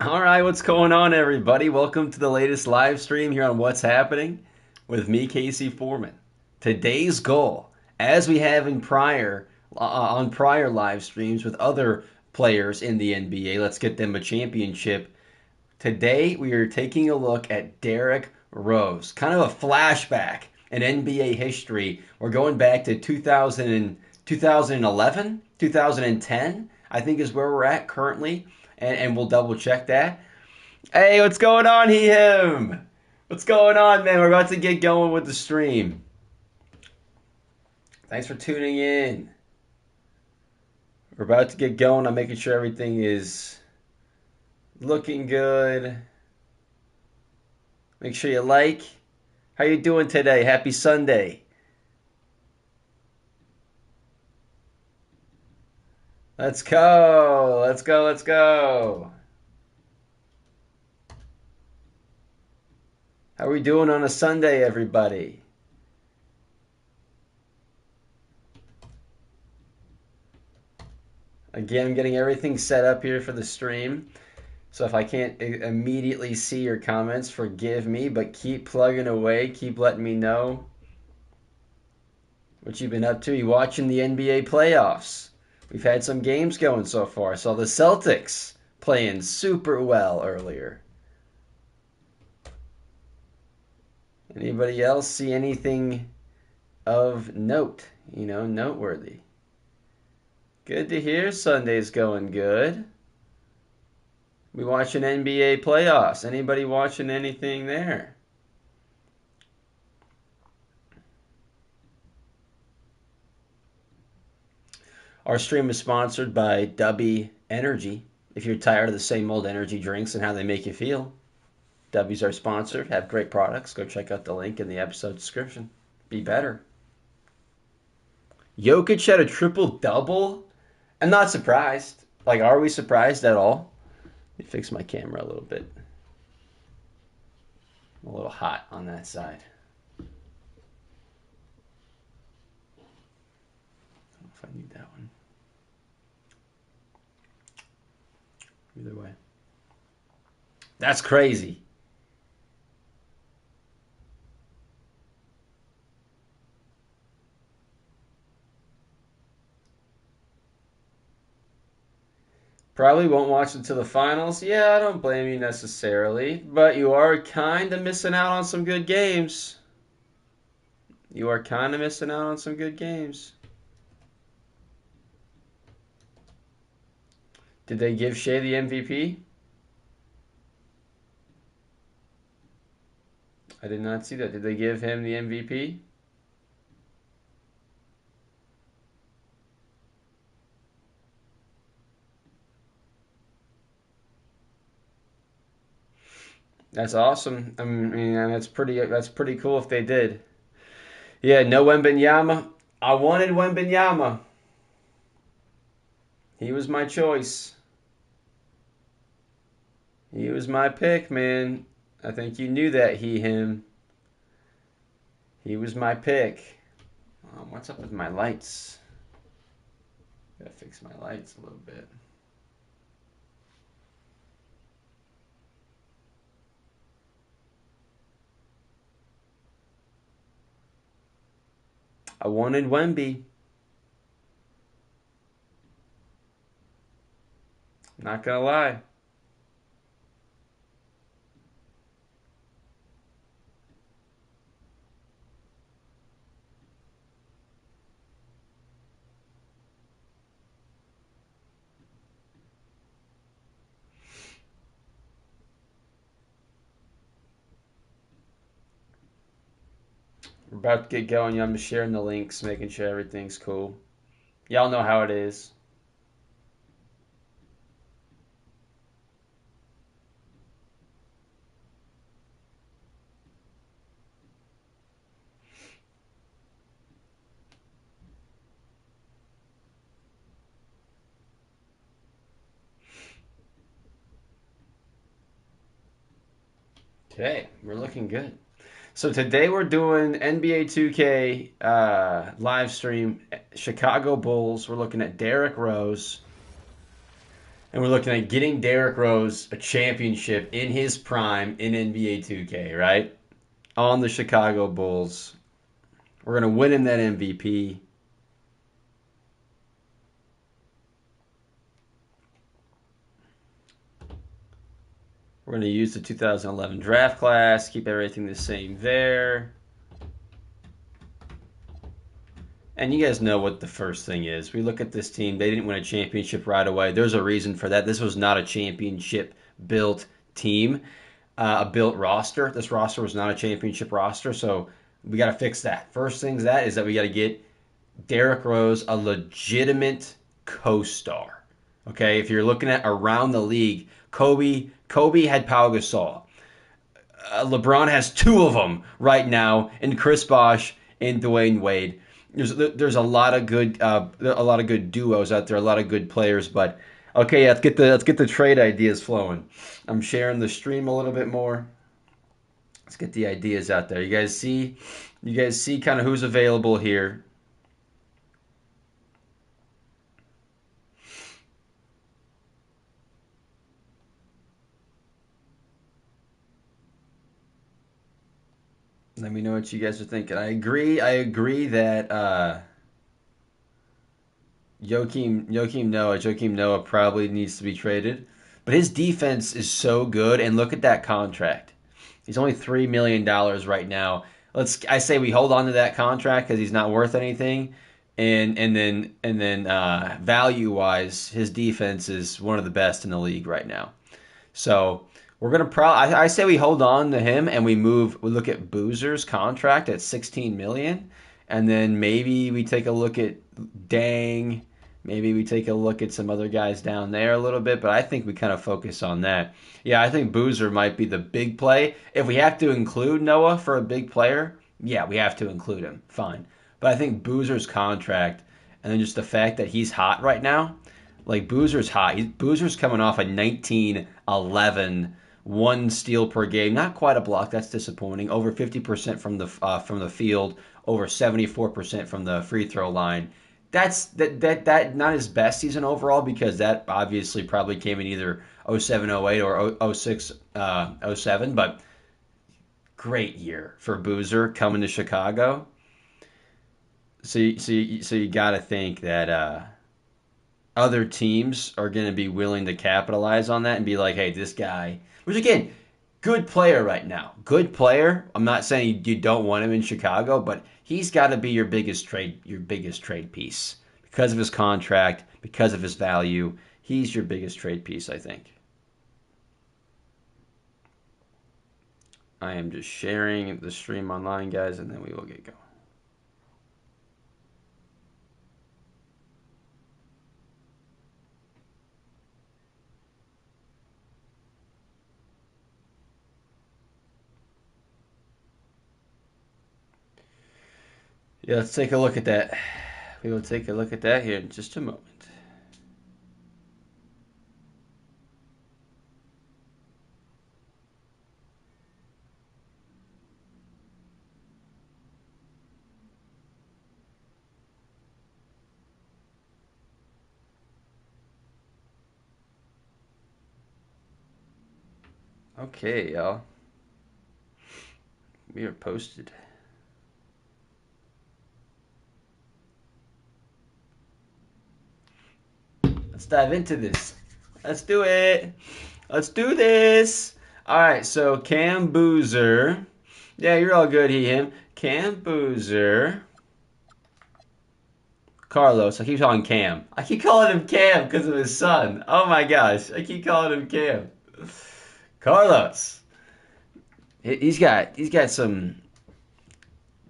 All right, what's going on, everybody? Welcome to the latest live stream here on What's Happening with me, Casey Foreman. Today's goal, as we have in on prior live streams with other players in the NBA, let's get them a championship. Today, we are taking a look at Derrick Rose, kind of a flashback in NBA history. We're going back to 2011, 2010, I think is where we're at currently, and we'll double check that. Hey, what's going on, him? What's going on, man? We're about to get going with the stream. Thanks for tuning in. We're about to get going. I'm making sure everything is looking good. Make sure you like. How you doing today? Happy Sunday. Let's go. Let's go. Let's go. How are we doing on a Sunday, everybody? Again, I'm getting everything set up here for the stream. So if I can't immediately see your comments, forgive me, but keep plugging away. Keep letting me know what you've been up to. You watching the NBA playoffs? We've had some games going so far. I saw the Celtics playing super well earlier. Anybody else see anything of note, noteworthy? Good to hear Sunday's going good. We watching NBA playoffs. Anybody watching anything there? Our stream is sponsored by Dubby Energy. If you're tired of the same old energy drinks and how they make you feel, Dubby's our sponsor. Have great products. Go check out the link in the episode description. Be better. Jokic had a triple-double? I'm not surprised. Like, are we surprised at all? Let me fix my camera a little bit. I'm a little hot on that side. I don't know if I need that one. Either way. That's crazy. Probably won't watch until the finals. Yeah, I don't blame you necessarily, but you are kind of missing out on some good games. You are kind of missing out on some good games. Did they give Shea the MVP? I did not see that. Did they give him the MVP? That's awesome. I mean, that's pretty cool if they did. Yeah, no Wembenyama. I wanted Wembenyama. He was my choice. He was my pick, man. I think you knew that, him. He was my pick. What's up with my lights? Gotta fix my lights a little bit. I wanted Wemby. Not gonna lie. We're about to get going. I'm just sharing the links, making sure everything's cool. Y'all know how it is. Okay, we're looking good. So today we're doing NBA 2K live stream, Chicago Bulls. We're looking at Derrick Rose. And we're looking at getting Derrick Rose a championship in his prime in NBA 2K, right? On the Chicago Bulls. We're going to win him that MVP. We're going to use the 2011 draft class, keep everything the same there. And you guys know what the first thing is. We look at this team. They didn't win a championship right away. There's a reason for that. This was not a championship-built team, a built roster. This roster was not a championship roster, so we got to fix that. First thing is that we got to get Derrick Rose a legitimate co-star. Okay, if you're looking at around the league, Kobe had Pau Gasol. LeBron has two of them right now, in Chris Bosh and Dwayne Wade. There's a lot of good duos out there, a lot of good players. But okay, let's get the trade ideas flowing. I'm sharing the stream a little bit more. Let's get the ideas out there. You guys see kind of who's available here. Let me know what you guys are thinking. I agree that Joakim Noah probably needs to be traded, but his defense is so good. And look at that contract. He's only $3 million right now. I say we hold on to that contract because he's not worth anything, and then value wise, his defense is one of the best in the league right now. So we're gonna I say we hold on to him and we look at Boozer's contract at $16 million, and then maybe we take a look at Dang, maybe we take a look at some other guys down there a little bit, but I think we kind of focus on that. Yeah, I think Boozer might be the big play. If we have to include Noah for a big player, yeah, we have to include him. Fine. But I think Boozer's contract and then just the fact that he's hot right now, like Boozer's hot. Boozer's coming off a 19-11 one steal per game, not quite a block. That's disappointing. Over 50% from the field, over 74% from the free throw line. That's not his best season overall because that obviously probably came in either 07-08 or 06-07. But great year for Boozer coming to Chicago. So you got to think that other teams are going to be willing to capitalize on that and be like, hey, this guy. Which again, good player right now. Good player. I'm not saying you don't want him in Chicago, but he's got to be your biggest trade piece because of his contract, because of his value. He's your biggest trade piece, I think. I am just sharing the stream online, guys, and then we will get going. Yeah, let's take a look at that. We will take a look at that here in just a moment. Okay, y'all. We are posted. Let's dive into this. Let's do it. Let's do this. All right, so Cam Boozer. Yeah, you're all good, him. Cam Boozer. Carlos. I keep calling Cam. I keep calling him Cam because of his son. Oh my gosh. I keep calling him Cam. Carlos. He's got some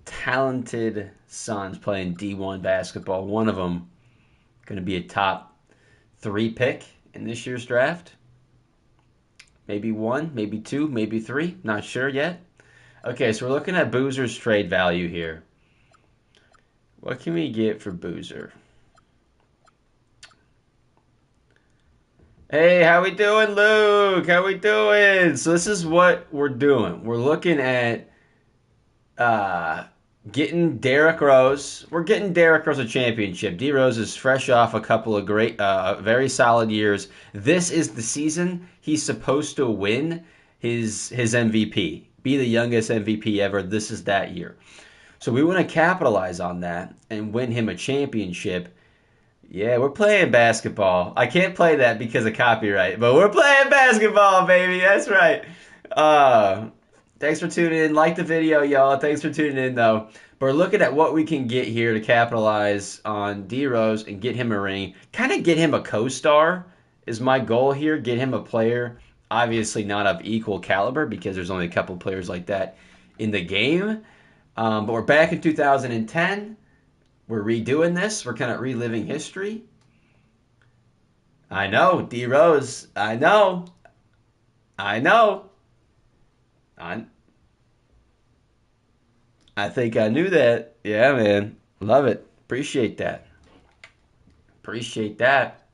talented sons playing D1 basketball. One of them going to be a top 3 pick in this year's draft. Maybe 1, maybe 2, maybe 3. Not sure yet. Okay, so we're looking at Boozer's trade value here. What can we get for Boozer? Hey, how we doing, Luke? How we doing? So this is what we're doing. We're looking at Getting Derrick Rose. We're getting Derrick Rose a championship. DRose is fresh off a couple of great, very solid years. This is the season he's supposed to win his MVP, be the youngest MVP ever. This is that year. So we want to capitalize on that and win him a championship. Yeah, we're playing basketball. I can't play that because of copyright, but we're playing basketball, baby. That's right. Uh, Thanks for tuning in. Like the video, y'all. Thanks for tuning in, though. But we're looking at what we can get here to capitalize on DRose and get him a ring. Kind of get him a co-star is my goal here. Get him a player, obviously not of equal caliber because there's only a couple players like that in the game. But we're back in 2010. We're redoing this. We're kind of reliving history. I know, DRose. I know. I know. I think I knew that. Yeah, man. Love it. Appreciate that. Appreciate that.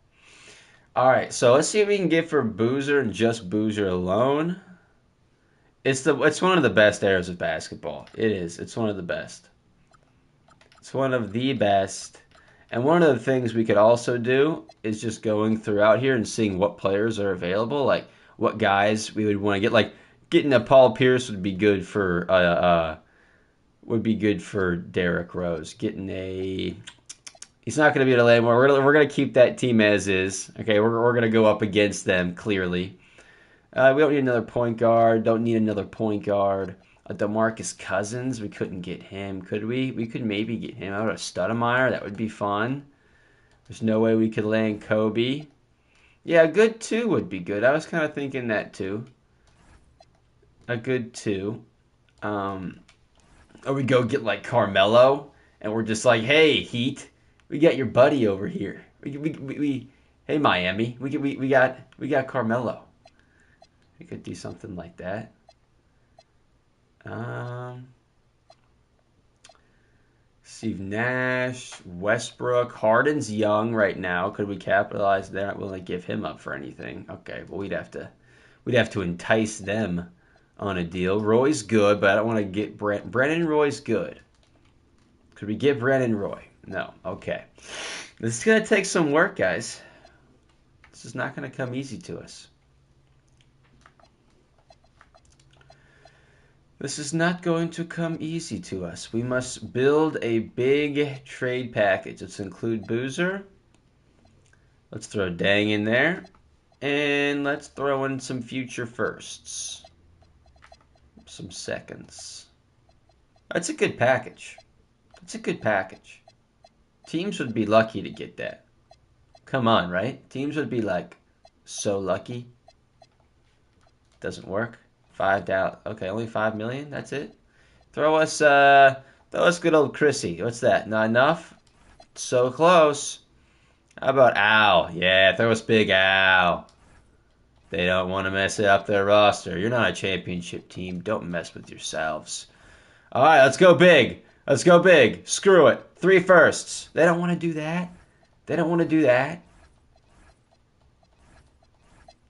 All right, so let's see what we can get for Boozer and just Boozer alone. It's one of the best eras of basketball. It is. It's one of the best. It's one of the best. And one of the things we could also do is just going throughout here and seeing what players are available, like what guys we would want to get. Like getting a Paul Pierce would be good for Derrick Rose. Getting a he's not going to be able to land more. We're gonna keep that team as is. Okay, we're gonna go up against them clearly. We don't need another point guard. Don't need another point guard. DeMarcus Cousins, we couldn't get him, could we? We could maybe get him out of Stoudemire. That would be fun. There's no way we could land Kobe. Yeah, a good two would be good. I was kind of thinking that too. A good two. Or we go get like Carmelo, and we're just like, hey, Heat, we got your buddy over here. Hey Miami, we got Carmelo. We could do something like that. Steve Nash, Westbrook, Harden's young right now. Could we capitalize? They're not willing to give him up for anything. Okay, well we'd have to entice them on a deal. Roy's good, but I don't want to get Brennan Roy's good. Could we get Brennan Roy? No. Okay. This is gonna take some work, guys. This is not gonna come easy to us. This is not going to come easy to us. We must build a big trade package. Let's include Boozer. Let's throw Dang in there. And let's throw in some future firsts. Some seconds. That's a good package. That's a good package. Teams would be lucky to get that. Come on, right? Teams would be like so lucky. Doesn't work. $5. Okay, only 5 million. That's it. Throw us good old Chrissy. What's that? Not enough. So close. How about Al? Yeah, throw us Big Al. They don't want to mess up their roster. You're not a championship team. Don't mess with yourselves. All right, let's go big. Let's go big. Screw it. 3 firsts. They don't want to do that. They don't want to do that.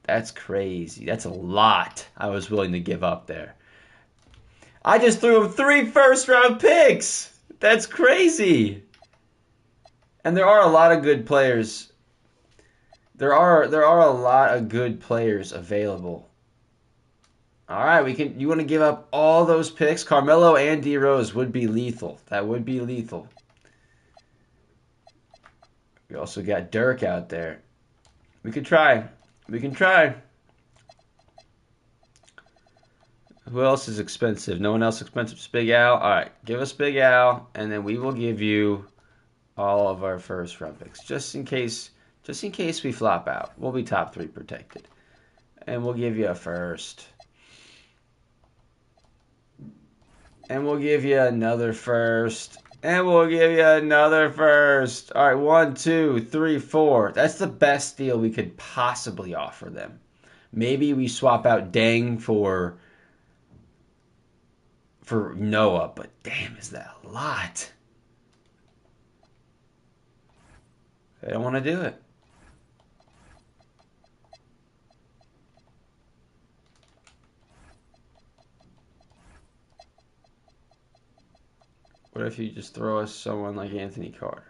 That's crazy. That's a lot I was willing to give up there. I just threw him 3 first-round picks. That's crazy. And there are a lot of good players. There are a lot of good players available. All right, you want to give up all those picks? Carmelo and DRose would be lethal. That would be lethal. We also got Dirk out there. We could try. We can try. Who else is expensive? No one else expensive. Just Big Al. All right, give us Big Al, and then we will give you all of our first round picks, just in case we flop out. We'll be top 3 protected, and we'll give you a first, and we'll give you another first, and we'll give you another first. All right, 1, 2, 3, 4. That's the best deal we could possibly offer them. Maybe we swap out Dang for Noah, but damn, is that a lot? They don't want to do it. What if you just throw us someone like Anthony Carter?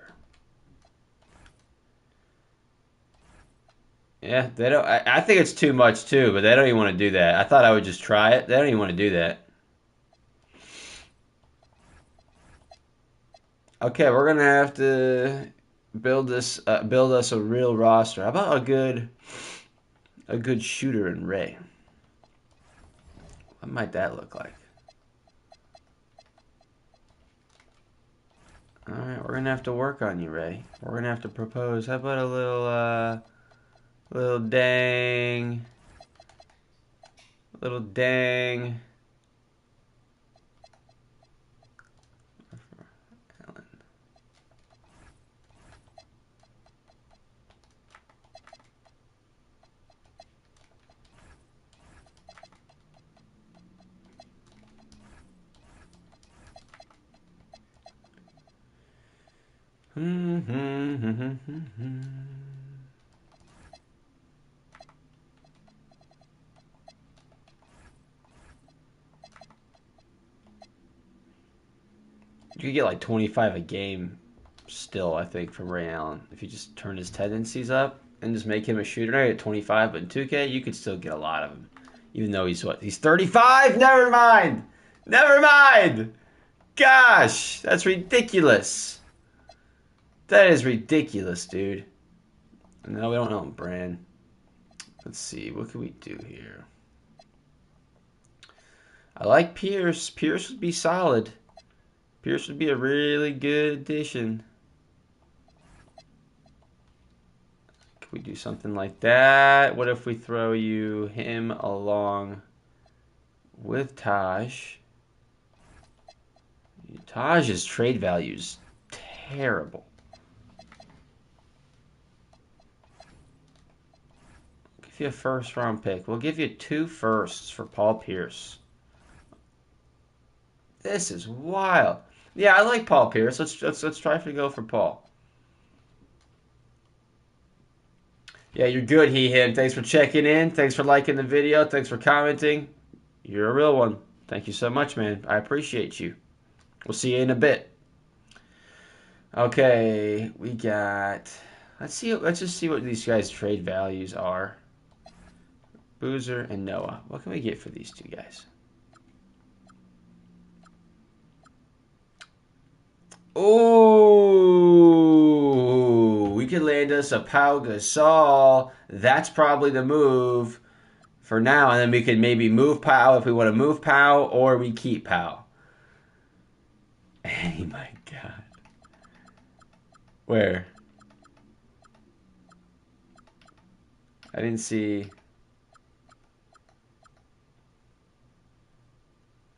Yeah, they don't. I think it's too much too, but they don't even want to do that. I thought I would just try it. They don't even want to do that. Okay, we're gonna have to build us a real roster. How about a good shooter in Ray? What might that look like? All right, we're gonna have to work on you, Ray. We're gonna have to propose. How about a little little dang. You could get like 25 a game still, I think, from Ray Allen. If you just turn his tendencies up and just make him a shooter at 25, but in 2K, you could still get a lot of him. Even though he's what? He's 35? Never mind! Never mind! Gosh, that's ridiculous. That is ridiculous, dude. No, we don't own Brand. Let's see, what can we do here? I like Pierce. Pierce would be solid. Pierce would be a really good addition. Could we do something like that? What if we throw him along with Taj? Taj's trade value is terrible. I'll give you a first round pick. We'll give you 2 firsts for Paul Pierce. This is wild. Yeah, I like Paul Pierce. Let's try to go for Paul. Yeah, you're good, him. Thanks for checking in. Thanks for liking the video. Thanks for commenting. You're a real one. Thank you so much, man. I appreciate you. We'll see you in a bit. Okay, we got. Let's just see what these guys' trade values are. Boozer and Noah. What can we get for these 2 guys? Oh, we could land us a Pau Gasol. That's probably the move for now, and then we could maybe move Pau if we want to move Pau, or we keep Pau. Oh my God. Where? I didn't see.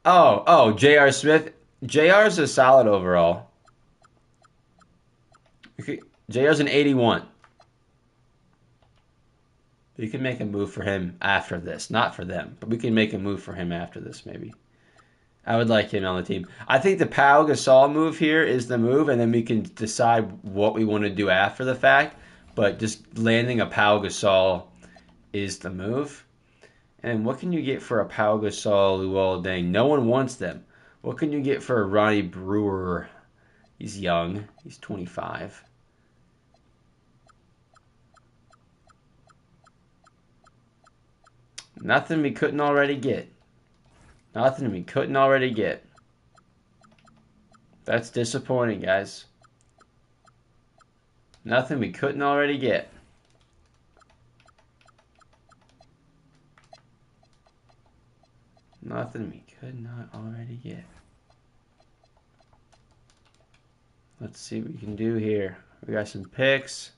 Oh, J.R. Smith. JR's a solid overall. JR's an 81. We can make a move for him after this. Not for them, but we can make a move for him after this, maybe. I would like him on the team. I think the Pau Gasol move here is the move, and then we can decide what we want to do after the fact. But just landing a Pau Gasol is the move. And what can you get for a Pau Gasol, Luol Deng? No one wants them. What can you get for a Ronnie Brewer? He's young. He's 25. Nothing we couldn't already get. Nothing we couldn't already get. That's disappointing, guys. Nothing we couldn't already get. Nothing we could not already get. Let's see what we can do here. We got some picks.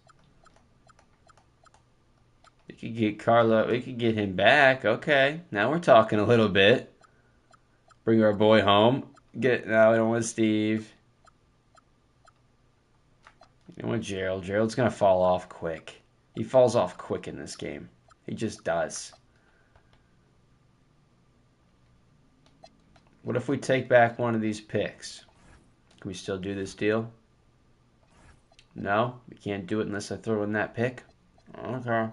We could get Carlo. We could get him back. Okay, now we're talking a little bit. Bring our boy home. No, we don't want Steve. We don't want Gerald. Gerald's gonna fall off quick. He falls off quick in this game. He just does. What if we take back one of these picks? Can we still do this deal? No, we can't do it unless I throw in that pick. Okay.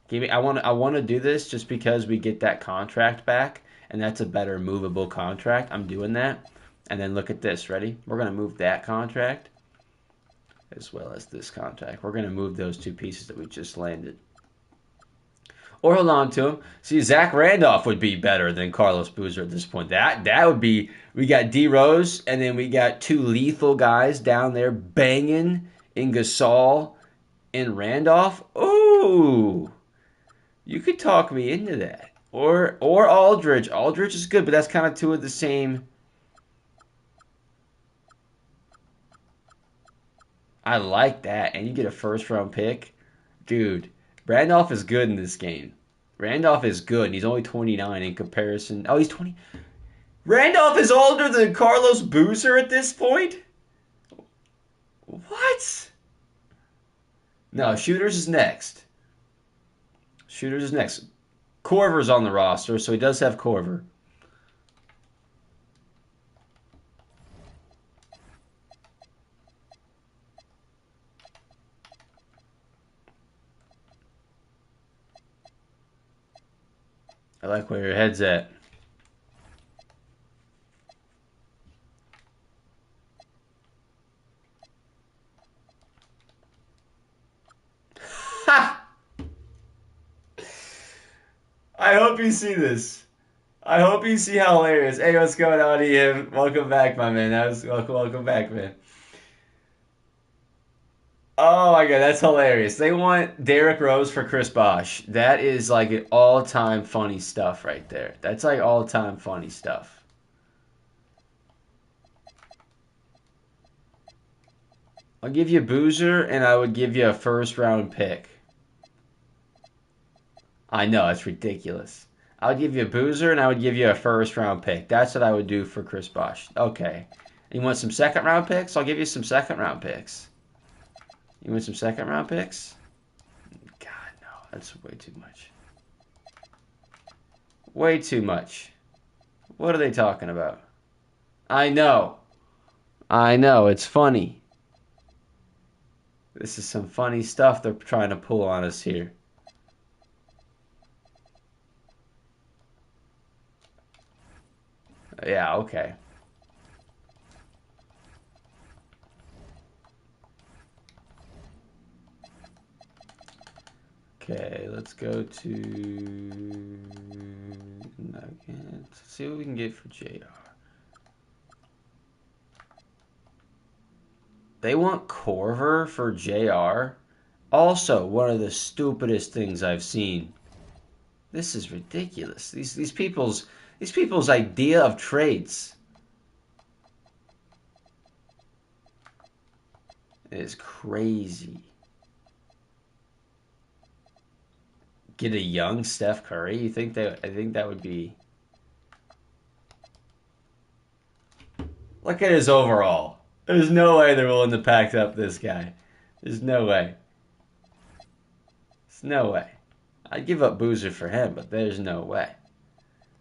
Give me. I want to do this just because we get that contract back, and that's a better movable contract. I'm doing that. And then look at this. Ready? We're going to move that contract as well as this contract. We're going to move those two pieces that we just landed. Or hold on to him. See, Zach Randolph would be better than Carlos Boozer at this point. That would be. We got DRose, and then we got two lethal guys down there banging in Gasol and Randolph. Ooh, you could talk me into that. Or Aldridge. Aldridge is good, but that's kind of two of the same. I like that, and you get a first-round pick, dude. Randolph is good in this game. Randolph is good, and he's only 29 in comparison. Oh, he's 20. Randolph is older than Carlos Boozer at this point? What? No, Shooters is next. Shooters is next. Korver's on the roster, so he does have Korver. I like where your head's at. I hope you see this. I hope you see how hilarious. Hey, what's going on, Ian? Welcome back, my man. Welcome back, man. Oh my god, that's hilarious. They want Derrick Rose for Chris Bosh. That is like an all-time funny stuff right there. That's like all-time funny stuff. I'll give you Boozer, and I would give you a first-round pick. I know, it's ridiculous. I would give you a Boozer, and I would give you a first-round pick. That's what I would do for Chris Bosh. Okay. You want some second-round picks? I'll give you some second-round picks. You want some second-round picks? God, no. That's way too much. Way too much. What are they talking about? I know. I know. It's funny. This is some funny stuff they're trying to pull on us here. Yeah, okay. Okay, let's go to Nuggets. Let's see what we can get for JR. They want Korver for JR. Also, one of the stupidest things I've seen. This is ridiculous. These people's idea of trades is crazy. Get a young Steph Curry? You think that? I think that would be. Look at his overall. There's no way they're willing to pack up this guy. There's no way. There's no way. I'd give up Boozer for him, but there's no way.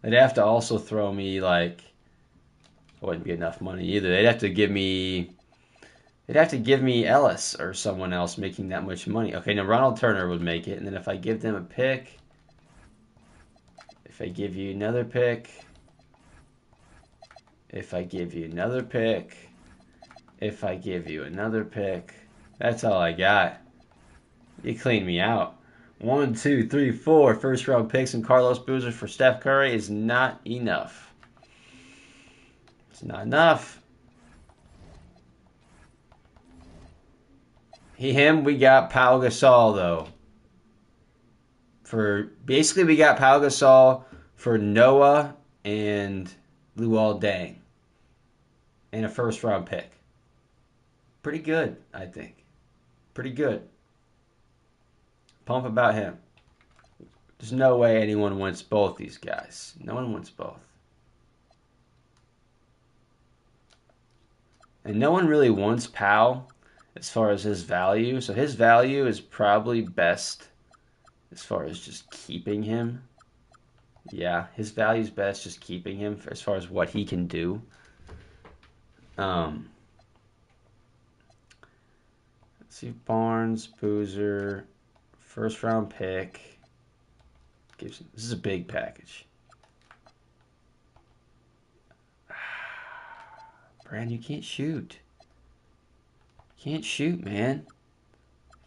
They'd have to also throw me like. It wouldn't be enough money either. They'd have to give me. They'd have to give me Ellis or someone else making that much money. Okay, now Ronald Turner would make it, and then if I give them a pick, if I give you another pick, if I give you another pick, if I give you another pick, that's all I got. You clean me out. 1, 2, 3, 4 first round picks and Carlos Boozer for Steph Curry is not enough. It's not enough. We got Pau Gasol though. Basically we got Pau Gasol for Noah and Luol Deng and a first round pick. Pretty good, I think. Pretty good. Pump about him. There's no way anyone wants both these guys. No one wants both. And no one really wants Pau as far as his value. So his value is probably best as far as just keeping him. Yeah, his value is best just keeping him as far as what he can do. Let's see, Barnes, Boozer, first round pick. This is a big package. Brand, you can't shoot. Can't shoot, man.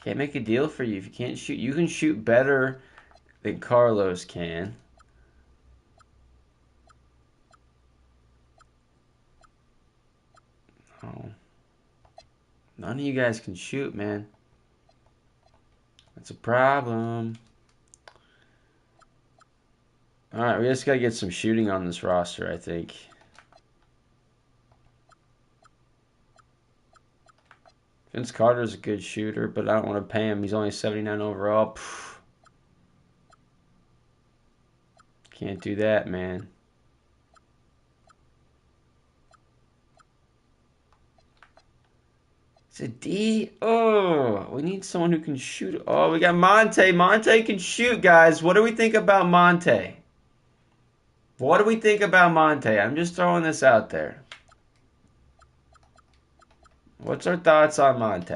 Can't make a deal for you if you can't shoot. You can shoot better than Carlos can. Oh. None of you guys can shoot, man. That's a problem. Alright, we just got to get some shooting on this roster, I think. Vince Carter's a good shooter, but I don't want to pay him. He's only 79 overall. Pfft. Can't do that, man. It's a D. Oh, we need someone who can shoot. Oh, we got Monte. Monte can shoot, guys. What do we think about Monte? What do we think about Monte? I'm just throwing this out there. What's our thoughts on Monte?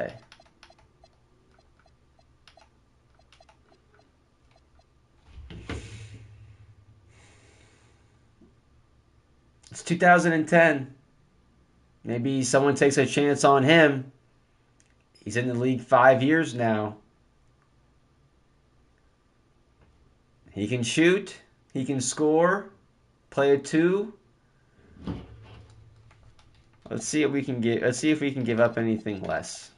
It's 2010. Maybe someone takes a chance on him. He's in the league 5 years now. He can shoot. He can score. Play a 2. Let's see if we can get. Let's see if we can give up anything less.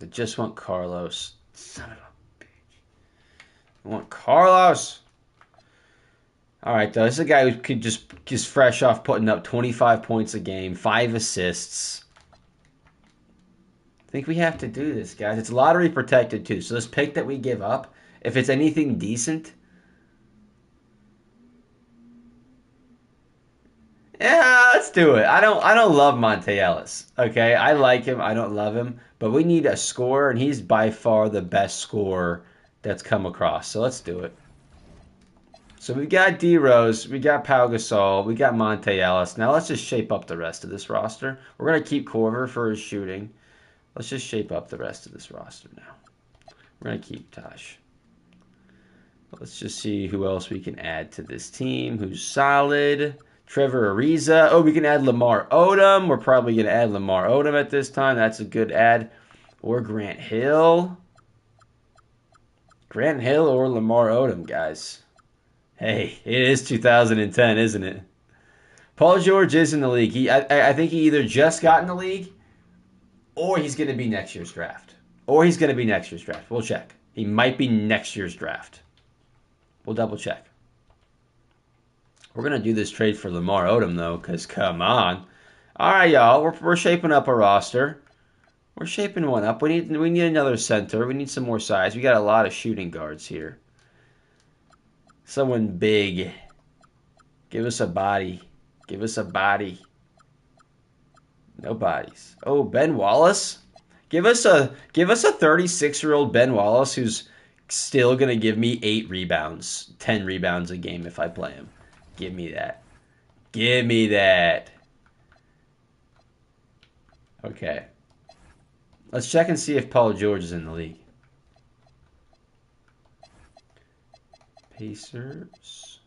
I just want Carlos. Son of a bitch. I want Carlos. All right, though. This is a guy who could just fresh off putting up 25 points a game, 5 assists. I think we have to do this, guys. It's lottery protected too. So this pick that we give up, if it's anything decent. Yeah, let's do it. I don't love Monte Ellis. Okay, I like him. I don't love him, but we need a scorer, and he's by far the best scorer that's come across. So let's do it. So we got DRose, we got Pau Gasol, we got Monte Ellis. Now let's just shape up the rest of this roster. We're gonna keep Corver for his shooting. Let's just shape up the rest of this roster now. We're gonna keep Tosh. Let's just see who else we can add to this team. Who's solid? Trevor Ariza. Oh, we can add Lamar Odom. We're probably going to add Lamar Odom at this time. That's a good add. Or Grant Hill. Grant Hill or Lamar Odom, guys. Hey, it is 2010, isn't it? Paul George is in the league. I think he either just got in the league or he's going to be next year's draft. We'll check. He might be next year's draft. We'll double check. We're going to do this trade for Lamar Odom, though, because come on. All right, y'all. We're shaping up a roster. We're shaping one up. We need another center. We need some more size. We got a lot of shooting guards here. Someone big. Give us a body. Give us a body. No bodies. Oh, Ben Wallace? Give us a 36-year-old Ben Wallace who's still going to give me 8 rebounds, 10 rebounds a game if I play him. Give me that. Give me that. Okay. Let's check and see if Paul George is in the league. Pacers.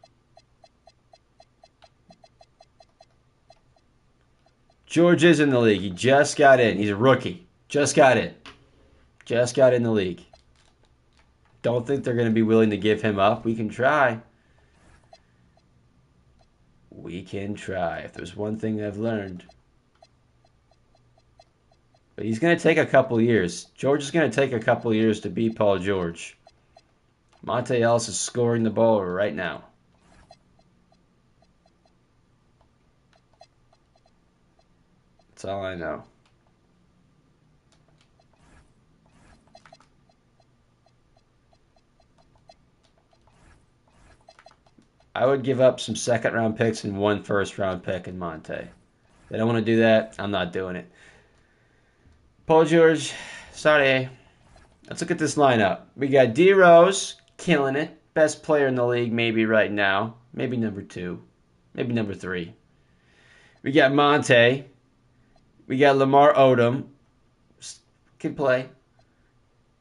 George is in the league. He just got in. He's a rookie. Just got in. Just got in the league. Don't think they're going to be willing to give him up. We can try. We can try. If there's one thing I've learned. But he's going to take a couple years. George is going to take a couple years to beat Paul George. Monte Ellis is scoring the ball right now. That's all I know. I would give up some second-round picks and 1 first-round pick in Monte. They don't want to do that. I'm not doing it. Paul George, sorry. Let's look at this lineup. We got DRose, killing it. Best player in the league maybe right now. Maybe number 2. Maybe number 3. We got Monte. We got Lamar Odom. Can play.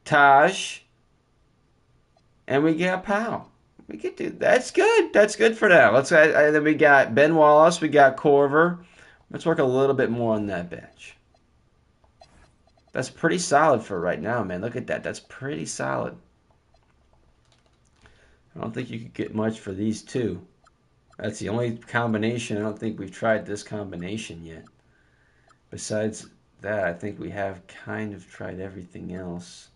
Taj. And we got Pau. We could do that's good. That's good for now. Then we got Ben Wallace, we got Corver. Let's work a little bit more on that bench. That's pretty solid for right now, man. Look at that. That's pretty solid. I don't think you could get much for these two. That's the only combination. I don't think we've tried this combination yet. Besides that, I think we have kind of tried everything else.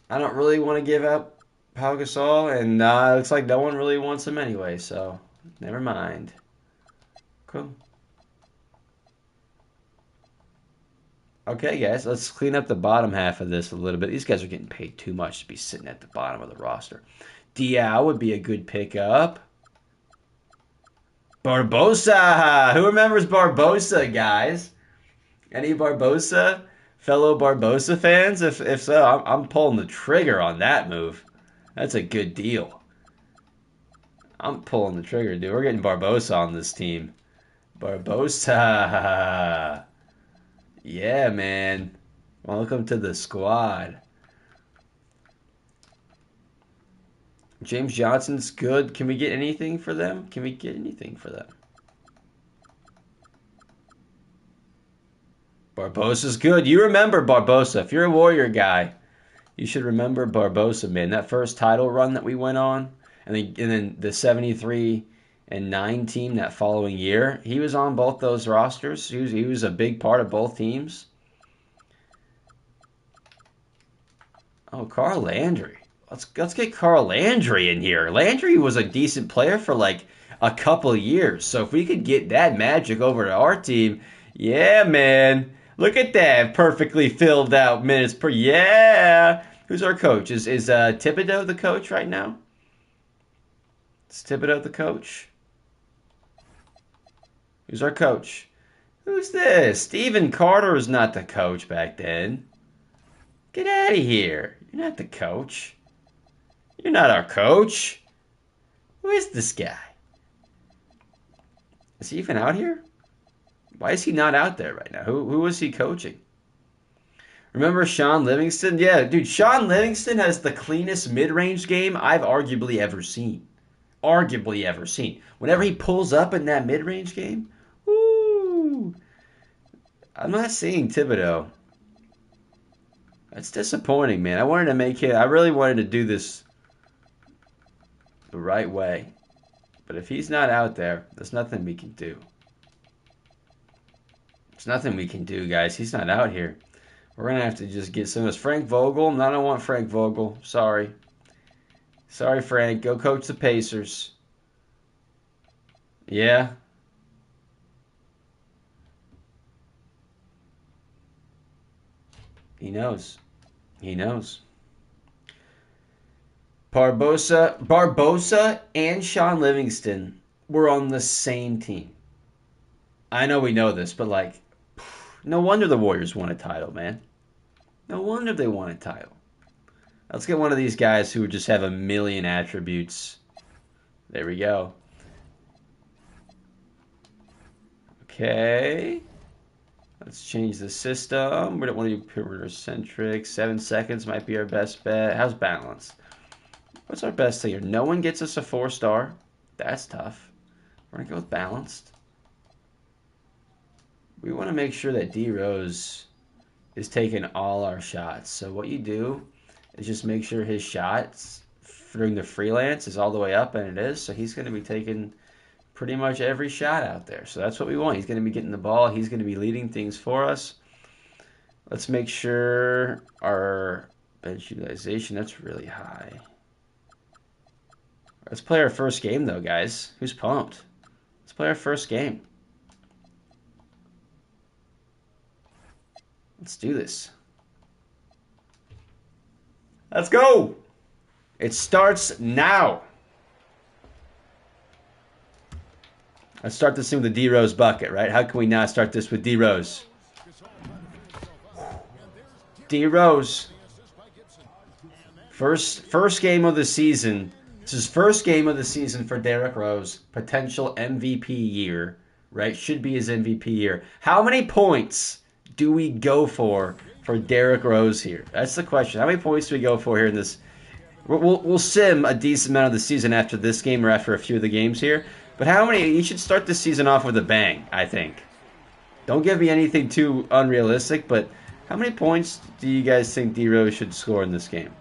I don't really want to give up Pau Gasol, and it looks like no one really wants him anyway, so never mind. Cool. Okay, guys, let's clean up the bottom half of this a little bit. These guys are getting paid too much to be sitting at the bottom of the roster. Diao would be a good pickup. Barbosa! Who remembers Barbosa, guys? Any Barbosa? Fellow Barbosa fans? If so, I'm pulling the trigger on that move. That's a good deal. I'm pulling the trigger, dude. We're getting Barbosa on this team. Barbosa! Yeah, man. Welcome to the squad. James Johnson's good. Can we get anything for them? Can we get anything for them? Barbosa's good. You remember Barbosa. If you're a Warrior guy, you should remember Barbosa, man. That first title run that we went on, and then the 73 and 9 team that following year, he was on both those rosters. He was a big part of both teams. Oh, Carl Landry. Let's get Carl Landry in here. Landry was a decent player for like a couple years. So if we could get that magic over to our team, yeah, man. Look at that. Perfectly filled out minutes per. Yeah. Who's our coach? Is Thibodeau the coach right now? Is Thibodeau the coach? Who's our coach? Who's this? Stephen Carter was not the coach back then. Get out of here. You're not the coach. You're not our coach. Who is this guy? Is he even out here? Why is he not out there right now? Who was he coaching? Remember Sean Livingston? Yeah, dude, Sean Livingston has the cleanest mid-range game I've arguably ever seen. Arguably ever seen. Whenever he pulls up in that mid-range game, woo! I'm not seeing Thibodeau. That's disappointing, man. I really wanted to do this the right way. But if he's not out there, there's nothing we can do. There's nothing we can do, guys. He's not out here. We're going to have to just get some of this. Frank Vogel. I don't want Frank Vogel. Sorry. Sorry, Frank. Go coach the Pacers. Yeah. He knows. He knows. Barbosa and Sean Livingston were on the same team. I know we know this, but like, no wonder the Warriors won a title, man. No wonder they won a title. Let's get one of these guys who just have a million attributes. There we go. Okay. Let's change the system. We don't want to do perimeter-centric. 7 seconds might be our best bet. How's balance? What's our best thing here? No one gets us a 4-star. That's tough. We're going to go with balanced. We want to make sure that DRose is taking all our shots. So what you do is just make sure his shots during the freelance is all the way up, and it is. So he's going to be taking pretty much every shot out there. So that's what we want. He's going to be getting the ball. He's going to be leading things for us. Let's make sure our bench utilization, that's really high. Let's play our first game, though, guys. Who's pumped? Let's play our first game. Let's do this. Let's go! It starts now. Let's start this thing with the DRose bucket, right? How can we not start this with DRose? DRose. First game of the season. This is first game of the season for Derrick Rose. Potential MVP year, right? Should be his MVP year. How many points do we go for Derrick Rose here? That's the question. How many points do we go for here in this We'll sim a decent amount of the season after this game or after a few of the games here. But how many? You should start the season off with a bang, I think. Don't give me anything too unrealistic, but how many points do you guys think DRose should score in this game?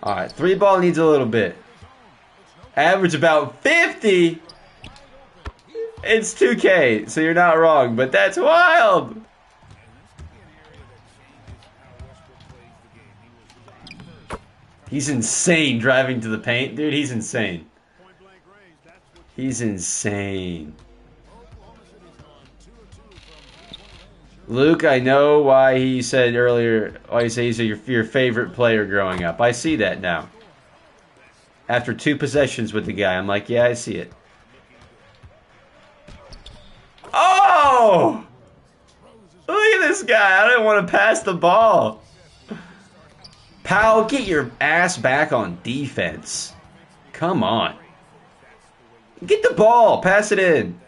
All right, 3-ball needs a little bit. Average about 50. It's 2K, so you're not wrong, but that's wild. He's insane driving to the paint. Dude, he's insane. He's insane. Luke, I know why he said earlier, why he said he's your favorite player growing up. I see that now. After 2 possessions with the guy, I'm like, yeah, I see it. Oh! Look at this guy. I didn't want to pass the ball. Powell, get your ass back on defense. Come on. Get the ball. Pass it in.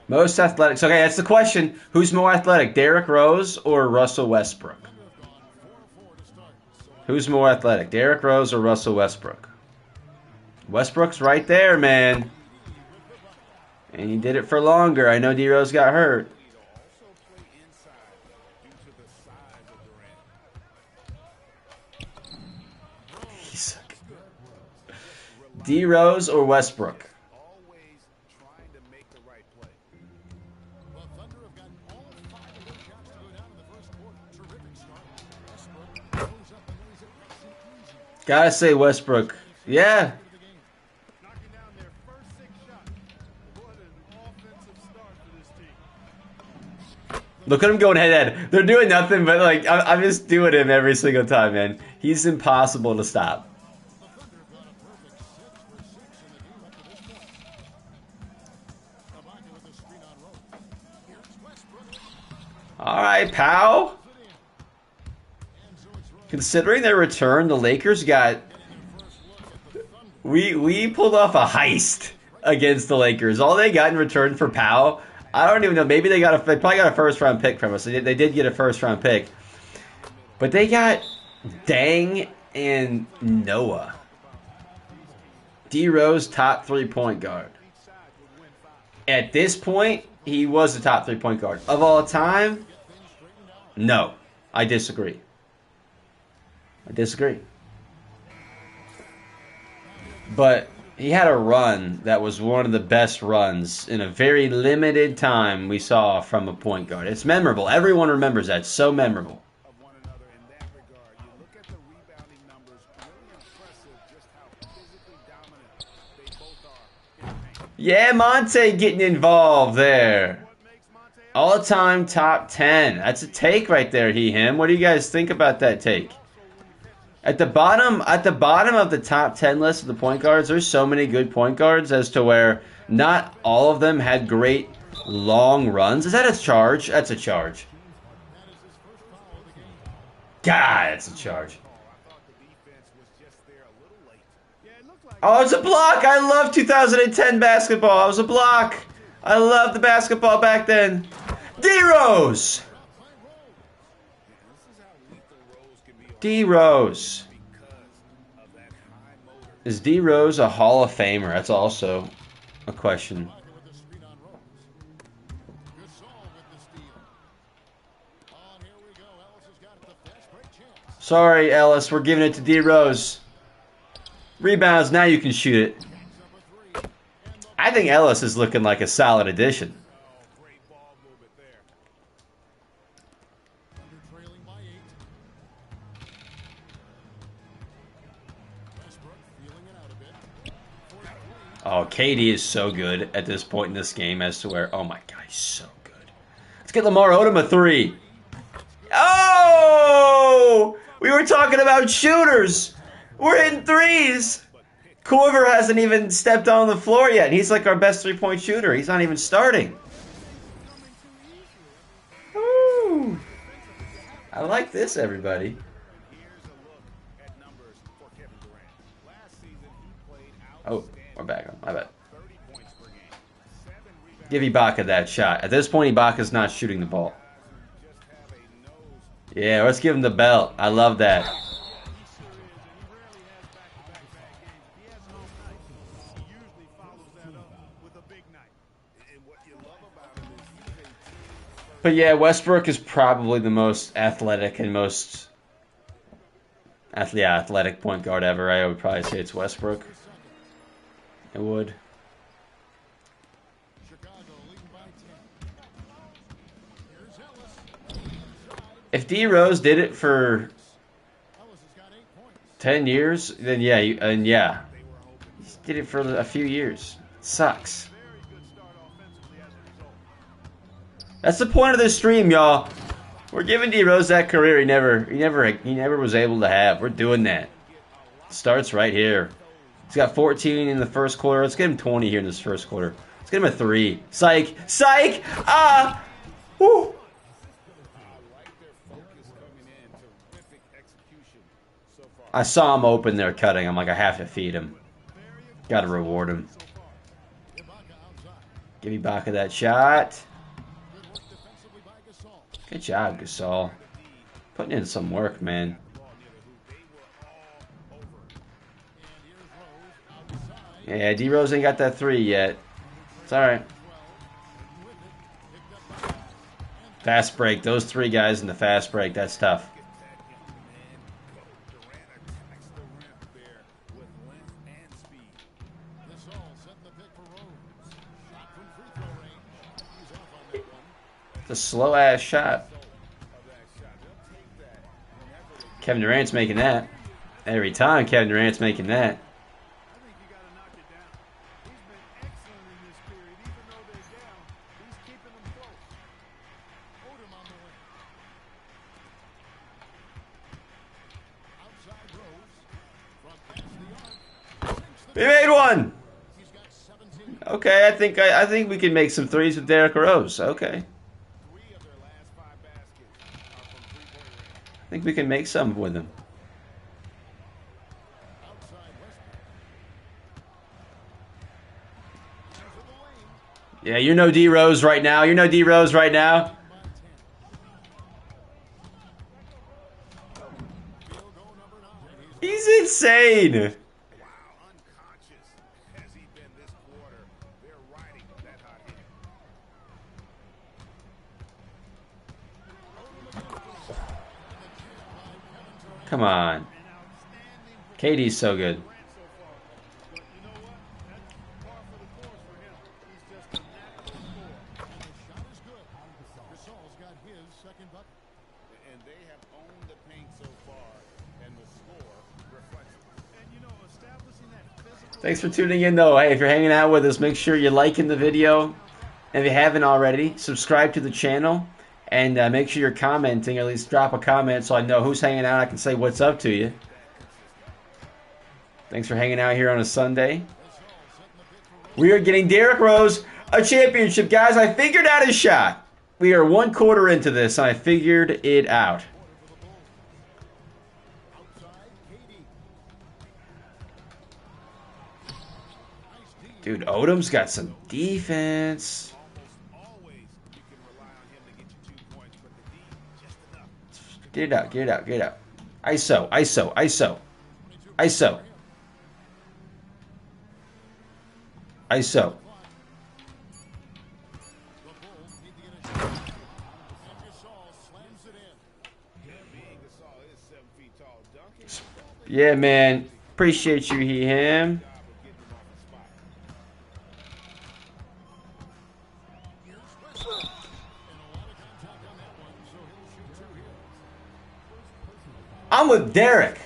Most athletic. So, okay, that's the question. Who's more athletic, Derrick Rose or Russell Westbrook? Who's more athletic, Derrick Rose or Russell Westbrook? Westbrook's right there, man. And he did it for longer. I know DRose got hurt. DRose or Westbrook? Gotta say Westbrook. Yeah. Look at him going head-to-head. They're doing nothing, but like I'm just doing him every single time, man. He's impossible to stop. All right, Powell. Considering their return, the Lakers got... We pulled off a heist against the Lakers. All they got in return for Powell, I don't even know. Maybe they probably got a first-round pick from us. They did get a first-round pick. But they got Dang and Noah. DRose, top 3-point guard. At this point, he was the top 3-point guard. Of all time, no. I disagree. But he had a run that was one of the best runs in a very limited time we saw from a point guard. It's memorable. Everyone remembers that. It's so memorable. Yeah, Monte getting involved there. All-time top 10. That's a take right there, him. What do you guys think about that take? At the bottom of the top 10 list of the point guards, there's so many good point guards as to where not all of them had great long runs. Is that a charge? That's a charge. God, that's a charge. Oh, it's a block. I love 2010 basketball. It was a block. I loved the basketball back then. DRose. DRose. Is DRose a Hall of Famer? That's also a question. Sorry, Ellis. We're giving it to DRose. Rebounds. Now you can shoot it. I think Ellis is looking like a solid addition. Oh, KD is so good at this point in this game as to where, oh my God, he's so good. Let's get Lamar Odom a 3. Oh! We were talking about shooters. We're hitting 3s. Corver hasn't even stepped on the floor yet. He's like our best 3-point shooter. He's not even starting. Woo! I like this, everybody. Oh, We're back on. My bad. Give Ibaka that shot. At this point, Ibaka's not shooting the ball. Yeah, let's give him the belt. I love that. But yeah, Westbrook is probably the most athletic and most athletic point guard ever. I would probably say it's Westbrook. I would. If DRose did it for 10 years, then yeah, he did it for a few years. Sucks. That's the point of this stream, y'all. We're giving DRose that career he never was able to have. We're doing that. Starts right here. He's got 14 in the first quarter. Let's get him 20 here in this first quarter. Let's get him a 3. Psych! Psych! Ah! Woo! I saw him open there cutting. I'm like, I have to feed him. Gotta reward him. Give Ibaka that shot. Good job, Gasol. Putting in some work, man. Yeah, DRose ain't got that 3 yet. It's alright. Fast break. Those 3 guys in the fast break, that's tough. It's a slow-ass shot. Kevin Durant's making that. Every time Kevin Durant's making that. We made one! Okay, I think we can make some threes with Derrick Rose. Okay. I think we can make some with him. Yeah, you're no DRose right now. You're no DRose right now. He's insane. Come on. KD's so good. Thanks for tuning in, though. Hey, if you're hanging out with us, make sure you're liking the video. And if you haven't already, subscribe to the channel. And make sure you're commenting, or at least drop a comment so I know who's hanging out. I can say what's up to you. Thanks for hanging out here on a Sunday. We are getting Derrick Rose a championship. Guys, I figured out his shot. We are 1 quarter into this, and I figured it out. Dude, Odom's got some defense. Get it out, get it out, get it out. ISO, ISO, ISO. ISO. ISO. Yeah, man. Appreciate you, him. I'm with Derrick.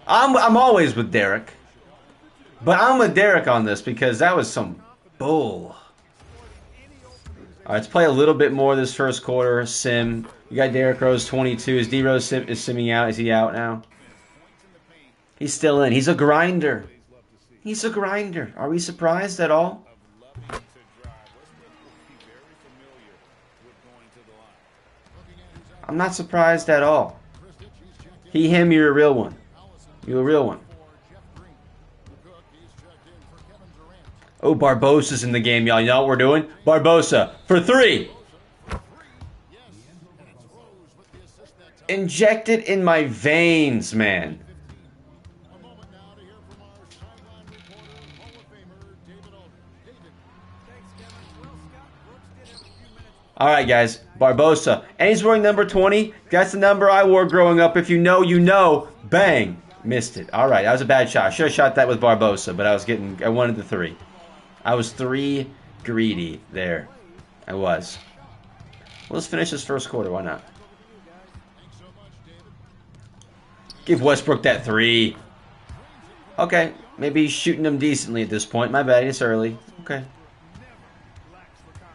I'm always with Derrick. But I'm with Derrick on this because that was some bull. All right, let's play a little bit more this first quarter. Sim. You got Derrick Rose 22. Is DRose is simming out? Is he out now? He's still in. He's a grinder. He's a grinder. Are we surprised at all? I'm not surprised at all. Him, you're a real one. You're a real one. Oh, Barbosa's in the game, y'all. You know what we're doing? Barbosa for 3. Inject it in my veins, man. All right, guys. Barbosa. And he's wearing number 20. That's the number I wore growing up. If you know, you know. Bang. Missed it. All right, that was a bad shot. I should have shot that with Barbosa, but I wanted the 3. I was 3 greedy there. I was. Well, let's finish this first quarter. Why not? Give Westbrook that 3. Okay, maybe he's shooting them decently at this point. My bad, it's early. Okay.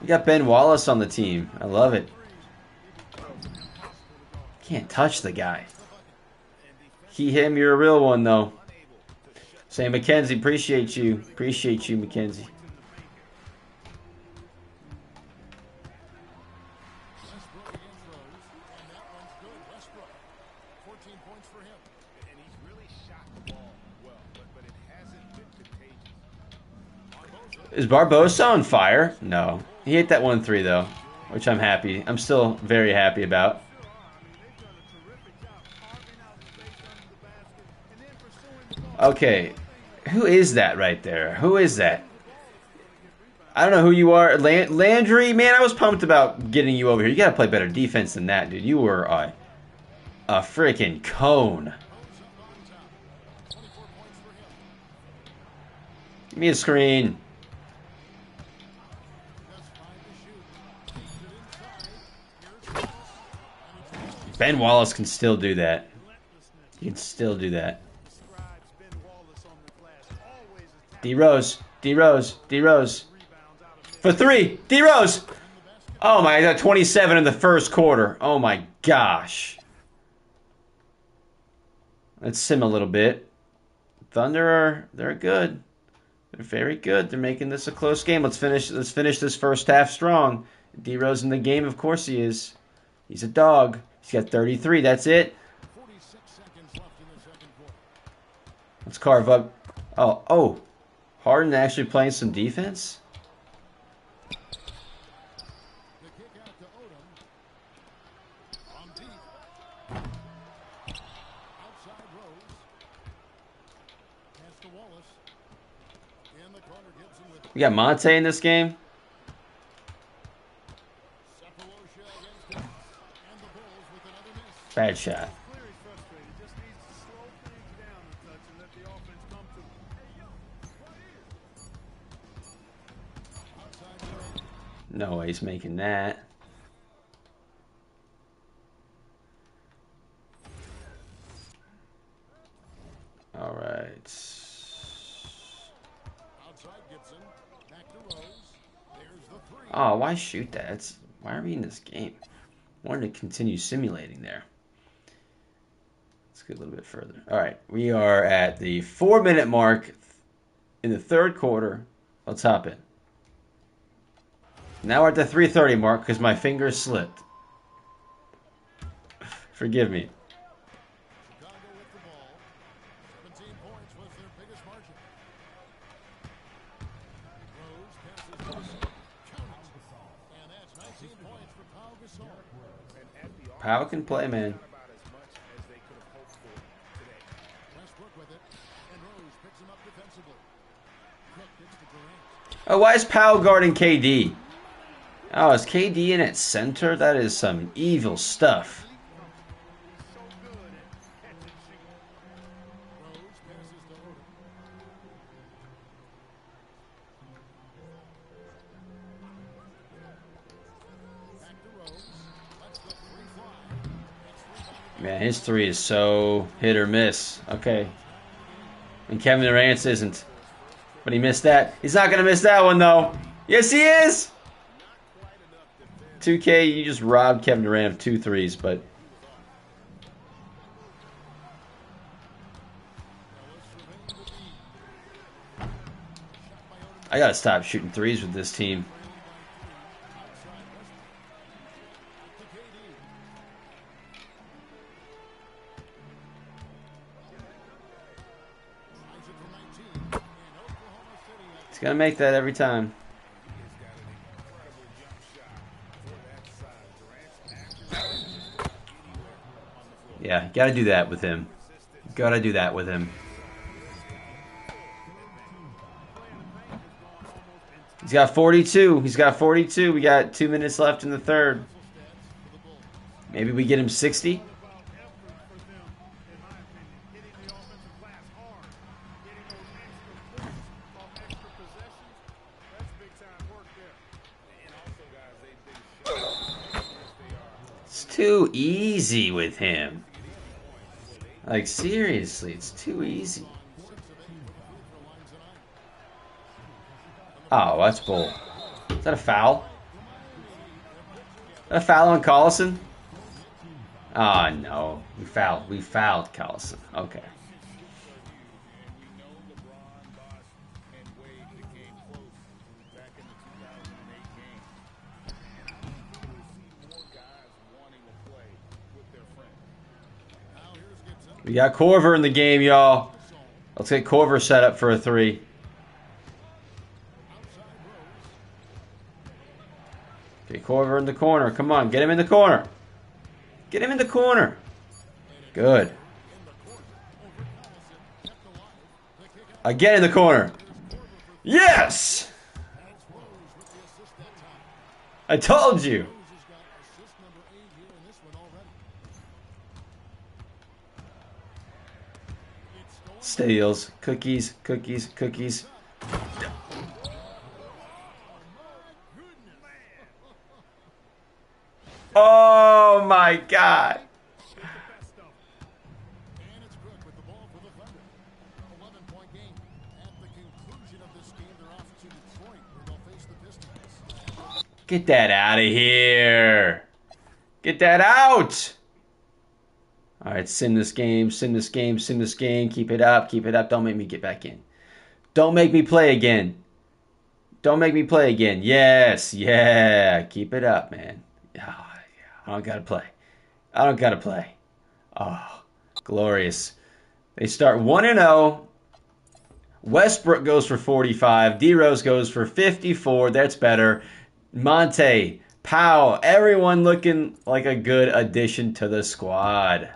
You got Ben Wallace on the team. I love it. Can't touch the guy. Him, you're a real one, though. Say, Mackenzie, appreciate you. Appreciate you, Mackenzie. Is Barbosa on fire? No. He hit that 1-3, though, which I'm happy. I'm still very happy about. Okay. Who is that right there? Who is that? I don't know who you are. Landry? Man, I was pumped about getting you over here. You got to play better defense than that, dude. You were a freaking cone. Give me a screen. Ben Wallace can still do that. He can still do that. DRose. DRose. DRose. For 3. DRose. Oh my God. 27 in the first quarter. Oh my gosh. Let's sim a little bit. Thunder they're good. They're very good. They're making this a close game. Let's finish this first half strong. DRose in the game, of course he is. He's a dog. He's got 33. That's it. Let's carve up. Oh. Harden actually playing some defense? We got Monte in this game. Bad shot. No way he's making that. All right. Oh, why shoot that? Why are we in this game? I wanted to continue simulating there. Let's go a little bit further. All right, we are at the 4-minute mark in the third quarter. Let's hop in. Now we're at the 3:30 mark because my fingers slipped. Forgive me. Powell can play, man. Oh, why is Powell guarding KD? Oh, is KD in at center? That is some evil stuff. Man, his 3 is so hit or miss. Okay. And Kevin Durant isn't. But he missed that. He's not going to miss that one, though. Yes, he is! 2K, you just robbed Kevin Durant of 2 threes, but... I got to stop shooting threes with this team. He's going to make that every time. Yeah, got to do that with him. Got to do that with him. He's got 42. He's got 42. We got 2 minutes left in the third. Maybe we get him 60. It's too easy with him. Like, seriously, it's too easy. Oh, that's bull. Is that a foul? Is that a foul on Collison? Oh, no. We fouled Collison. Okay. We got Korver in the game, y'all. Let's get Korver set up for a 3. Okay, Korver in the corner. Come on, get him in the corner. Get him in the corner. Good. Again in the corner. Yes! I told you. Steals. Cookies, cookies, cookies. Oh my God. Get that out of here. Get that out. All right, sim this game, sim this game, sim this game. Keep it up, keep it up. Don't make me get back in. Don't make me play again. Don't make me play again. Yes, yeah. Keep it up, man. Oh, I don't gotta play. I don't gotta play. Oh, glorious. They start 1-0. Westbrook goes for 45. DRose goes for 54. That's better. Monte, Powell, everyone looking like a good addition to the squad.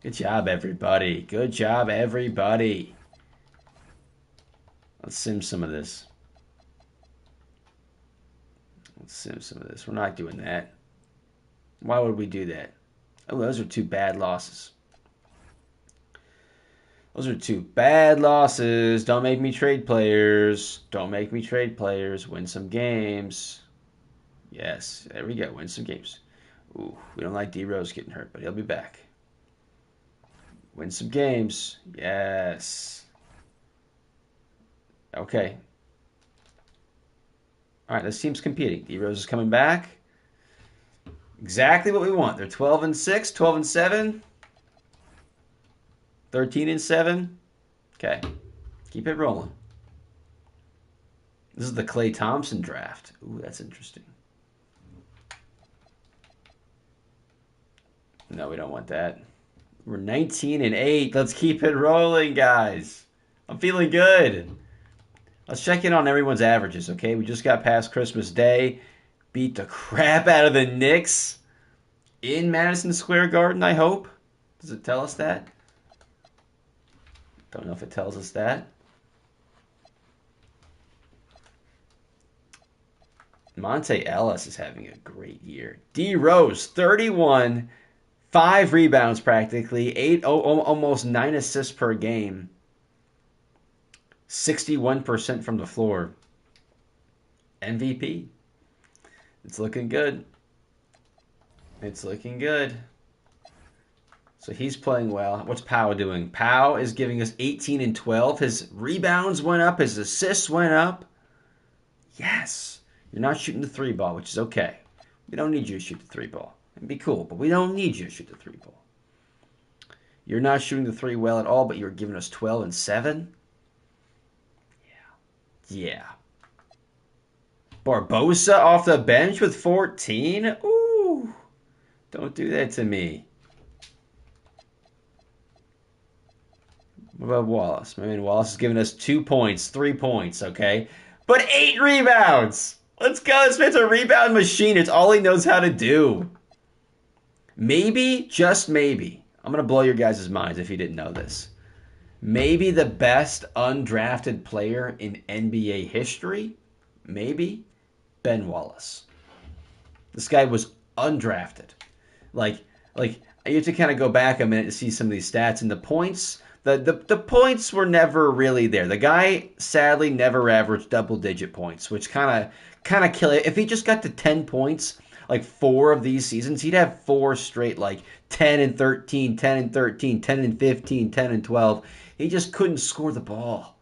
Good job, everybody. Good job, everybody. Let's sim some of this. Let's sim some of this. We're not doing that. Why would we do that? Oh, those are 2 bad losses. Those are 2 bad losses. Don't make me trade players. Don't make me trade players. Win some games. Yes, there we go. Win some games. Ooh, we don't like DRose getting hurt, but he'll be back. Win some games. Yes. Okay. All right, this team's competing. DRose is coming back. Exactly what we want. They're 12-6, 12-7, 13-7. Okay, keep it rolling. This is the Klay Thompson draft. Ooh, that's interesting. No, we don't want that. We're 19-8. Let's keep it rolling, guys. I'm feeling good. Let's check in on everyone's averages, okay? We just got past Christmas Day. Beat the crap out of the Knicks in Madison Square Garden, I hope. Does it tell us that? Don't know if it tells us that. Monte Ellis is having a great year. DRose, 31, 5 rebounds practically, almost 9 assists per game. 61% from the floor. MVP. It's looking good. It's looking good. So he's playing well. What's Powell doing? Powell is giving us 18 and 12. His rebounds went up. His assists went up. Yes. You're not shooting the 3 ball, which is okay. We don't need you to shoot the 3 ball. It'd be cool, but we don't need you to shoot the 3 ball. You're not shooting the 3 well at all, but you're giving us 12 and 7? Yeah. Barbosa off the bench with 14? Ooh. Don't do that to me. What about Wallace? I mean, Wallace has given us 2 points, 3 points, okay? But 8 rebounds! Let's go. This man's a rebound machine. It's all he knows how to do. Maybe, just maybe, I'm going to blow your guys' minds if you didn't know this. Maybe the best undrafted player in NBA history, maybe, Ben Wallace. This guy was undrafted. Like you have to kind of go back a minute to see some of these stats. And the points, the points were never really there. The guy sadly never averaged double-digit points, which kind of kill it. If he just got to 10 points, like 4 of these seasons, he'd have 4 straight, like 10 and 13, 10 and 13, 10 and 15, 10 and 12. He just couldn't score the ball.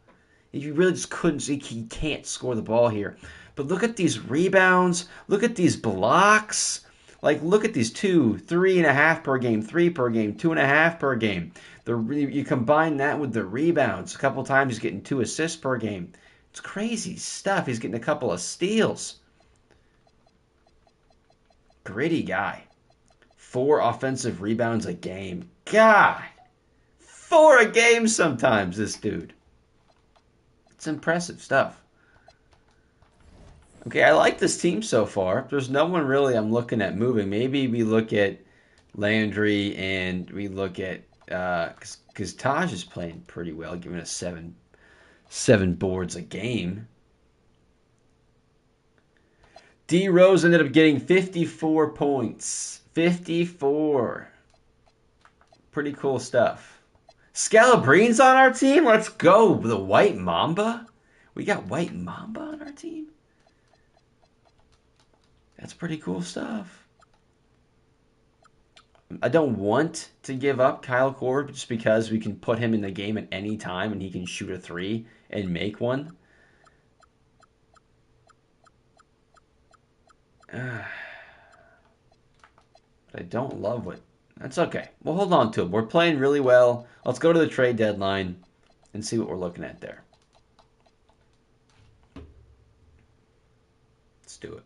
He really just couldn't. He can't score the ball here. But look at these rebounds. Look at these blocks. Like, look at these 2, 3.5 per game, 3 per game, 2.5 per game. You combine that with the rebounds. A couple times he's getting 2 assists per game. It's crazy stuff. He's getting a couple of steals. Gritty guy. 4 offensive rebounds a game. God. 4 a game sometimes, this dude. It's impressive stuff. Okay, I like this team so far. There's no one really I'm looking at moving. Maybe we look at Landry and we look at because Taj is playing pretty well, giving us 7 boards a game. DRose ended up getting 54 points. 54. Pretty cool stuff. Scalabrine's on our team? Let's go. The White Mamba? We got White Mamba on our team? That's pretty cool stuff. I don't want to give up Kyle Korver just because we can put him in the game at any time and he can shoot a 3 and make one. But I don't love what... That's okay. We'll hold on to him. We're playing really well. Let's go to the trade deadline and see what we're looking at there. Let's do it.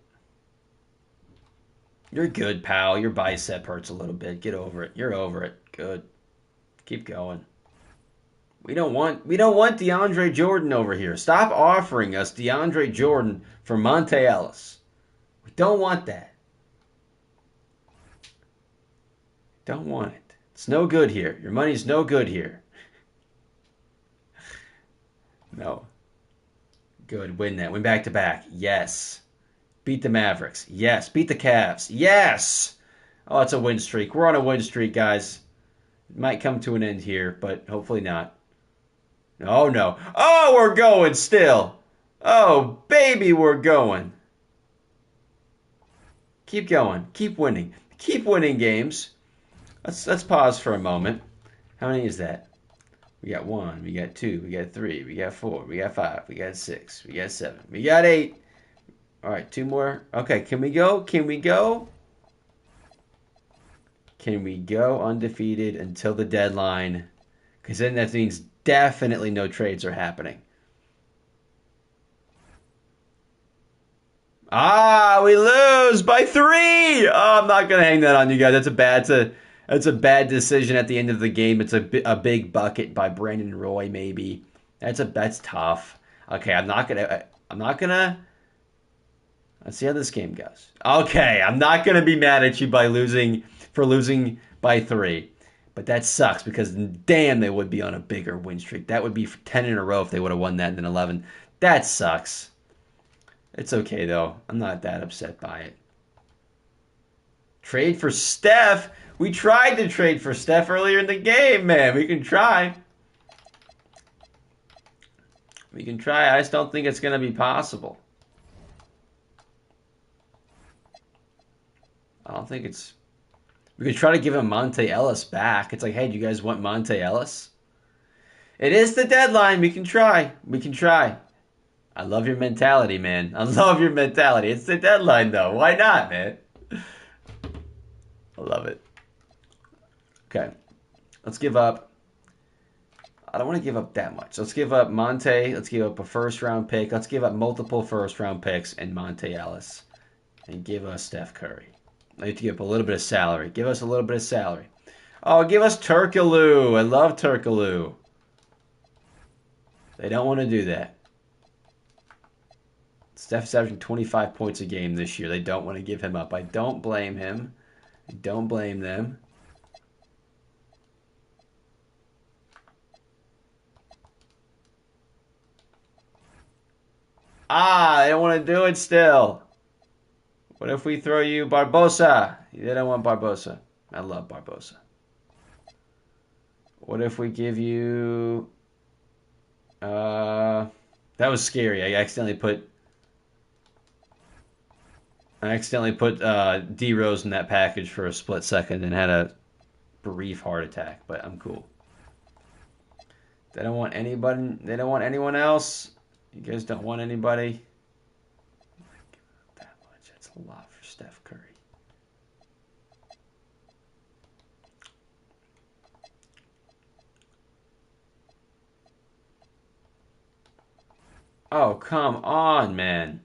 You're good, pal. Your bicep hurts a little bit. Get over it. You're over it. Good. Keep going. We don't want DeAndre Jordan over here. Stop offering us DeAndre Jordan for Monte Ellis. We don't want that. Don't want it. It's no good here. Your money's no good here. No. Good. Win that. Win back to back. Yes. Beat the Mavericks. Yes. Beat the Cavs. Yes. Oh, it's a win streak. We're on a win streak, guys. It might come to an end here, but hopefully not. Oh, no. Oh, we're going still. Oh, baby, we're going. Keep going. Keep winning. Keep winning games. Let's pause for a moment. How many is that? We got 1. We got 2. We got 3. We got 4. We got 5. We got 6. We got 7. We got 8. All right, 2 more. Okay, can we go? Can we go? Can we go undefeated until the deadline? Because then that means definitely no trades are happening. Ah, we lose by 3. Oh, I'm not gonna hang that on you guys. That's a bad decision at the end of the game. It's a big bucket by Brandon Roy, maybe. That's tough. Okay, I'm not gonna. Let's see how this game goes. Okay, I'm not gonna be mad at you for losing by 3, but that sucks because damn, they would be on a bigger win streak. That would be 10 in a row if they would have won that and then 11. That sucks. It's okay though. I'm not that upset by it. Trade for Steph. We tried to trade for Steph earlier in the game, man. We can try. We can try. I just don't think it's going to be possible. I don't think it's... We could try to give him Monte Ellis back. It's like, hey, do you guys want Monte Ellis? It is the deadline. We can try. We can try. I love your mentality, man. I love your mentality. It's the deadline, though. Why not, man? I love it. Okay. Let's give up. I don't want to give up that much. Let's give up Monte. Let's give up a first-round pick. Let's give up multiple first-round picks and Monte Ellis. And give us Steph Curry. I need to give up a little bit of salary. Give us a little bit of salary. Oh, give us Turkoglu. I love Turkoglu. They don't want to do that. Steph's averaging 25 points a game this year. They don't want to give him up. I don't blame him. I don't blame them. They don't want to do it still. What if we throw you Barbosa? They don't want Barbosa. I love Barbosa. What if we give you... that was scary. I accidentally put DRose in that package for a split second and had a brief heart attack, but I'm cool. They don't want anybody. They don't want anyone else. You guys don't want anybody. That much. That's a lot for Steph Curry. Oh, come on, man.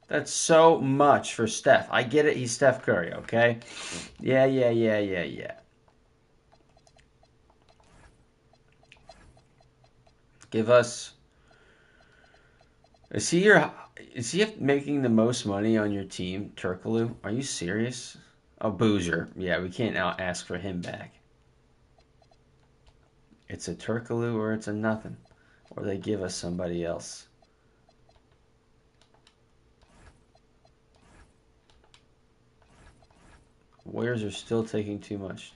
That's so much for Steph. I get it. He's Steph Curry, okay? Yeah. Give us... Is he making the most money on your team, Turkoglu? Are you serious? Oh, Boozer. Yeah, we can't now ask for him back. It's a Turkoglu or it's a nothing. Or they give us somebody else. Warriors are still taking too much.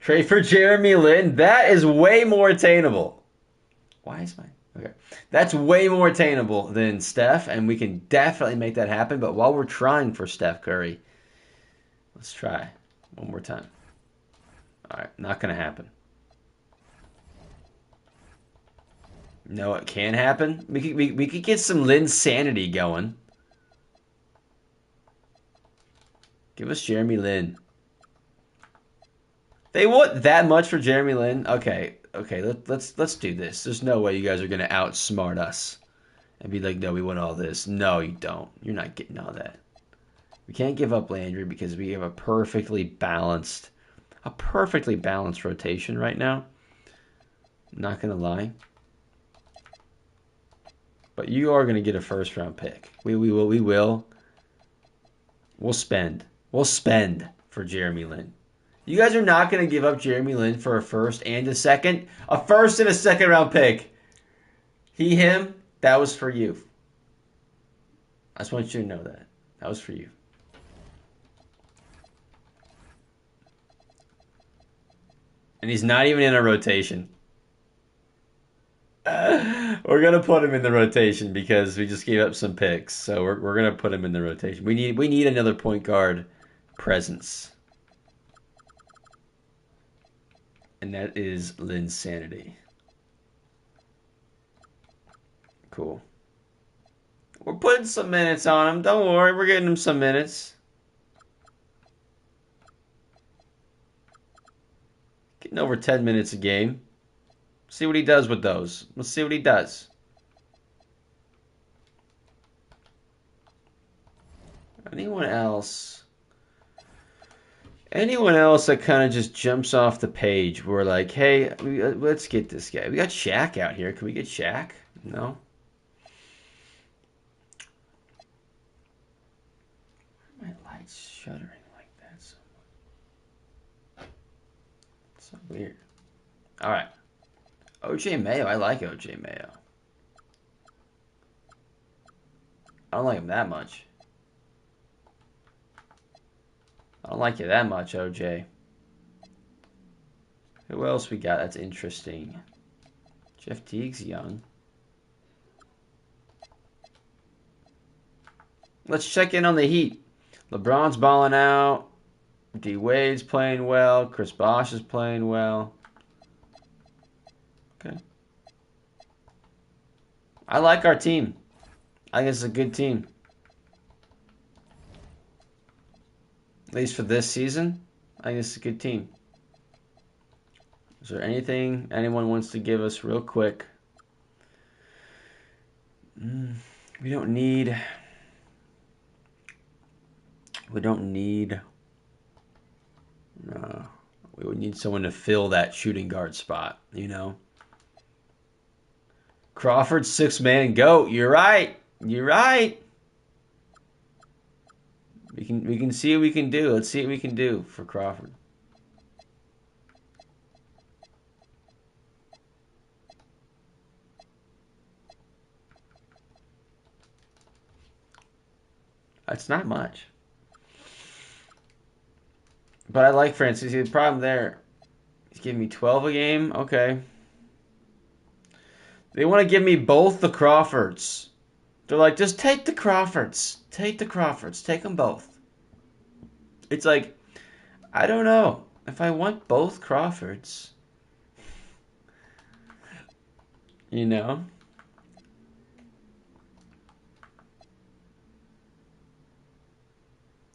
Trade for Jeremy Lin? That is way more attainable. Why is mine? Okay. That's way more attainable than Steph, and we can definitely make that happen. But while we're trying for Steph Curry, let's try one more time. All right, not going to happen. No, it can happen. We could get some Lin sanity going. Give us Jeremy Lin. They want that much for Jeremy Lin? Okay, let's do this. There's no way you guys are gonna outsmart us and be like, no, we want all this. No, you don't. You're not getting all that. We can't give up Landry because we have a perfectly balanced rotation right now. I'm not gonna lie. But you are gonna get a first round pick. We will. We'll spend. We'll spend for Jeremy Lin. You guys are not going to give up Jeremy Lin for a first and a second? A first and a second round pick. Him, that was for you. I just want you to know that. That was for you. And he's not even in a rotation. We're going to put him in the rotation because we just gave up some picks. So we're going to put him in the rotation. We need another point guard presence. And that is Linsanity. Cool. We're putting some minutes on him. Don't worry, we're getting him some minutes. Getting over 10 minutes a game. See what he does with those. Let's see what he does. Anyone else? Anyone else that kind of just jumps off the page? We're like, hey, let's get this guy. We got Shaq out here. Can we get Shaq? No. Why are my lights shuddering like that so much? It's so weird. All right. OJ Mayo. I like OJ Mayo. I don't like him that much. I don't like you that much, OJ. Who else we got that's interesting? Jeff Teague's young. Let's check in on the Heat. LeBron's balling out. D Wade's playing well. Chris Bosh is playing well. Okay. I like our team. I think it's a good team. At least for this season, I think it's a good team. Is there anything anyone wants to give us real quick? We don't need... We would need someone to fill that shooting guard spot, you know? Crawford, 6-man GOAT. You're right. You're right. We can see what we can do. Let's see what we can do for Crawford. That's not much. But I like Francis. The problem there, he's giving me 12 a game. Okay. They want to give me both the Crawfords. They're like, just take the Crawfords. Take the Crawfords. Take them both. It's like, I don't know. If I want both Crawfords, you know?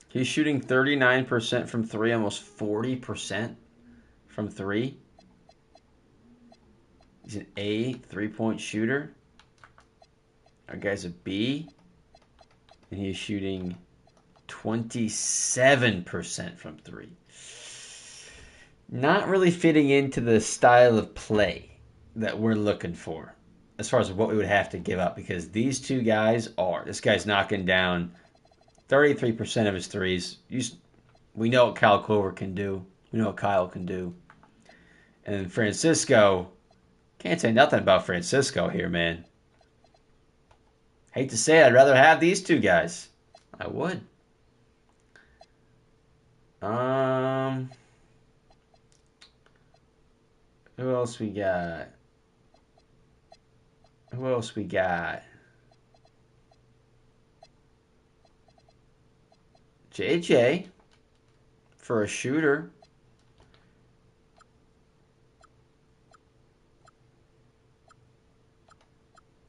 He's shooting 39% from three, almost 40% from three. He's an A three-point shooter. Our guy's a B, and he's shooting 27% from three. Not really fitting into the style of play that we're looking for as far as what we would have to give up, because these two guys are. This guy's knocking down 33% of his threes. We know what Kyle Clover can do. We know what Kyle can do. And Francisco, can't say nothing about Francisco here, man. Hate to say it, I'd rather have these two guys. I would. Who else we got? Who else we got? JJ for a shooter.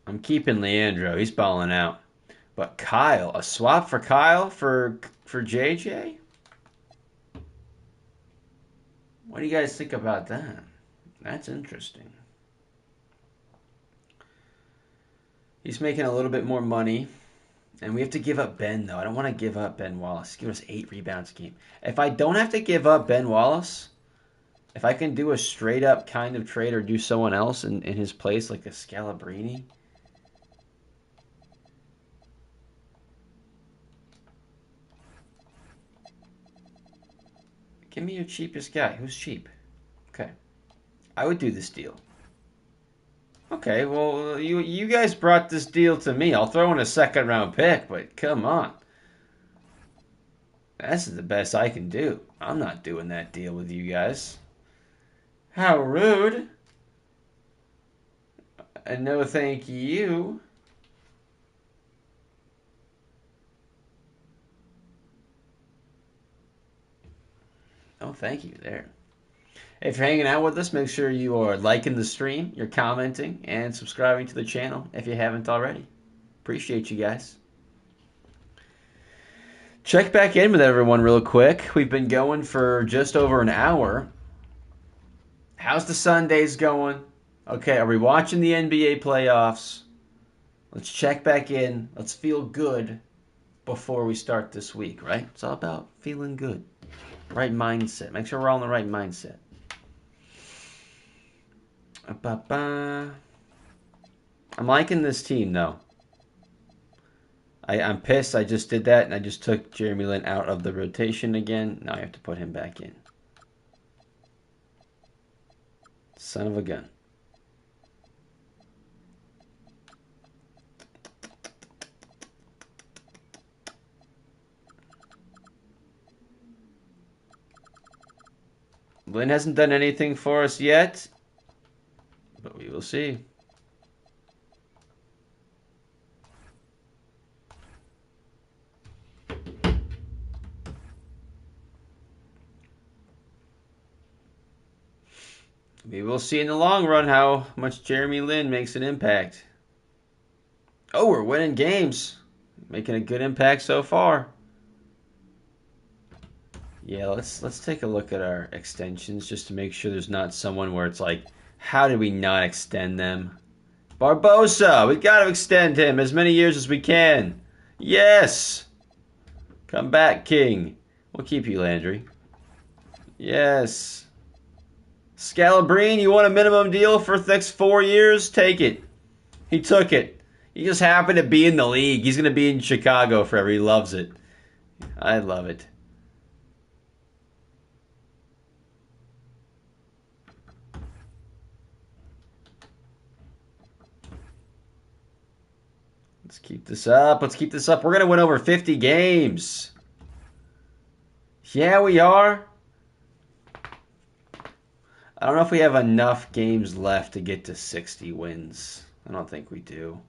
I'm keeping Leandro. He's balling out. But Kyle, a swap for Kyle for JJ? What do you guys think about that? That's interesting. He's making a little bit more money. And we have to give up Ben, though. I don't want to give up Ben Wallace. Give us 8 rebounds a game. If I don't have to give up Ben Wallace, if I can do a straight-up kind of trade or do someone else in his place, like a Scalabrini. Give me your cheapest guy. Who's cheap? Okay. I would do this deal. Okay, well, you guys brought this deal to me. I'll throw in a second-round pick, but come on. That's the best I can do. I'm not doing that deal with you guys. How rude. And no thank you. Oh, thank you there. If you're hanging out with us, make sure you are liking the stream, you're commenting, and subscribing to the channel if you haven't already. Appreciate you guys. Check back in with everyone real quick. We've been going for just over an hour. How's the Sundays going? Okay, are we watching the NBA playoffs? Let's check back in. Let's feel good before we start this week, right? It's all about feeling good. Right mindset. Make sure we're all in the right mindset. I'm liking this team, though. I'm pissed I just did that, and I just took Jeremy Lin out of the rotation again. Now I have to put him back in. Son of a gun. Lin hasn't done anything for us yet, but we will see. We will see in the long run how much Jeremy Lin makes an impact. Oh, we're winning games. Making a good impact so far. Yeah, let's take a look at our extensions just to make sure there's not someone where it's like, how did we not extend them? Barbosa, we got to extend him as many years as we can. Yes. Come back, King. We'll keep you, Landry. Yes. Scalabrini, you want a minimum deal for the next 4 years? Take it. He took it. He just happened to be in the league. He's going to be in Chicago forever. He loves it. I love it. Let's keep this up. Let's keep this up. We're going to win over 50 games. Yeah, we are. I don't know if we have enough games left to get to 60 wins. I don't think we do.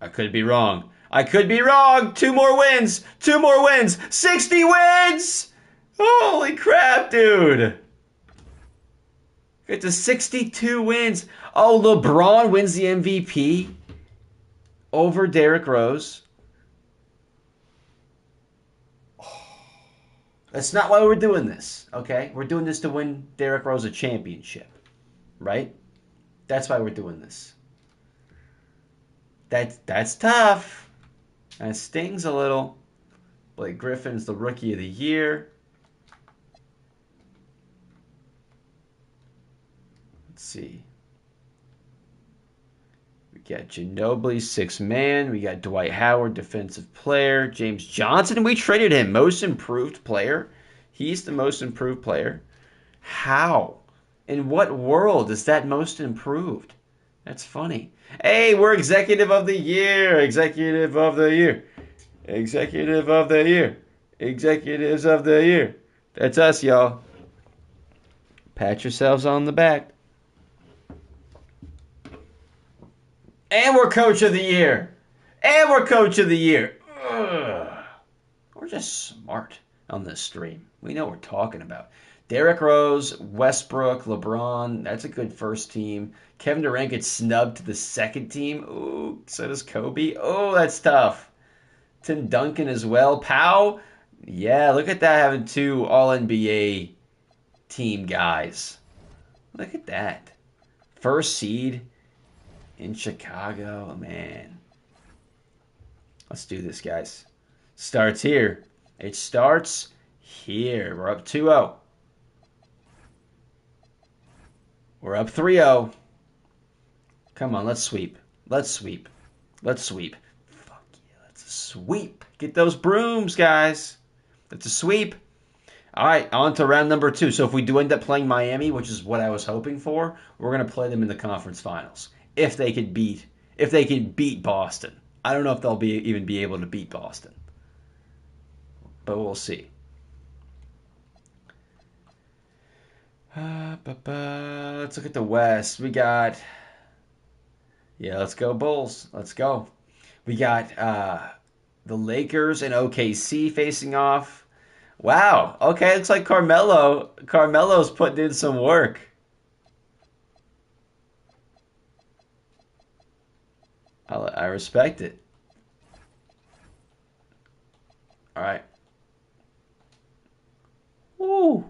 I could be wrong. I could be wrong. 2 more wins. 2 more wins. 60 wins! Holy crap, dude. Get to 62 wins. Oh, LeBron wins the MVP over Derrick Rose. That's not why we're doing this, okay? We're doing this to win Derrick Rose a championship, right? That's why we're doing this. That's tough. That stings a little. Blake Griffin's the Rookie of the Year. Let's see. We got Ginobili, 6th man. We got Dwight Howard, defensive player. James Johnson, we traded him. Most improved player. He's the most improved player. How? In what world is that most improved? That's funny. Hey, we're Executive of the Year. Executive of the Year. Executive of the Year. Executives of the Year. That's us, y'all. Pat yourselves on the back. And we're Coach of the Year. And we're Coach of the Year. Ugh. We're just smart on this stream. We know what we're talking about. Derrick Rose, Westbrook, LeBron. That's a good first team. Kevin Durant gets snubbed to the second team. Ooh, so does Kobe. Oh, that's tough. Tim Duncan as well. Powell. Yeah, look at that, having 2 All-NBA team guys. Look at that. First seed in Chicago, man. Let's do this, guys. Starts here. It starts here. We're up 2-0. We're up 3-0. Come on, let's sweep. Let's sweep. Let's sweep. Fuck yeah, let's sweep. Get those brooms, guys. That's a sweep. All right, on to round number 2. So if we do end up playing Miami, which is what I was hoping for, we're going to play them in the conference finals. If they can beat Boston. I don't know if they'll even be able to beat Boston. But we'll see. Let's look at the West. We got... Yeah, let's go Bulls. Let's go. We got the Lakers and OKC facing off. Wow. Okay, looks like Carmelo's putting in some work. I respect it. All right. Ooh.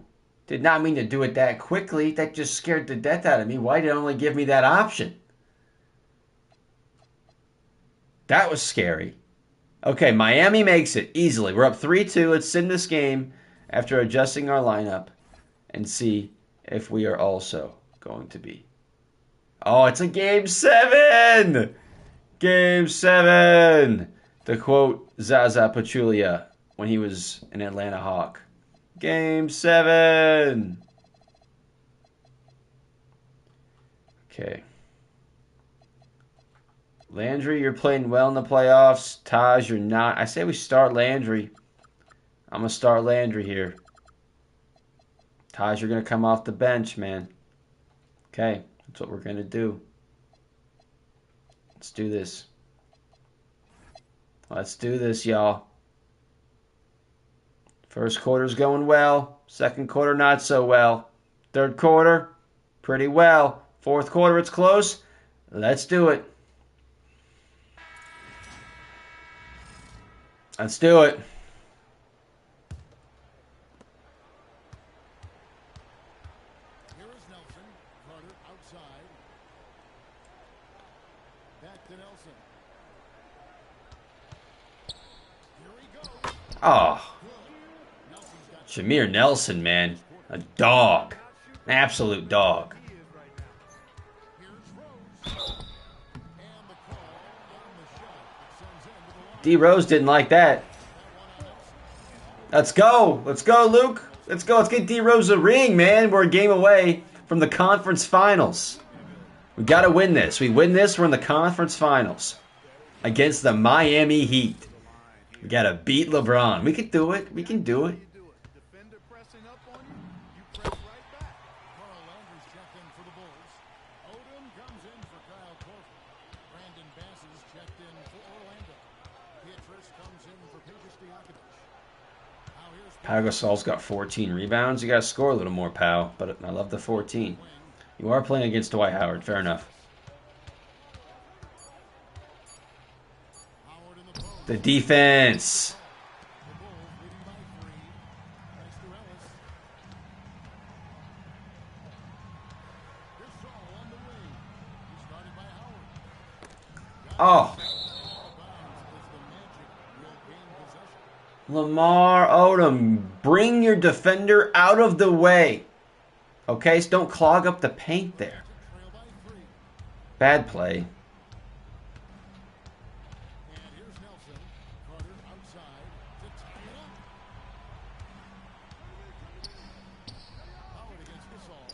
Did not mean to do it that quickly. That just scared the death out of me. Why did it only give me that option? That was scary. Okay, Miami makes it easily. We're up 3-2. Let's sim this game after adjusting our lineup and see if we are also going to be. Oh, it's a Game 7! Game 7! To quote Zaza Pachulia when he was an Atlanta Hawk. Game 7! Okay. Landry, you're playing well in the playoffs. Taj, you're not. I say we start Landry. I'm going to start Landry here. Taj, you're going to come off the bench, man. Okay, that's what we're going to do. Let's do this. Let's do this, y'all. First quarter's going well. Second quarter, not so well. Third quarter, pretty well. Fourth quarter, it's close. Let's do it. Let's do it. Here is Nelson. Carter outside. Back to Nelson. Here he goes. Oh. Jameer Nelson, man. A dog. Absolute dog. Here's Rose. And the call on the shot. It sends into the line. DRose didn't like that. That one on Nelson. Let's go. Let's go, Luke. Let's go. Let's get DRose a ring, man. We're a game away from the conference finals. We got to win this. We win this, we're in the conference finals against the Miami Heat. We got to beat LeBron. We can do it. We can do it. Defender pressing up on you, you press right back. Carl Landry's checked in for the Bulls. Odom comes in for Kyle Korver. Brandon Bass is checked in for Orlando. Pietrus comes in for Peja Stojakovic. Now here's Pau Gasol's got 14 rebounds. You got to score a little more, Pau. But I love the 14. You are playing against Dwight Howard. Fair enough. Howard in the post. The defense. The Bulls leading by 3. Thanks to Ellis. Here's Saul on the wing. He started by Howard. Oh, Out of bounds as the Magic will gain possession. Lamar Odom. Bring your defender out of the way. Okay, so don't clog up the paint there. Trail by 3. Bad play. And here's Nelson. Carter outside to tie it up. Howard against Gasol.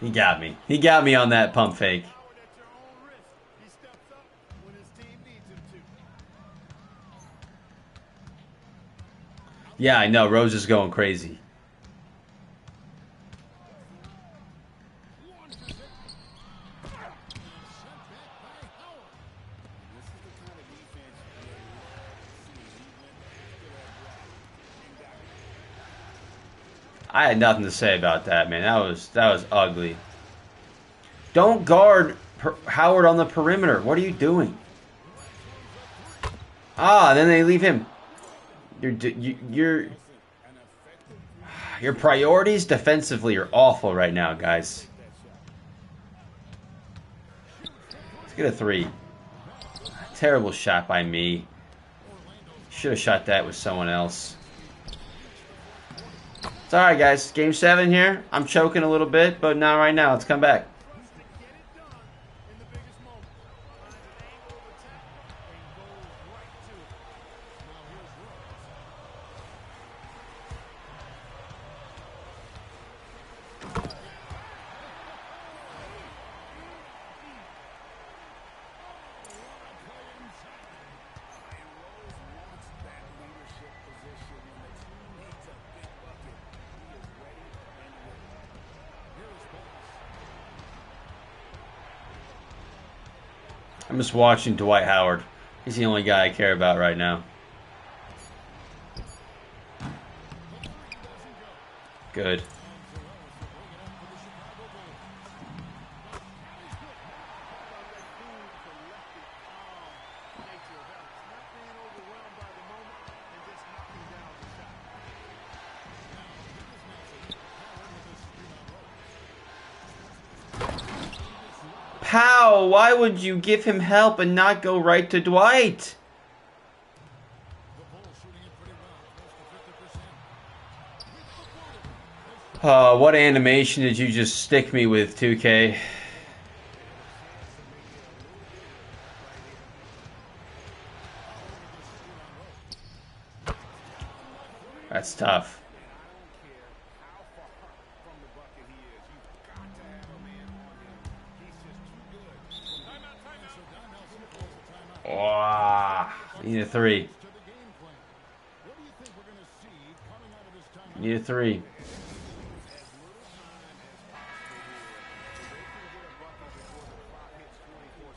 He got me. He got me on that pump fake. Howard at your own risk. He steps up when his team needs him to. Yeah, I know. Rose is going crazy. Launches it. And sent back by Howard. This is the kind of defense where you see he went after that block and got it. I had nothing to say about that, man. That was ugly. Don't guard Howard on the perimeter. What are you doing? Ah, then they leave him. Your priorities defensively are awful right now, guys. Let's get a 3. Terrible shot by me. Should have shot that with someone else. It's alright, guys. Game 7 here. I'm choking a little bit, but not right now. Let's come back. Trust to get it done in the biggest moment. Finds an angle of attack and goes right to it. Now here's Rose. And Rose wants that leadership position when the team needs a big bucket. He is ready and willing. Here's Bass. I'm just watching Dwight Howard. He's the only guy I care about right now. Good. Pow, why would you give him help and not go right to Dwight? The Bulls shooting it pretty well, close to 50%. What animation did you just stick me with, 2K? That's tough. Wow. Need a 3. To the game plan. What do you think we're going to see coming out of this timeout? Need a 3. And the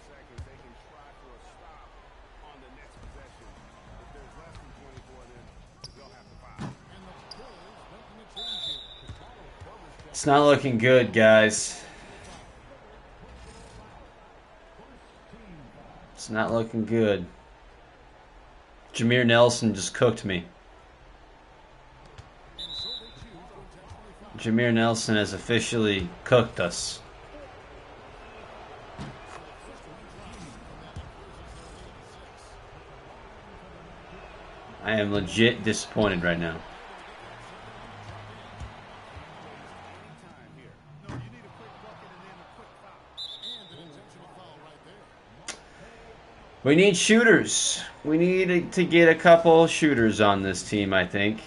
Bulls making a change here. Kyle Korver's It's not looking good, guys. It's not looking good. Jameer Nelson just cooked me. and so they choose to intentionally foul. Jameer Nelson has officially cooked us. I am legit disappointed right now. Time here. We need shooters. We need to get a couple shooters on this team, I think.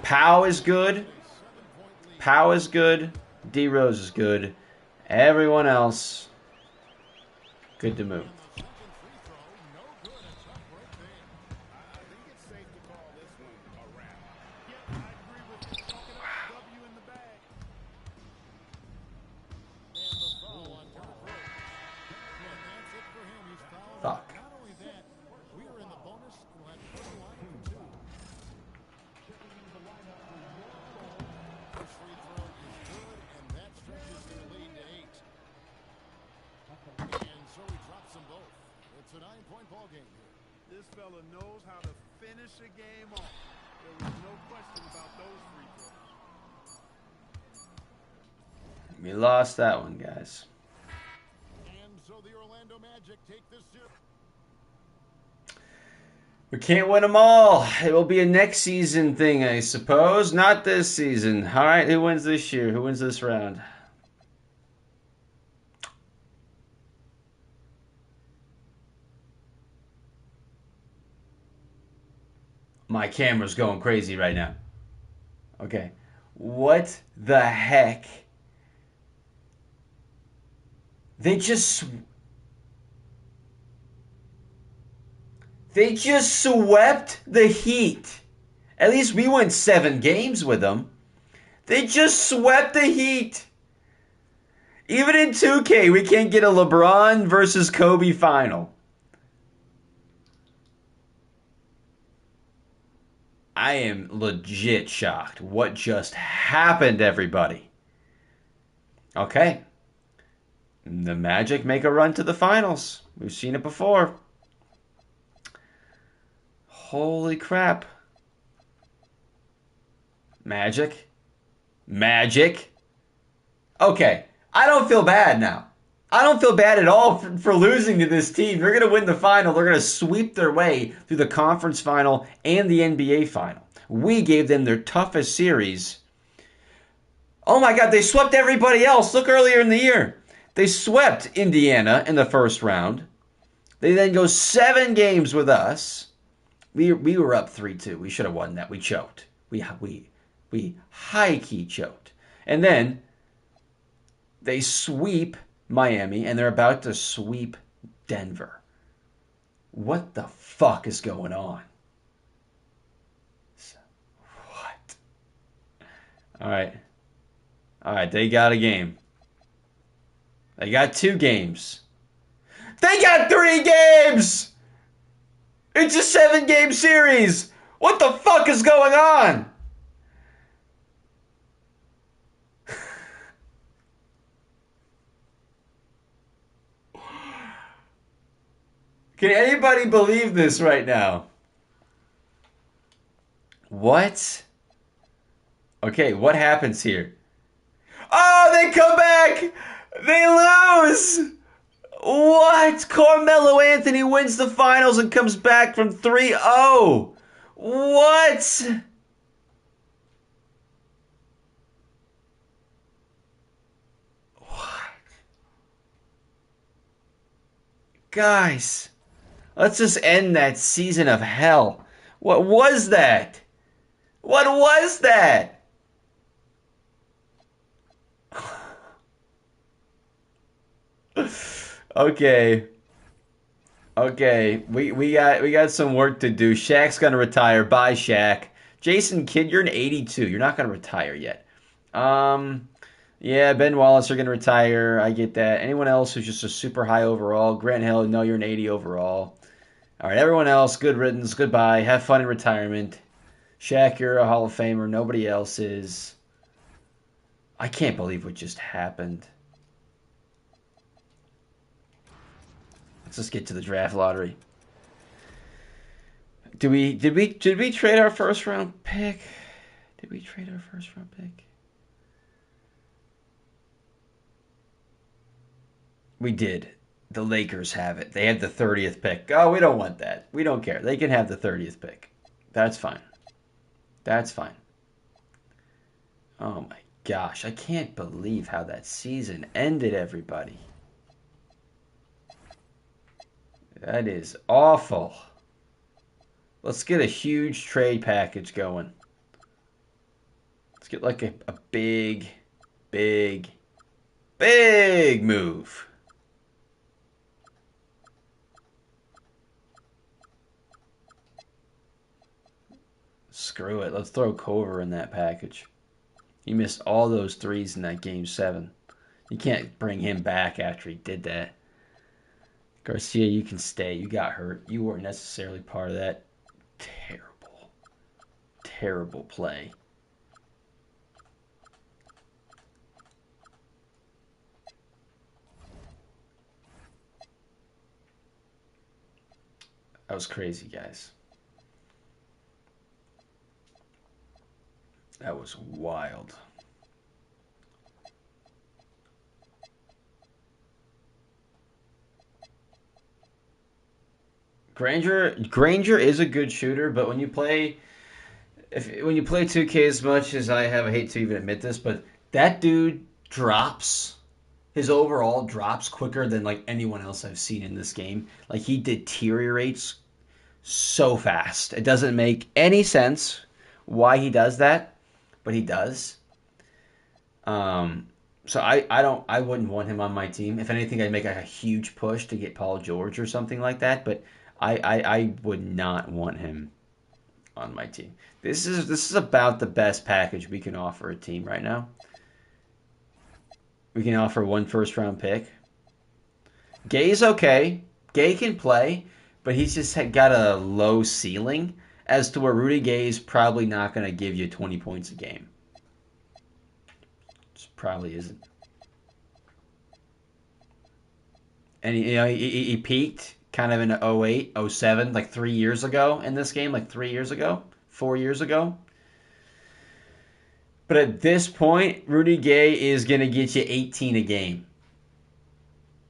Powell is good. Powell is good. DRose is good. Everyone else, good to move. I think it's safe to call this one a wrap. Yeah, I agree with you. Chalk it up to W in the bag. And the foul on Derrick Rose. And that's it for him. He's fouled. Fuck. Not only that, we are in the bonus. We'll have to put the line for two. First free throw is good, and that stretches their lead to 8. And so he drops them both. It's a 9-point ball game here. This fella knows how to finish a game off. There was no question about those free throws. We lost that one, guys. And so the Orlando Magic take this series. We can't win them all. It will be a next season thing, I suppose. Not this season. All right, who wins this year? Who wins this round? My camera's going crazy right now. Okay. What the heck? They just swept the Heat. At least we went 7 games with them. They just swept the Heat. Even in 2K, we can't get a LeBron versus Kobe final. I am legit shocked. What just happened, everybody? Okay. The Magic make a run to the finals. We've seen it before. Holy crap. Magic. Okay. I don't feel bad now. I don't feel bad at all for losing to this team. They're going to win the final. They're going to sweep their way through the conference final and the NBA final. We gave them their toughest series. Oh my God, they swept everybody else. Look earlier in the year. They swept Indiana in the first round. They then go 7 games with us. We were up 3-2. We should have won that. We choked. We high-key choked. And then they sweep Miami, and they're about to sweep Denver. What the fuck is going on? What? All right, they got a game. They got 2 games. They got 3 games! It's a 7-game series! What the fuck is going on? Can anybody believe this right now? What? Okay, what happens here? Oh, they come back! They lose! What? Carmelo Anthony wins the finals and comes back from 3-0. What? What? Guys, let's just end that season of hell. What was that? What was that? Okay. We got some work to do. Shaq's gonna retire. Bye, Shaq. Jason Kidd, you're an 82. You're not gonna retire yet. Yeah, Ben Wallace, you're gonna retire. I get that. Anyone else who's just a super high overall? Grant Hill, no, you're an 80 overall. All right, everyone else, good riddance. Goodbye. Have fun in retirement. Shaq, you're a Hall of Famer. Nobody else is. I can't believe what just happened. Let's just get to the draft lottery. Did we trade our first round pick? Did we trade our first round pick? We did. The Lakers have it. They had the 30th pick. Oh, we don't want that. We don't care. They can have the 30th pick. That's fine. That's fine. Oh my gosh. I can't believe how that season ended, everybody. That is awful. Let's get a huge trade package going. Let's get like a big, big, big move. Screw it. Let's throw Cover in that package. He missed all those threes in that game 7. You can't bring him back after he did that. Garcia, you can stay. You got hurt. You weren't necessarily part of that terrible, terrible play. That was crazy, guys. That was wild. Granger is a good shooter, but when you play 2K as much as I have, I hate to even admit this, but that dude drops his overall drops quicker than like anyone else I've seen in this game. Like he deteriorates so fast. It doesn't make any sense why he does that, but he does. So I wouldn't want him on my team. If anything, I'd make a huge push to get Paul George or something like that. But I would not want him on my team. This is about the best package we can offer a team right now. We can offer 1 first-round pick. Gay's okay. Gay can play, but he's just got a low ceiling as to where Rudy Gay is probably not going to give you 20 points a game. Just probably isn't. And he peaked kind of in 08, 07, like 3 years ago in this game, like 3 years ago, 4 years ago. But at this point, Rudy Gay is going to get you 18 a game.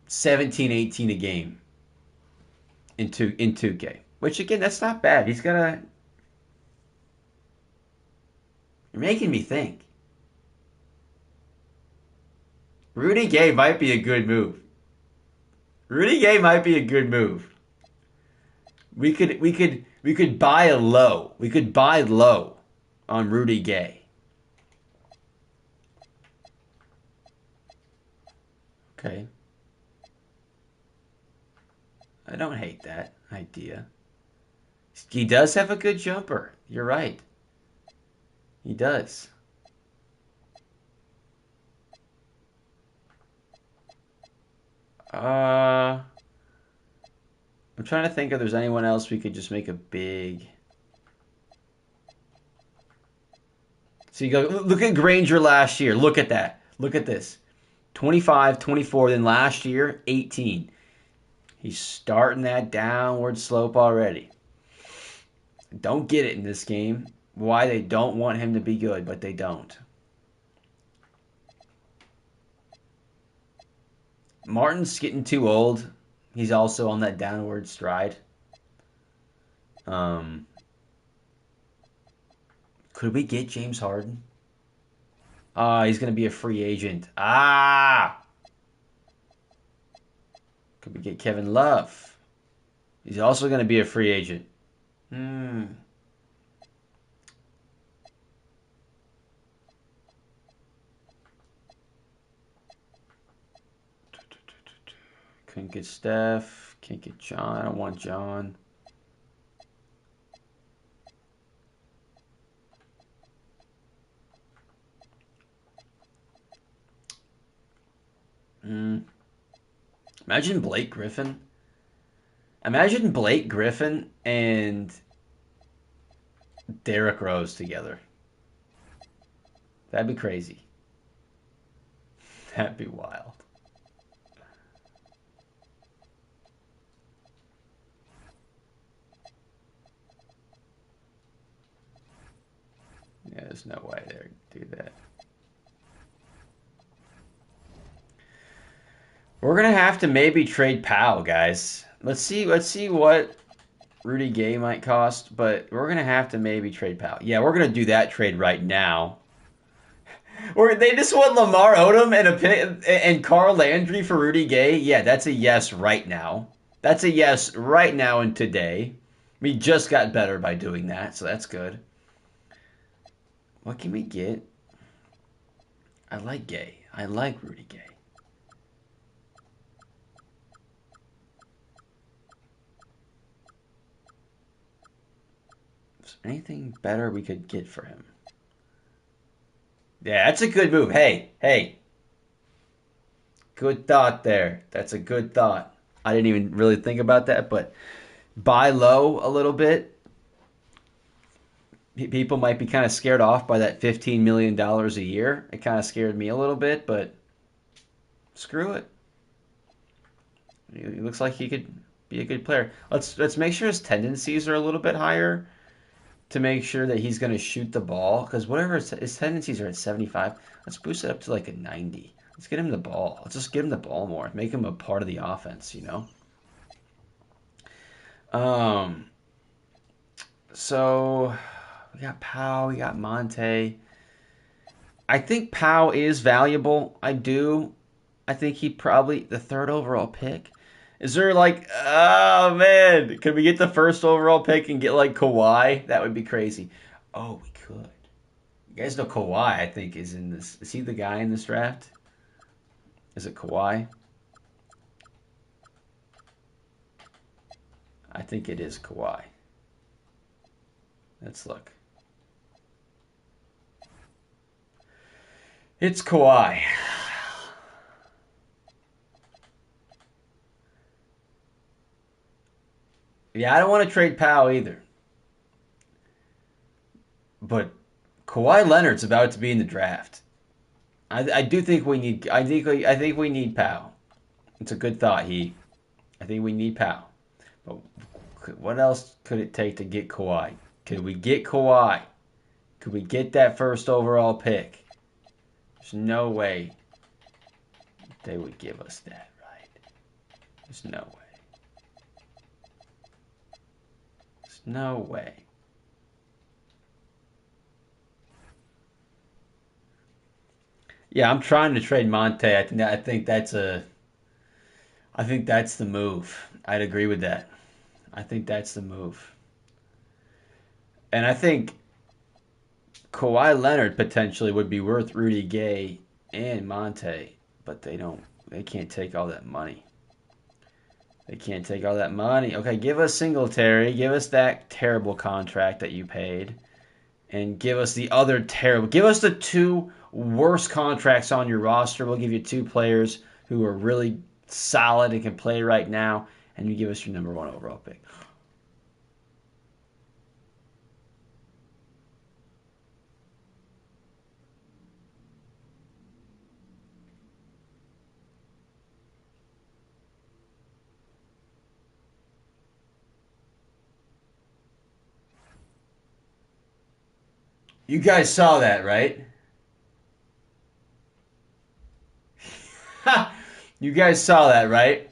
17, 18 a game in 2K. Which, again, that's not bad. He's got a... You're making me think. Rudy Gay might be a good move. Rudy Gay might be a good move. We could buy a low. We could buy low on Rudy Gay. Okay. I don't hate that idea. He does have a good jumper. You're right. He does. I'm trying to think if there's anyone else we could just make a big... So you go, look at Granger last year. Look at that. Look at this. 25, 24, then last year, 18. He's starting that downward slope already. Don't get it in this game. Why they don't want him to be good, but they don't. Martin's getting too old. He's also on that downward stride. Could we get James Harden? He's going to be a free agent. Could we get Kevin Love? He's also going to be a free agent. Couldn't get Steph. Can't get John. I don't want John. Imagine Blake Griffin. Imagine Blake Griffin and Derrick Rose together. That'd be crazy. That'd be wild. Yeah, there's no way they'd do that. We're gonna have to maybe trade Powell, guys. Let's see what Rudy Gay might cost, but we're gonna have to maybe trade Powell. Yeah, we're gonna do that trade right now. They just want Lamar Odom and Carl Landry for Rudy Gay. Yeah, that's a yes right now. That's a yes right now and today. We just got better by doing that, so that's good. What can we get? I like Gay. I like Rudy Gay. Is there anything better we could get for him? Yeah, that's a good move. Hey, hey. Good thought there. That's a good thought. I didn't even really think about that, but buy low a little bit. People might be kind of scared off by that $15 million a year. It kind of scared me a little bit, but screw it. He looks like he could be a good player. Let's make sure his tendencies are a little bit higher to make sure that he's going to shoot the ball. Because whatever his tendencies are at 75, let's boost it up to like a 90. Let's get him the ball. Let's just give him the ball more. Make him a part of the offense, you know? So we got Powell, we got Monte. I think Powell is valuable. I do. I think he probably the third overall pick. Is there like, oh man, could we get the first overall pick and get like Kawhi? That would be crazy. Oh, we could. You guys know Kawhi, I think, is in this. Is he the guy in this draft? Is it Kawhi? I think it is Kawhi. Let's look. It's Kawhi. Yeah, I don't want to trade Powell either. But Kawhi Leonard's about to be in the draft. I do think we need. I think we need Powell. It's a good thought. I think we need Powell. But what else could it take to get Kawhi? Could we get Kawhi? Could we get that first overall pick? There's no way they would give us that, right? There's no way. There's no way. Yeah, I'm trying to trade Monte. I think that's the move. I'd agree with that. I think that's the move. And I think Kawhi Leonard potentially would be worth Rudy Gay and Monte, but they can't take all that money. They can't take all that money. Okay, give us Singletary, give us that terrible contract that you paid, and give us the other terrible. Give us the two worst contracts on your roster. We'll give you two players who are really solid and can play right now, and you give us your number one overall pick. You guys saw that, right? You guys saw that, right?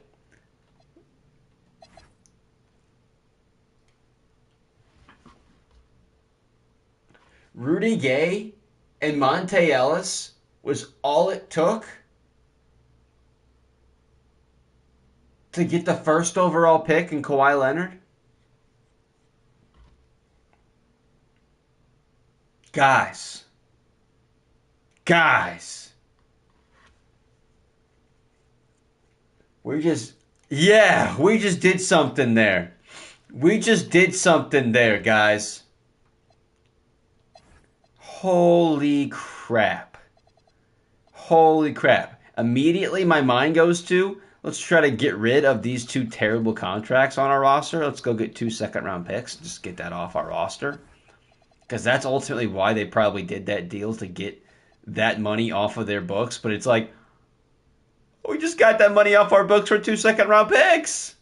Rudy Gay and Monte Ellis was all it took to get the first overall pick in Kawhi Leonard? Guys. Guys. We just did something there. We just did something there, guys. Holy crap. Holy crap. Immediately my mind goes to, let's try to get rid of these two terrible contracts on our roster. Let's go get 2 second-round picks. Just get that off our roster. Because that's ultimately why they probably did that deal, to get that money off of their books. But it's like, we just got that money off our books for 2 second-round picks.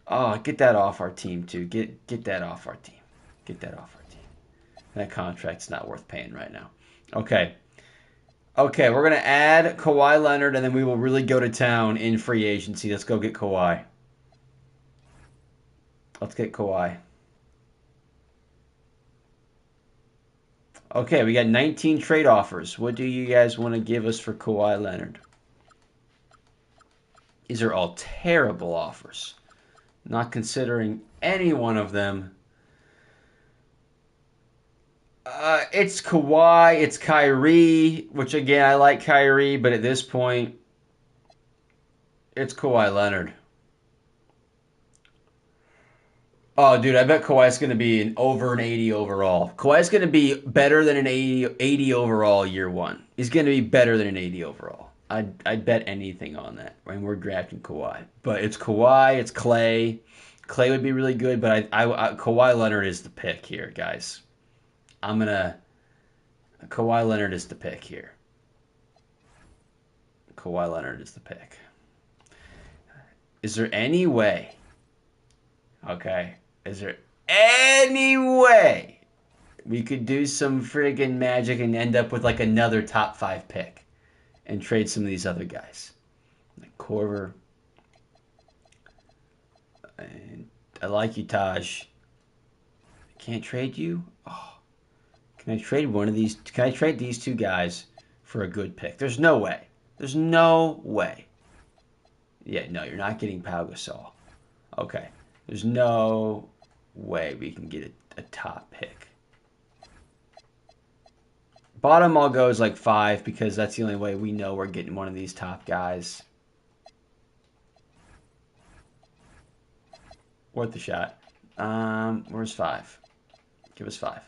Oh, get that off our team, too. Get that off our team. Get that off our team. That contract's not worth paying right now. Okay. Okay, we're going to add Kawhi Leonard, and then we will really go to town in free agency. Let's go get Kawhi. Let's get Kawhi. Okay, we got 19 trade offers. What do you guys want to give us for Kawhi Leonard? These are all terrible offers. Not considering any one of them. It's Kawhi, it's Kyrie, which again, I like Kyrie, but at this point, it's Kawhi Leonard. Oh, dude, I bet Kawhi's going to be over an 80 overall. Kawhi's going to be better than an 80 overall year one. He's going to be better than an 80 overall. I'd bet anything on that when we're drafting Kawhi. But it's Kawhi, it's Clay. Clay would be really good, but Kawhi Leonard is the pick here, guys. Kawhi Leonard is the pick here. Kawhi Leonard is the pick. Is there any way? Okay. Is there any way we could do some friggin' magic and end up with like another top 5 pick and trade some of these other guys? Like Korver. And I like you, Taj. I can't trade you? Oh. Can I trade one of these? Can I trade these two guys for a good pick? There's no way. There's no way. Yeah, no, you're not getting Pau Gasol. Okay. There's no way we can get a top pick. Bottom I'll go is like 5 because that's the only way we know we're getting one of these top guys. Worth the shot. Where's 5? Give us 5.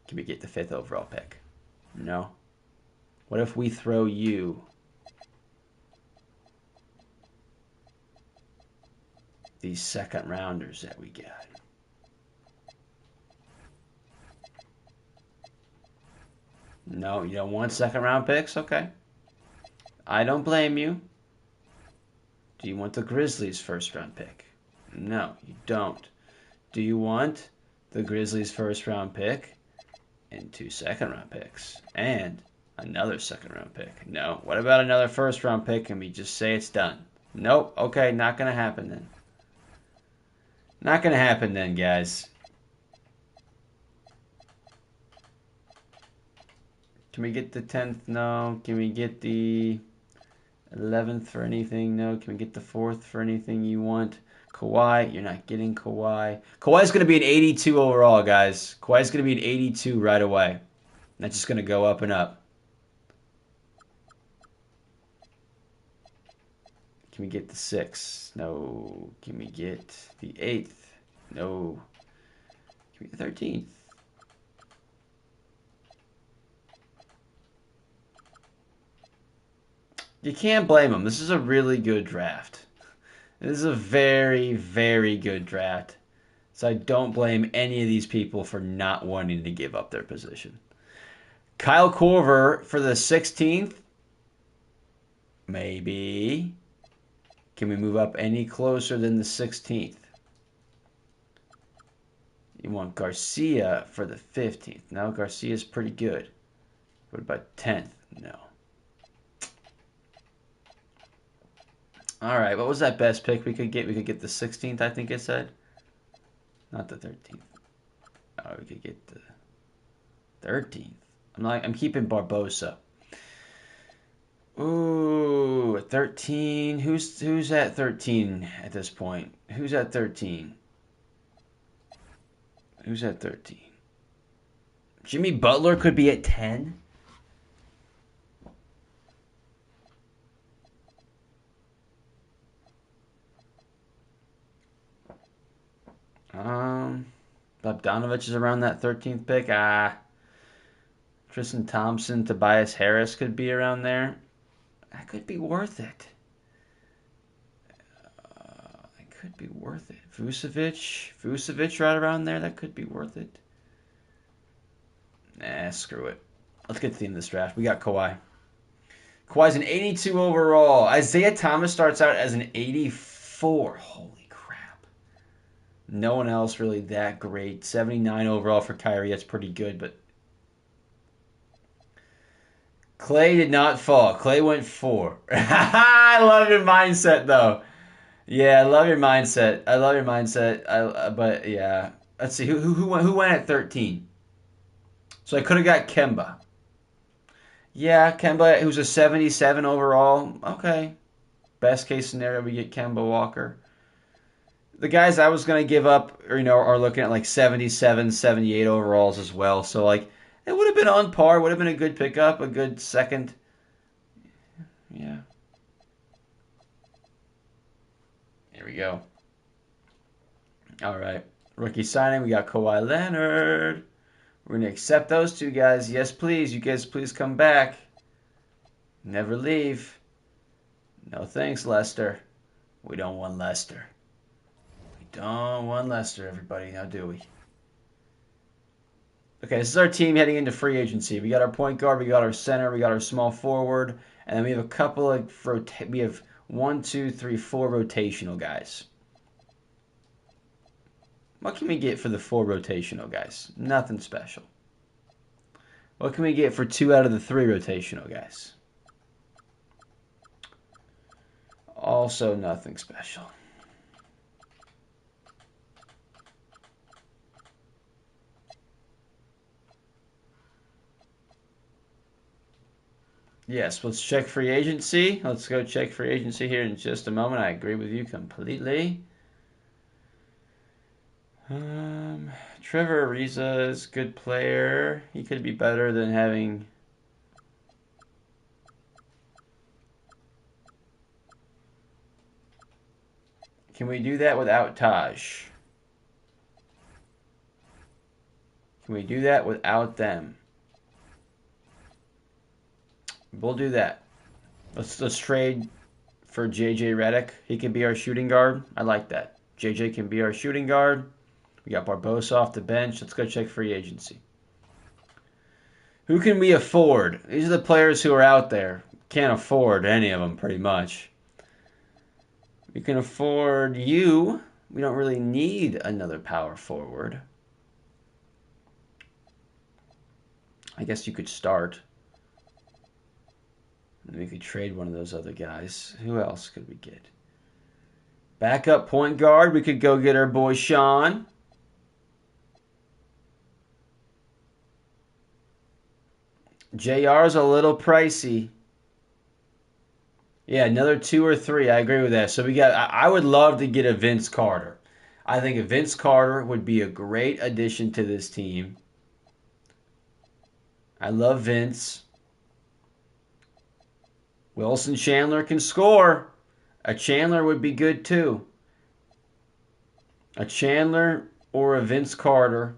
Can we get the 5th overall pick? No. What if we throw you these second rounders that we got? No, you don't want second round picks? Okay. I don't blame you. Do you want the Grizzlies first round pick? No, you don't. Do you want the Grizzlies first round pick and 2 second round picks and another second round pick? No. What about another first round pick and we just say it's done? Nope. Okay, not going to happen then. Not going to happen then, guys. Can we get the 10th? No. Can we get the 11th for anything? No. Can we get the 4th for anything you want? Kawhi, you're not getting Kawhi. Kawhi's going to be an 82 overall, guys. Kawhi's going to be an 82 right away. That's just going to go up and up. Can we get the 6th? No. Can we get the 8th? No. Can we get the 13th? You can't blame them. This is a really good draft. This is a very, very good draft. So I don't blame any of these people for not wanting to give up their position. Kyle Korver for the 16th? Maybe. Can we move up any closer than the 16th? You want Garcia for the 15th. No, Garcia's pretty good. What about 10th? No. All right, what was that best pick we could get? We could get the 16th, I think it said. Not the 13th. Oh, we could get the 13th. I'm keeping Barbosa. Ooh, 13. Who's at 13 at this point? Who's at 13? Who's at 13? Jimmy Butler could be at 10. Bogdanovich is around that 13th pick. Tristan Thompson, Tobias Harris could be around there. That could be worth it. It could be worth it. Vucevic right around there. That could be worth it. Nah, screw it. Let's get to the end of this draft. We got Kawhi. Kawhi's an 82 overall. Isaiah Thomas starts out as an 84. Holy crap. No one else really that great. 79 overall for Kyrie. That's pretty good, but Clay did not fall. Clay went 4. I love your mindset, though. Yeah, I love your mindset. But yeah, let's see who went at 13. So I could have got Kemba. Yeah, Kemba, who's a 77 overall. Okay, Best case scenario, we get Kemba Walker. The guys I was going to give up, are looking at like 77, 78 overalls as well. So, like, it would have been on par. Would have been a good pickup, a good second. Yeah. Here we go. All right. Rookie signing, we got Kawhi Leonard. We're going to accept those two guys. Yes, please. You guys please come back. Never leave. No thanks, Lester. We don't want Lester. We don't want Lester, everybody. Now, do we? Okay, this is our team heading into free agency. We got our point guard, we got our center, we got our small forward, and then we have a couple of we have 1, 2, 3, 4 rotational guys. What can we get for the 4 rotational guys? Nothing special. What can we get for 2 out of the 3 rotational guys? Also nothing special. Yes, let's check free agency. Let's go check free agency here in just a moment. I agree with you completely. Trevor Ariza is a good player. He could be better than having... Can we do that without Taj? Can we do that without them? We'll do that. Let's trade for JJ Redick. He can be our shooting guard. I like that. JJ can be our shooting guard. We got Barbosa off the bench. Let's go check free agency. Who can we afford? These are the players who are out there. Can't afford any of them, pretty much. We can afford you. We don't really need another power forward. I guess you could start. And we could trade one of those other guys. Who else could we get? Backup point guard. We could go get our boy Sean. JR's a little pricey. Yeah, another 2 or 3. I agree with that. So I would love to get a Vince Carter. I think a Vince Carter would be a great addition to this team. I love Vince. Wilson Chandler can score. A Chandler would be good too. A Chandler or a Vince Carter.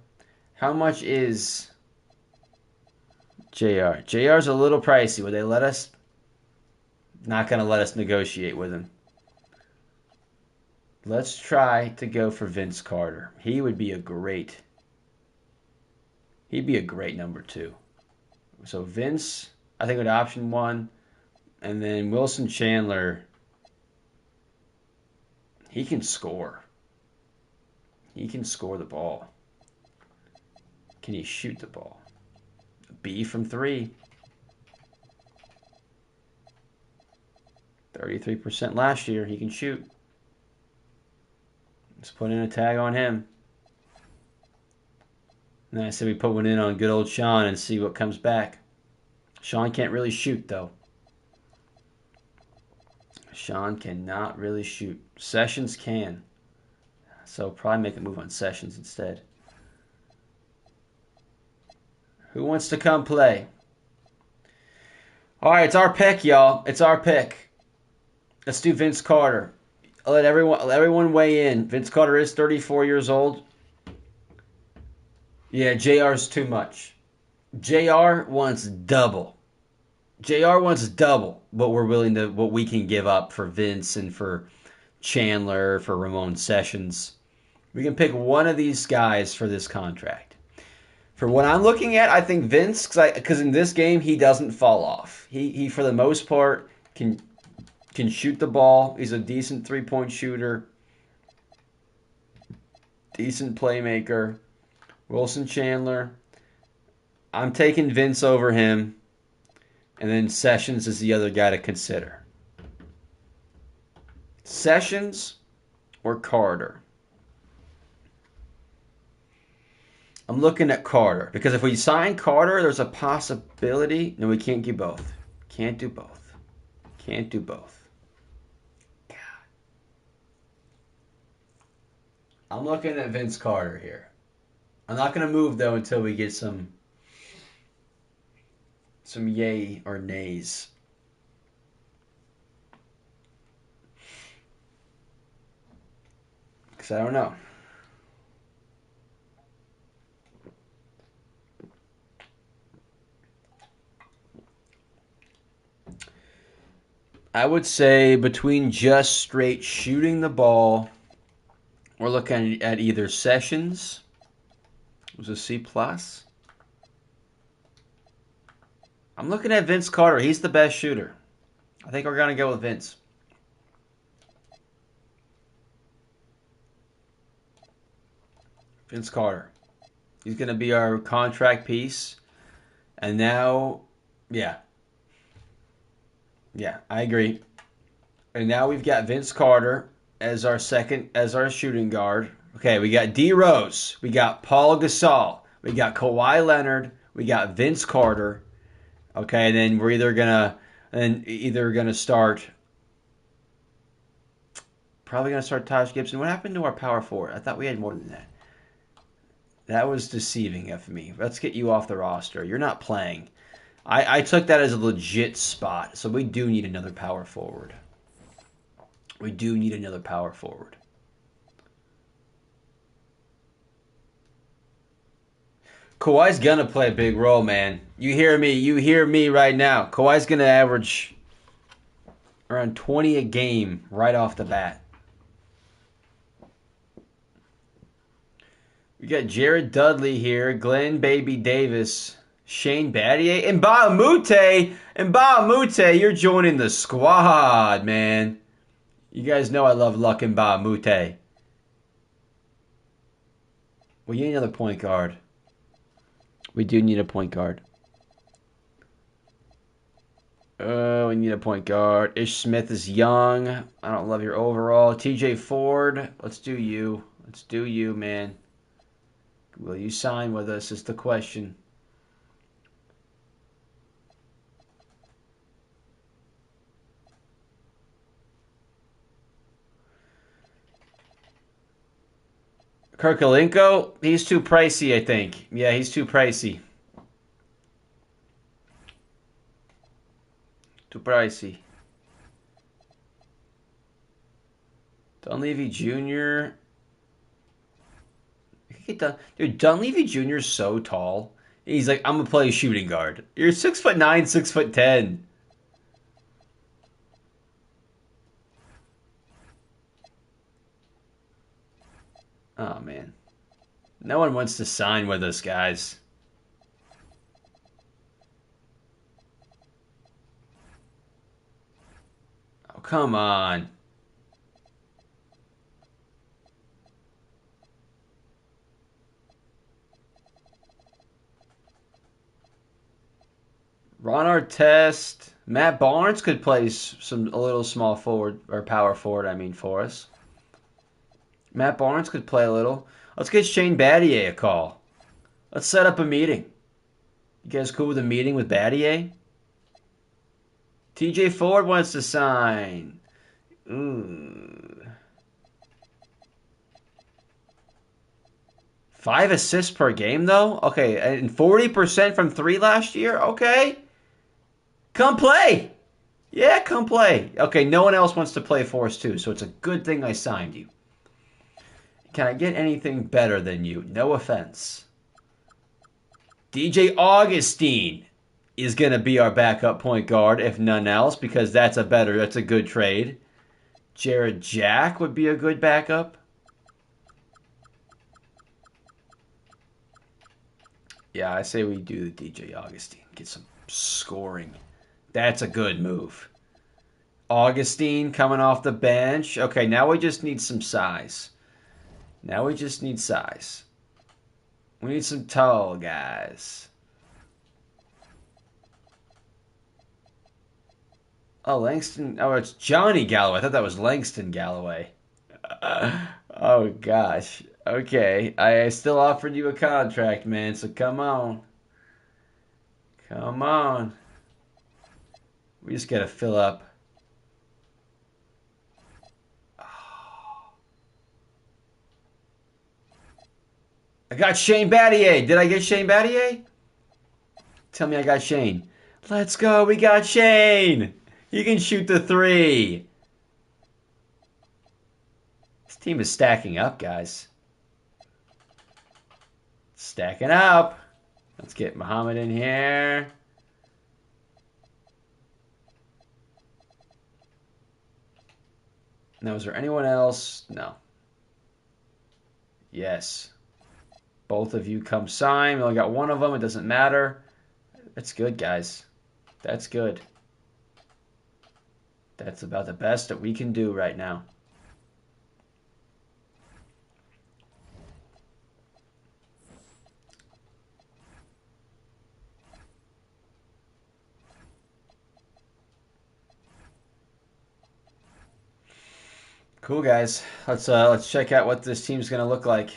How much is JR? JR's a little pricey. Would they let us? Not going to let us negotiate with him. Let's try to go for Vince Carter. He'd be a great number 2. So Vince, I think with option 1. And then Wilson Chandler, he can score. He can score the ball. Can he shoot the ball? B from 3. 33% last year. He can shoot. Let's put in a tag on him. And then I said we put one in on good old Sean and see what comes back. Sean can't really shoot, though. Sean cannot really shoot. Sessions can. So probably make a move on Sessions instead. Who wants to come play? All right, it's our pick, y'all. It's our pick. Let's do Vince Carter. I'll let everyone weigh in. Vince Carter is 34 years old. Yeah, JR's too much. JR wants double. JR wants double what we can give up for Vince and for Chandler, for Ramon Sessions. We can pick one of these guys for this contract. For what I'm looking at, I think Vince, because in this game he doesn't fall off. He for the most part can shoot the ball. He's a decent 3-point shooter, decent playmaker. Wilson Chandler, I'm taking Vince over him. And then Sessions is the other guy to consider. Sessions or Carter? I'm looking at Carter. Because if we sign Carter, there's a possibility. No, we can't do both. Can't do both. Can't do both. I'm looking at Vince Carter here. I'm not going to move, though, until we get some yay or nays. Because I don't know. I would say between just straight shooting the ball, we're looking at either Sessions, who's a C plus. I'm looking at Vince Carter. He's the best shooter. I think we're gonna go with Vince. Vince Carter. He's gonna be our contract piece. And now, yeah, I agree. And now we've got Vince Carter as our shooting guard. Okay, we got DRose, we got Paul Gasol, we got Kawhi Leonard, we got Vince Carter. Okay, and then we're either gonna start Taj Gibson. What happened to our power forward? I thought we had more than that. That was deceiving of me. Let's get you off the roster. You're not playing. I took that as a legit spot, so we do need another power forward. We do need another power forward. Kawhi's gonna play a big role, man. You hear me right now. Kawhi's gonna average around 20 a game right off the bat. We got Jared Dudley here, Glenn Baby Davis, Shane Battier, and Mbamute, you're joining the squad, man. You guys know I love Luck and Mbamute. We need another point guard. We do need a point guard. We need a point guard. Ish Smith is young. I don't love your overall. TJ Ford, let's do you. Let's do you, man. Will you sign with us is the question. Kirkolenko, he's too pricey, I think. Yeah, he's too pricey. Too pricey. Dunleavy Jr. Dude, Dunleavy Jr. is so tall. He's like, I'm gonna play shooting guard. You're 6'9", 6'10". Oh man. No one wants to sign with us, guys. Oh, come on. Ron Artest, Matt Barnes could play a little small forward or power forward. I mean, for us. Matt Barnes could play a little. Let's get Shane Battier a call. Let's set up a meeting. You guys cool with a meeting with Battier? TJ Ford wants to sign. Ooh. 5 assists per game, though? Okay, and 40% from 3 last year? Okay. Come play. Yeah, come play. Okay, no one else wants to play for us, too, so it's a good thing I signed you. Can I get anything better than you? No offense. DJ Augustine is going to be our backup point guard, if none else, because that's a good trade. Jared Jack would be a good backup. Yeah, I say we do the DJ Augustine. Get some scoring. That's a good move. Augustine coming off the bench. Okay, now we just need some size. We need some tall guys. Oh, Langston. Oh, it's Johnny Galloway. I thought that was Langston Galloway. Oh, gosh. Okay. I still offered you a contract, man, so come on. Come on. We just got to fill up. I got Shane Battier. Did I get Shane Battier? Tell me I got Shane. Let's go. We got Shane. He can shoot the three. This team is stacking up, guys. Stacking up. Let's get Muhammad in here. Now, is there anyone else? No. Yes. Both of you come sign. We only got one of them. It doesn't matter. That's good, guys. That's good. That's about the best that we can do right now. Cool, guys. Let's check out what this team's gonna look like.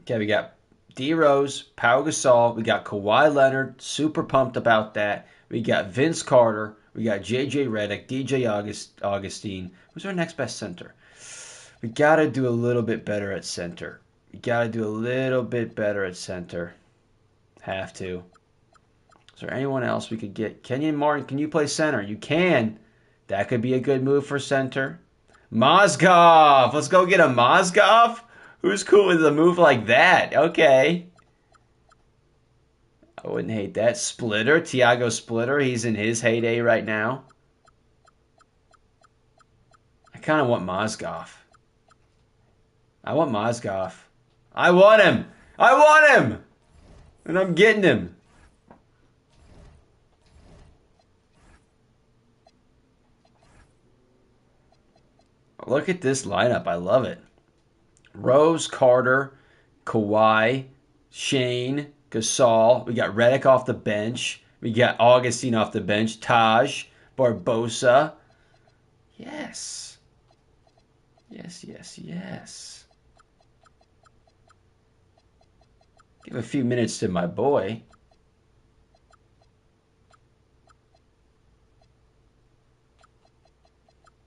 Okay, we got DRose, Pau Gasol, we got Kawhi Leonard, super pumped about that. We got Vince Carter, we got JJ Redick, Augustine. Who's our next best center? We gotta do a little bit better at center. We gotta do a little bit better at center. Have to. Is there anyone else we could get? Kenyon Martin, can you play center? You can. That could be a good move for center. Mozgov! Let's go get a Mozgov? Who's cool with a move like that? Okay. I wouldn't hate that. Splitter, Tiago Splitter. He's in his heyday right now. I kind of want Mozgov. I want Mozgov. I want him! I want him! And I'm getting him. Look at this lineup. I love it. Rose, Carter, Kawhi, Shane, Gasol. We got Redick off the bench. We got Augustine off the bench. Taj, Barbosa. Yes. Yes, yes, yes. Give a few minutes to my boy.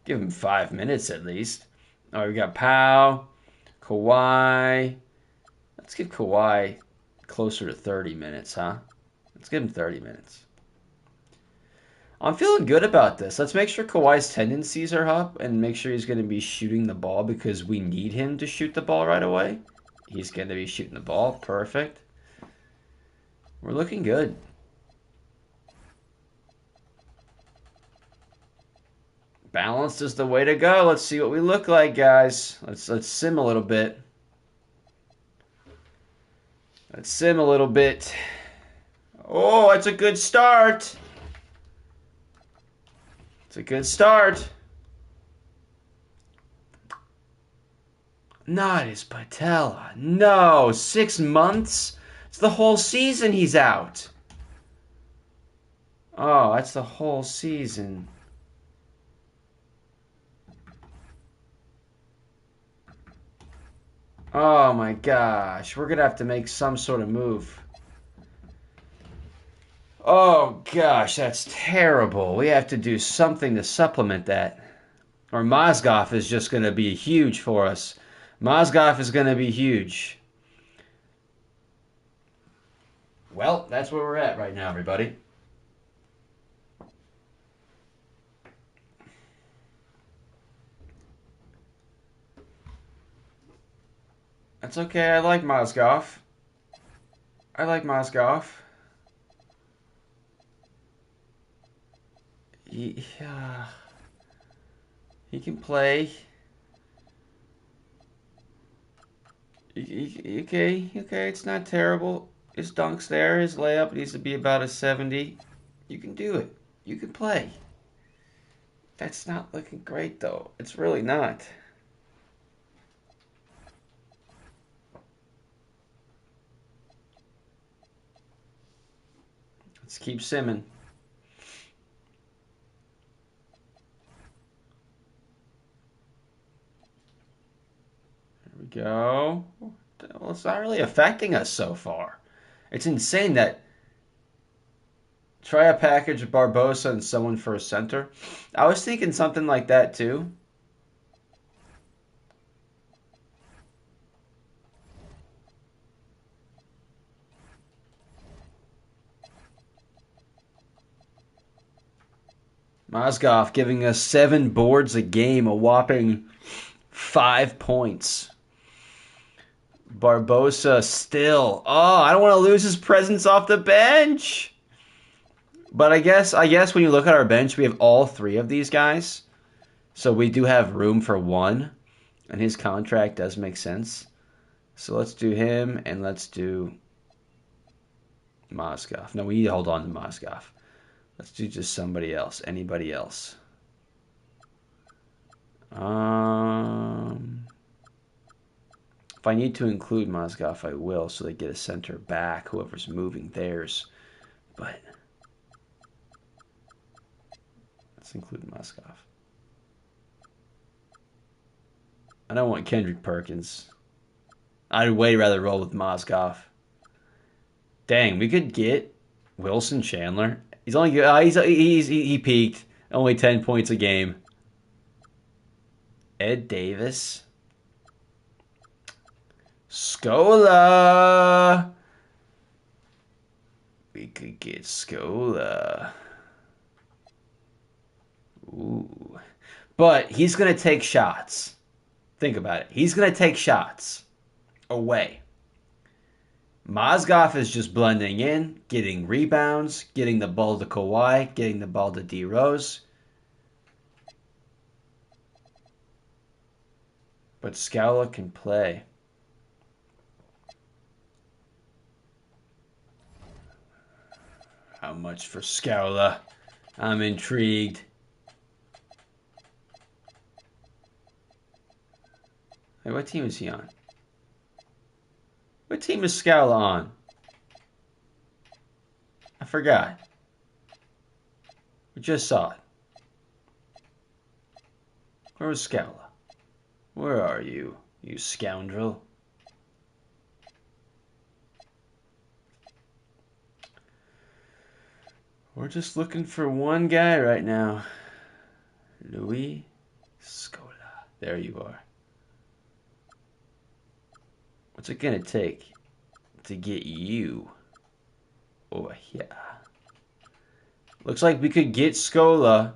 Give him 5 minutes at least. All right, we got Pau, Kawhi. Let's give Kawhi closer to 30 minutes, huh? Let's give him 30 minutes. I'm feeling good about this. Let's make sure Kawhi's tendencies are up and make sure he's going to be shooting the ball because we need him to shoot the ball right away. He's going to be shooting the ball. Perfect. We're looking good. Balanced is the way to go. Let's see what we look like, guys. Let's sim a little bit. Let's sim a little bit. Oh, that's a good start. It's a good start. Not his patella. No, 6 months? It's the whole season he's out. Oh, that's the whole season. Oh my gosh, we're going to have to make some sort of move. Oh gosh, that's terrible. We have to do something to supplement that. Or Mozgov is just going to be huge for us. Mozgov is going to be huge. Well, that's where we're at right now, everybody. That's okay. I like Mozgov. I like Mozgov. He can play. Okay, it's not terrible. His dunk's there. His layup needs to be about a 70. You can do it. You can play. That's not looking great, though. It's really not. Let's keep simming. There we go. Well, it's not really affecting us so far. It's insane that Try a package of Barbosa and someone for a center. I was thinking something like that too. Mozgov giving us 7 boards a game, a whopping 5 points. Barbosa still. Oh, I don't want to lose his presence off the bench. But I guess when you look at our bench, we have all 3 of these guys. So we do have room for one. And his contract does make sense. So let's do him and let's do Mozgov. No, we need to hold on to Mozgov. Let's do just somebody else. Anybody else. If I need to include Mozgov, I will, so they get a center back, whoever's moving theirs. But let's include Mozgov. I don't want Kendrick Perkins. I'd way rather roll with Mozgov. Dang, we could get Wilson Chandler. He's only he peaked. Only 10 points a game. Ed Davis. Scola. We could get Scola. Ooh. But he's going to take shots. Think about it. He's going to take shots away. Mozgov is just blending in, getting rebounds, getting the ball to Kawhi, getting the ball to DRose. But Scala can play. How much for Scala? I'm intrigued. Hey, what team is he on? What team is Scala on? I forgot. We just saw it. Where was Scala? Where are you, you scoundrel? We're just looking for one guy right now. Louis Scola. There you are. What's it gonna take to get you over here? Looks like we could get Scola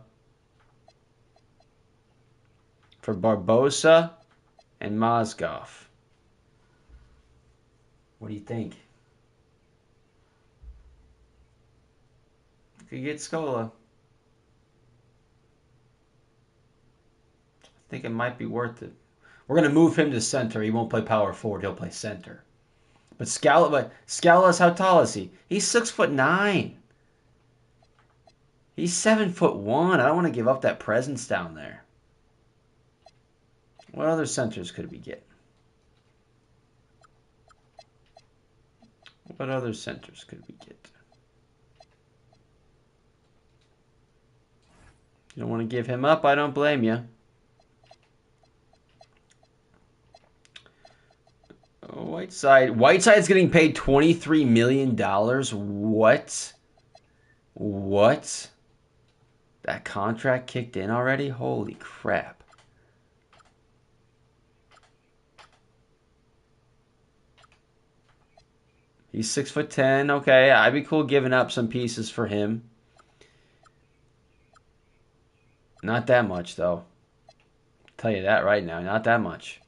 for Barbosa and Mozgov. What do you think? We could get Scola. I think it might be worth it. We're going to move him to center. He won't play power forward. He'll play center. But Scala's, how tall is he? He's 6'9". He's 7'1". I don't want to give up that presence down there. What other centers could we get? What other centers could we get? You don't want to give him up? I don't blame you. Whiteside's getting paid $23 million. What? What? That contract kicked in already? Holy crap. He's 6'10". Okay, I'd be cool giving up some pieces for him. Not that much, though. I'll tell you that right now. Not that much.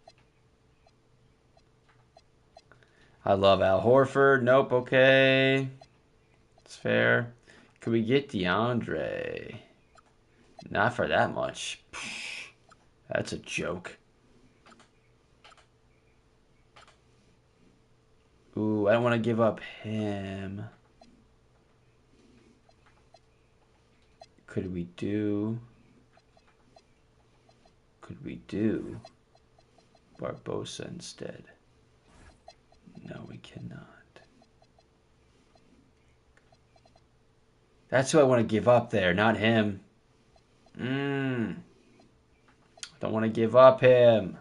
I love Al Horford. Nope, okay. It's fair. Could we get DeAndre? Not for that much. That's a joke. Ooh, I don't want to give up him. Could we do Barbosa instead? No, we cannot. That's who I want to give up there, not him. Don't want to give up him.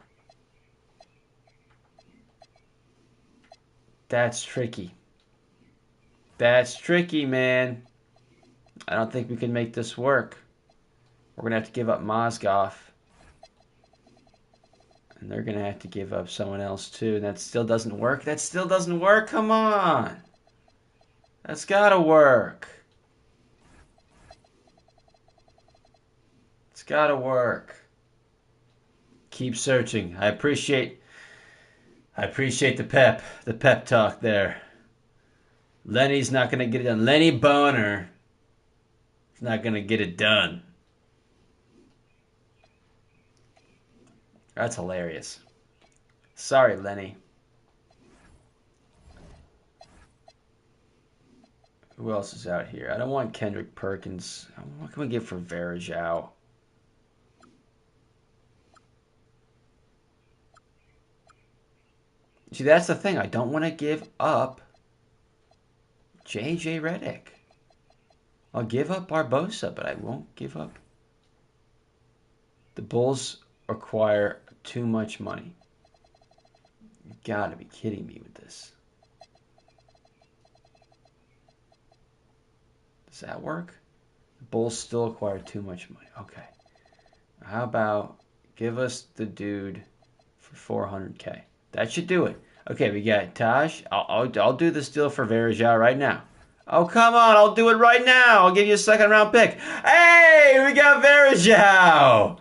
That's tricky. That's tricky, man. I don't think we can make this work. We're going to have to give up Mozgov. And they're going to have to give up someone else too. And that still doesn't work. That still doesn't work. Come on. That's got to work. It's got to work. Keep searching. I appreciate the pep talk there. Lenny's not going to get it done. Lenny Boner is not going to get it done. That's hilarious. Sorry, Lenny. Who else is out here? I don't want Kendrick Perkins. What can we get for Varejao? See, that's the thing. I don't want to give up JJ Redick. I'll give up Barbosa, but I won't give up. The Bulls require too much money. You gotta be kidding me with this. Does that work? The Bulls still acquire too much money. Okay. How about give us the dude for 400K? That should do it. Okay, we got Taj. I'll do this deal for Varejao right now. Oh, come on. I'll do it right now. I'll give you a second-round pick. Hey, we got Varejao.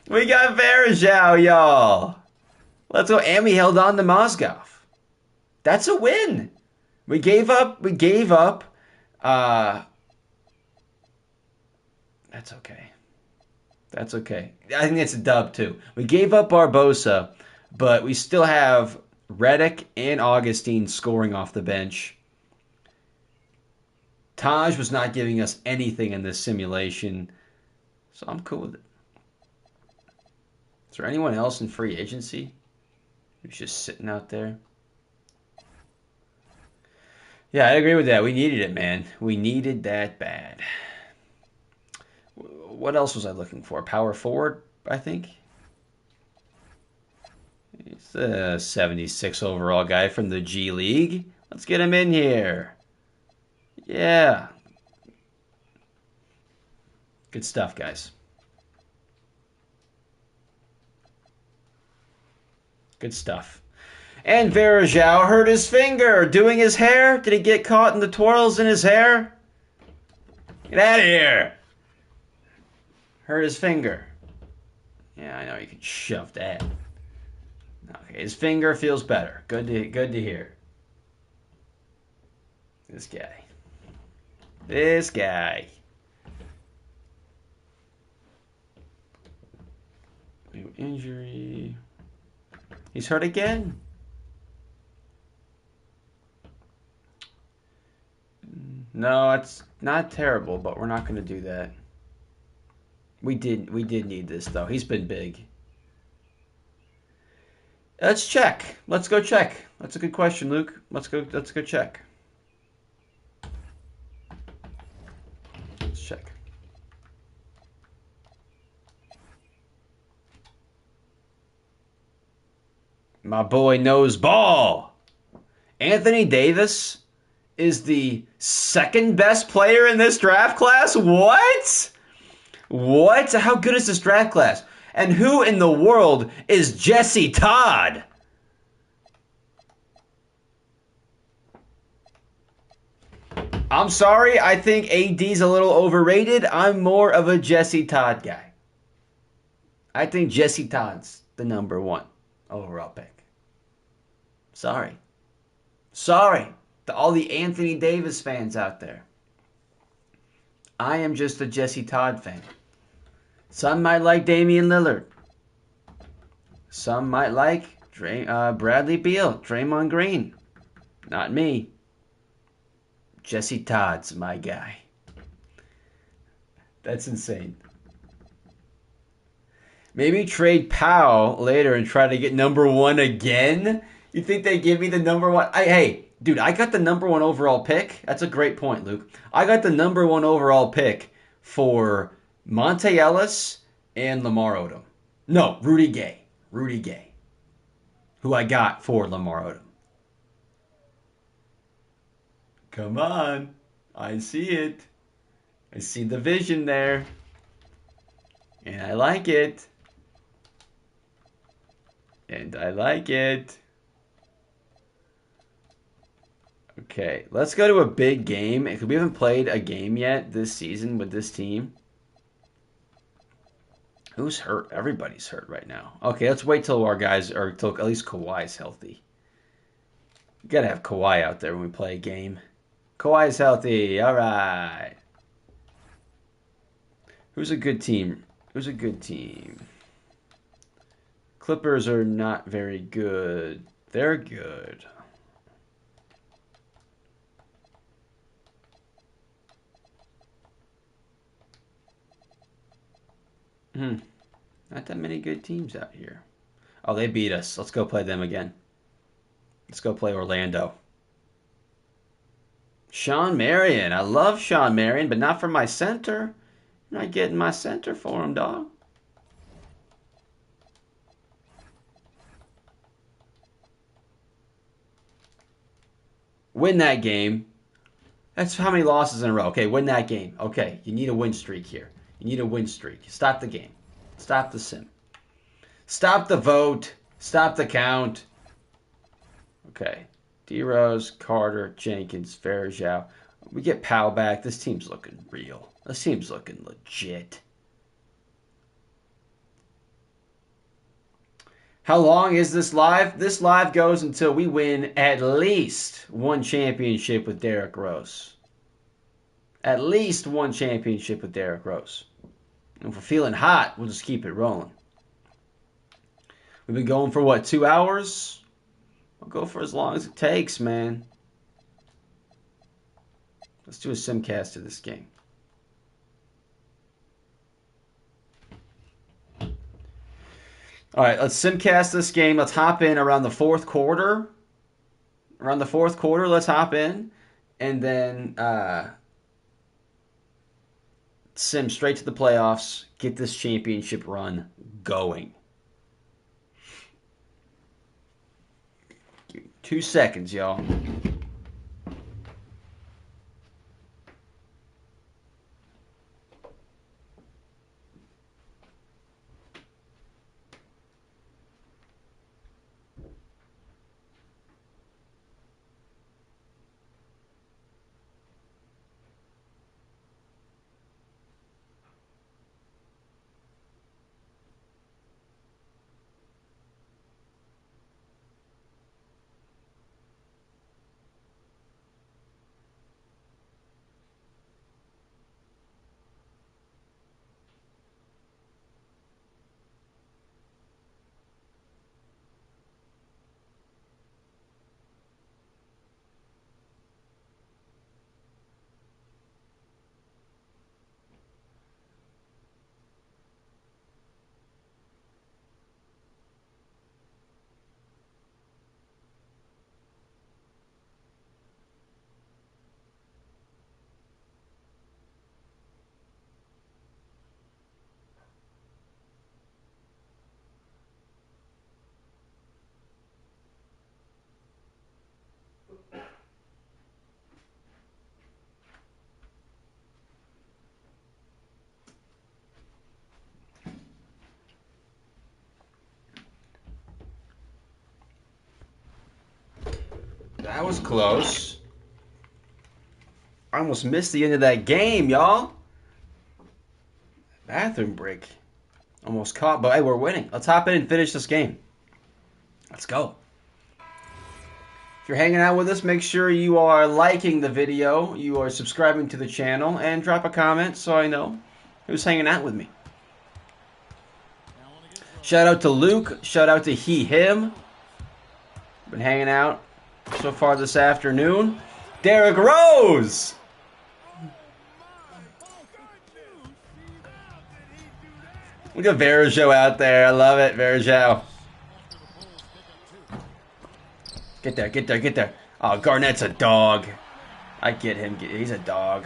We got Varejao, y'all. Let's go. And we held on to Mozgov. That's a win. We gave up. That's okay. That's okay. I think it's a dub, too. We gave up Barbosa, but we still have Redick and Augustine scoring off the bench. Taj was not giving us anything in this simulation, so I'm cool with it. Is there anyone else in free agency who's just sitting out there? Yeah, I agree with that. We needed it, man. We needed that bad. What else was I looking for? Power forward, I think. He's the 76 overall guy from the G League. Let's get him in here. Yeah. Good stuff, guys. Good stuff. And Varejao hurt his finger doing his hair. Did he get caught in the twirls in his hair? Get out of here. Hurt his finger. Yeah, I know you can shove that. Okay, his finger feels better. Good to hear. This guy. New injury. He's hurt again. No, it's not terrible, but we're not going to do that. We did need this though. He's been big. Let's check. Let's go check. That's a good question, Luke. Let's go check. Let's check. My boy knows ball. Anthony Davis is the second best player in this draft class? What? What? How good is this draft class? And who in the world is Jesse Todd? I'm sorry, I think AD's a little overrated. I'm more of a Jesse Todd guy. I think Jesse Todd's the number one overall pick. Sorry. To all the Anthony Davis fans out there. I am just a Jesse Todd fan. Some might like Damian Lillard. Some might like Bradley Beal, Draymond Green. Not me. Jesse Todd's my guy. That's insane. Maybe trade Powell later and try to get number one again? You think they give me the number one? Hey, dude, I got the number one overall pick. That's a great point, Luke. I got the number one overall pick for Monte Ellis and Lamar Odom. No, Rudy Gay. Who I got for Lamar Odom. Come on. I see it. I see the vision there. And I like it. And I like it. Okay, let's go to a big game. Because we haven't played a game yet this season with this team. Who's hurt? Everybody's hurt right now. Okay, let's wait till our guys, or till at least Kawhi's healthy. You gotta have Kawhi out there when we play a game. Kawhi's healthy. All right. Who's a good team? Who's a good team? Clippers are not very good. They're good. Not that many good teams out here. Oh, they beat us. Let's go play them again. Let's go play Orlando. Sean Marion. I love Sean Marion, but not for my center. I'm not getting my center for him, dog. Win that game. That's how many losses in a row. Okay, win that game. Okay, you need a win streak here. You need a win streak. Stop the game. Stop the sim. Stop the vote. Stop the count. Okay. DRose, Carter, Jenkins, Verjao. We get Powell back. This team's looking real. This team's looking legit. How long is this live? This live goes until we win at least one championship with Derrick Rose. At least one championship with Derrick Rose. And if we're feeling hot, we'll just keep it rolling. We've been going for, what, 2 hours? I'll go for as long as it takes, man. Let's do a simcast of this game. All right, let's simcast this game. Let's hop in around the fourth quarter. Around the fourth quarter, let's hop in. And then sim straight to the playoffs. Get this championship run going. 2 seconds, y'all. That was close. I almost missed the end of that game, y'all. Bathroom break. Almost caught, but hey, we're winning. Let's hop in and finish this game. Let's go. If you're hanging out with us, make sure you are liking the video, you are subscribing to the channel, and drop a comment so I know who's hanging out with me. Shout out to Luke. Shout out to he, him. Been hanging out so far this afternoon. Derrick Rose! Look at Verjao out there. I love it, Verjao. Get there, get there, get there. Oh, Garnett's a dog. I get him. He's a dog.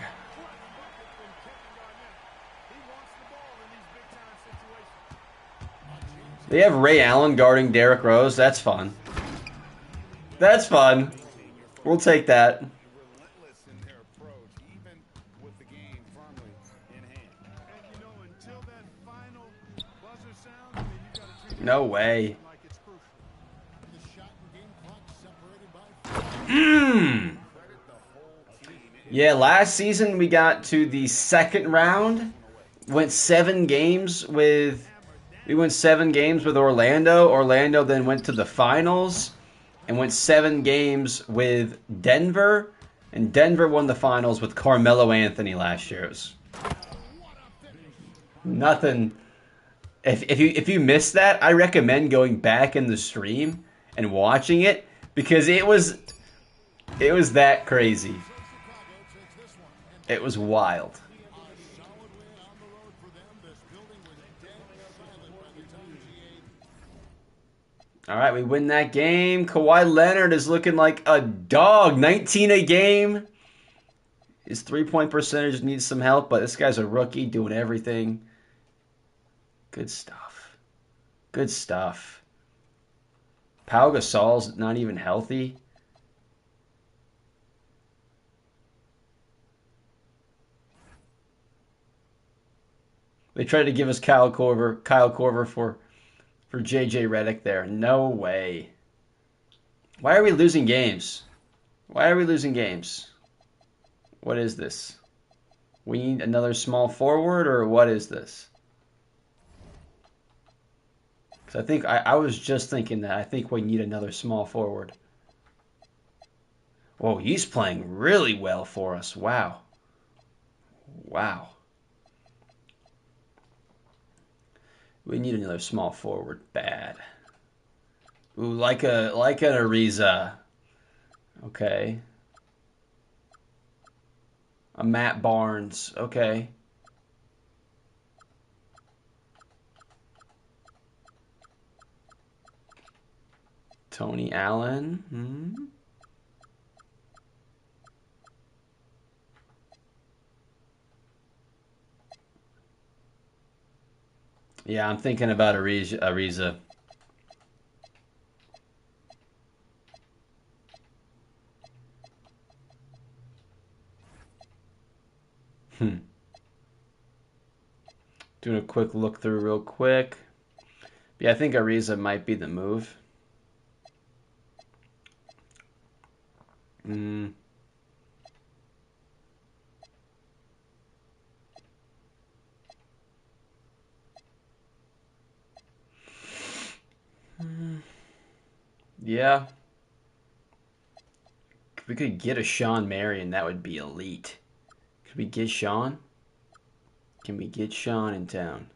They have Ray Allen guarding Derrick Rose. That's fun. That's fun. We'll take that. buzzer sounds, I mean, you got to treat No every way. possession like it's crucial. The shot and game clock separated by 4. Mmm. Yeah, last season we got to the second round. Went 7 games with Orlando. Orlando then went to the finals and went 7 games with Denver. And Denver won the finals with Carmelo Anthony last year. It was nothing. If you missed that, I recommend going back in the stream and watching it because it was that crazy. It was wild. All right, we win that game. Kawhi Leonard is looking like a dog. 19 a game. His three-point percentage needs some help, but this guy's a rookie doing everything. Good stuff. Good stuff. Pau Gasol's not even healthy. They tried to give us Kyle Korver for JJ Redick there. No way. Why are we losing games? Why are we losing games? What is this? We need another small forward, or what is this? Because I think I was just thinking that. I think we need another small forward. Whoa, he's playing really well for us. Wow. Wow. We need another small forward bad. Ooh, like an Ariza. Okay. A Matt Barnes. Okay. Tony Allen. Hmm. Yeah, I'm thinking about Ariza. Doing a quick look through real quick. Yeah, I think Ariza might be the move. Yeah. If we could get a Sean Marion, that would be elite. Could we get Sean? Can we get Sean in town?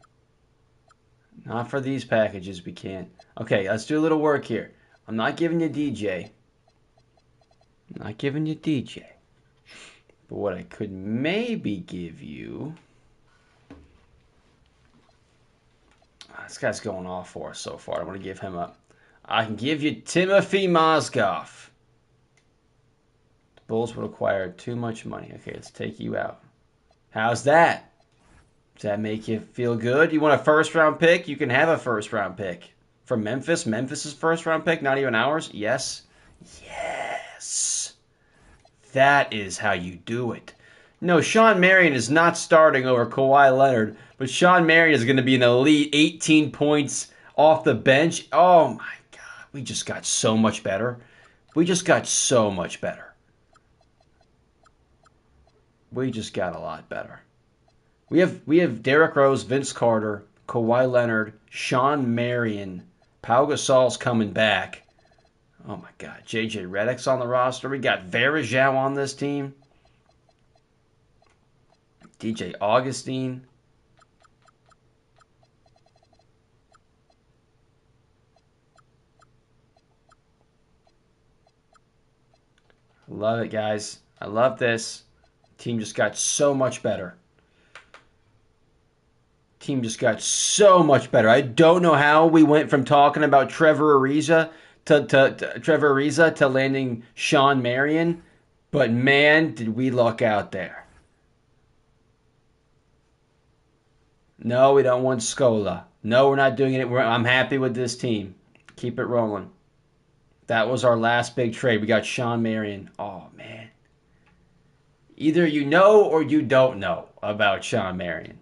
Not for these packages, we can't. Okay, let's do a little work here. I'm not giving you DJ. I'm not giving you DJ. But what I could maybe give you... This guy's going off for us so far. I want to give him up. I can give you Timothy Mozgov. The Bulls would acquire too much money. Okay, let's take you out. How's that? Does that make you feel good? You want a first-round pick? You can have a first-round pick. From Memphis? Memphis's first-round pick, not even ours? Yes. Yes. That is how you do it. No, Sean Marion is not starting over Kawhi Leonard, but Sean Marion is going to be an elite 18 points off the bench. Oh, my God. We just got so much better. We just got so much better. We just got a lot better. We have Derrick Rose, Vince Carter, Kawhi Leonard, Sean Marion, Pau Gasol's coming back. Oh, my God. JJ Redick's on the roster. We got Varejao on this team. DJ Augustine. I love it, guys. I love this. Team just got so much better. Team just got so much better. I don't know how we went from talking about Trevor Ariza to landing Sean Marion, but man, did we luck out there. No, we don't want Scola. No, we're not doing it. I'm happy with this team. Keep it rolling. That was our last big trade. We got Sean Marion. Oh, man. Either you know or you don't know about Sean Marion.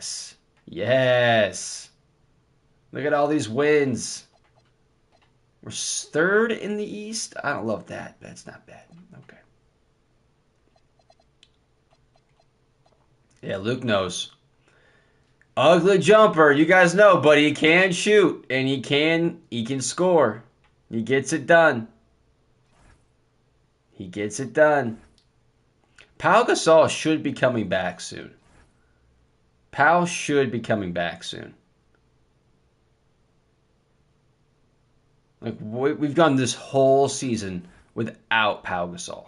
Yes. Yes. Look at all these wins. We're third in the East. I don't love that. That's not bad. Okay. Yeah, Luke knows. Ugly jumper. You guys know, but he can shoot and he can score. He gets it done. He gets it done. Pau Gasol should be coming back soon. Pau should be coming back soon. Like we've gone this whole season without Pau Gasol.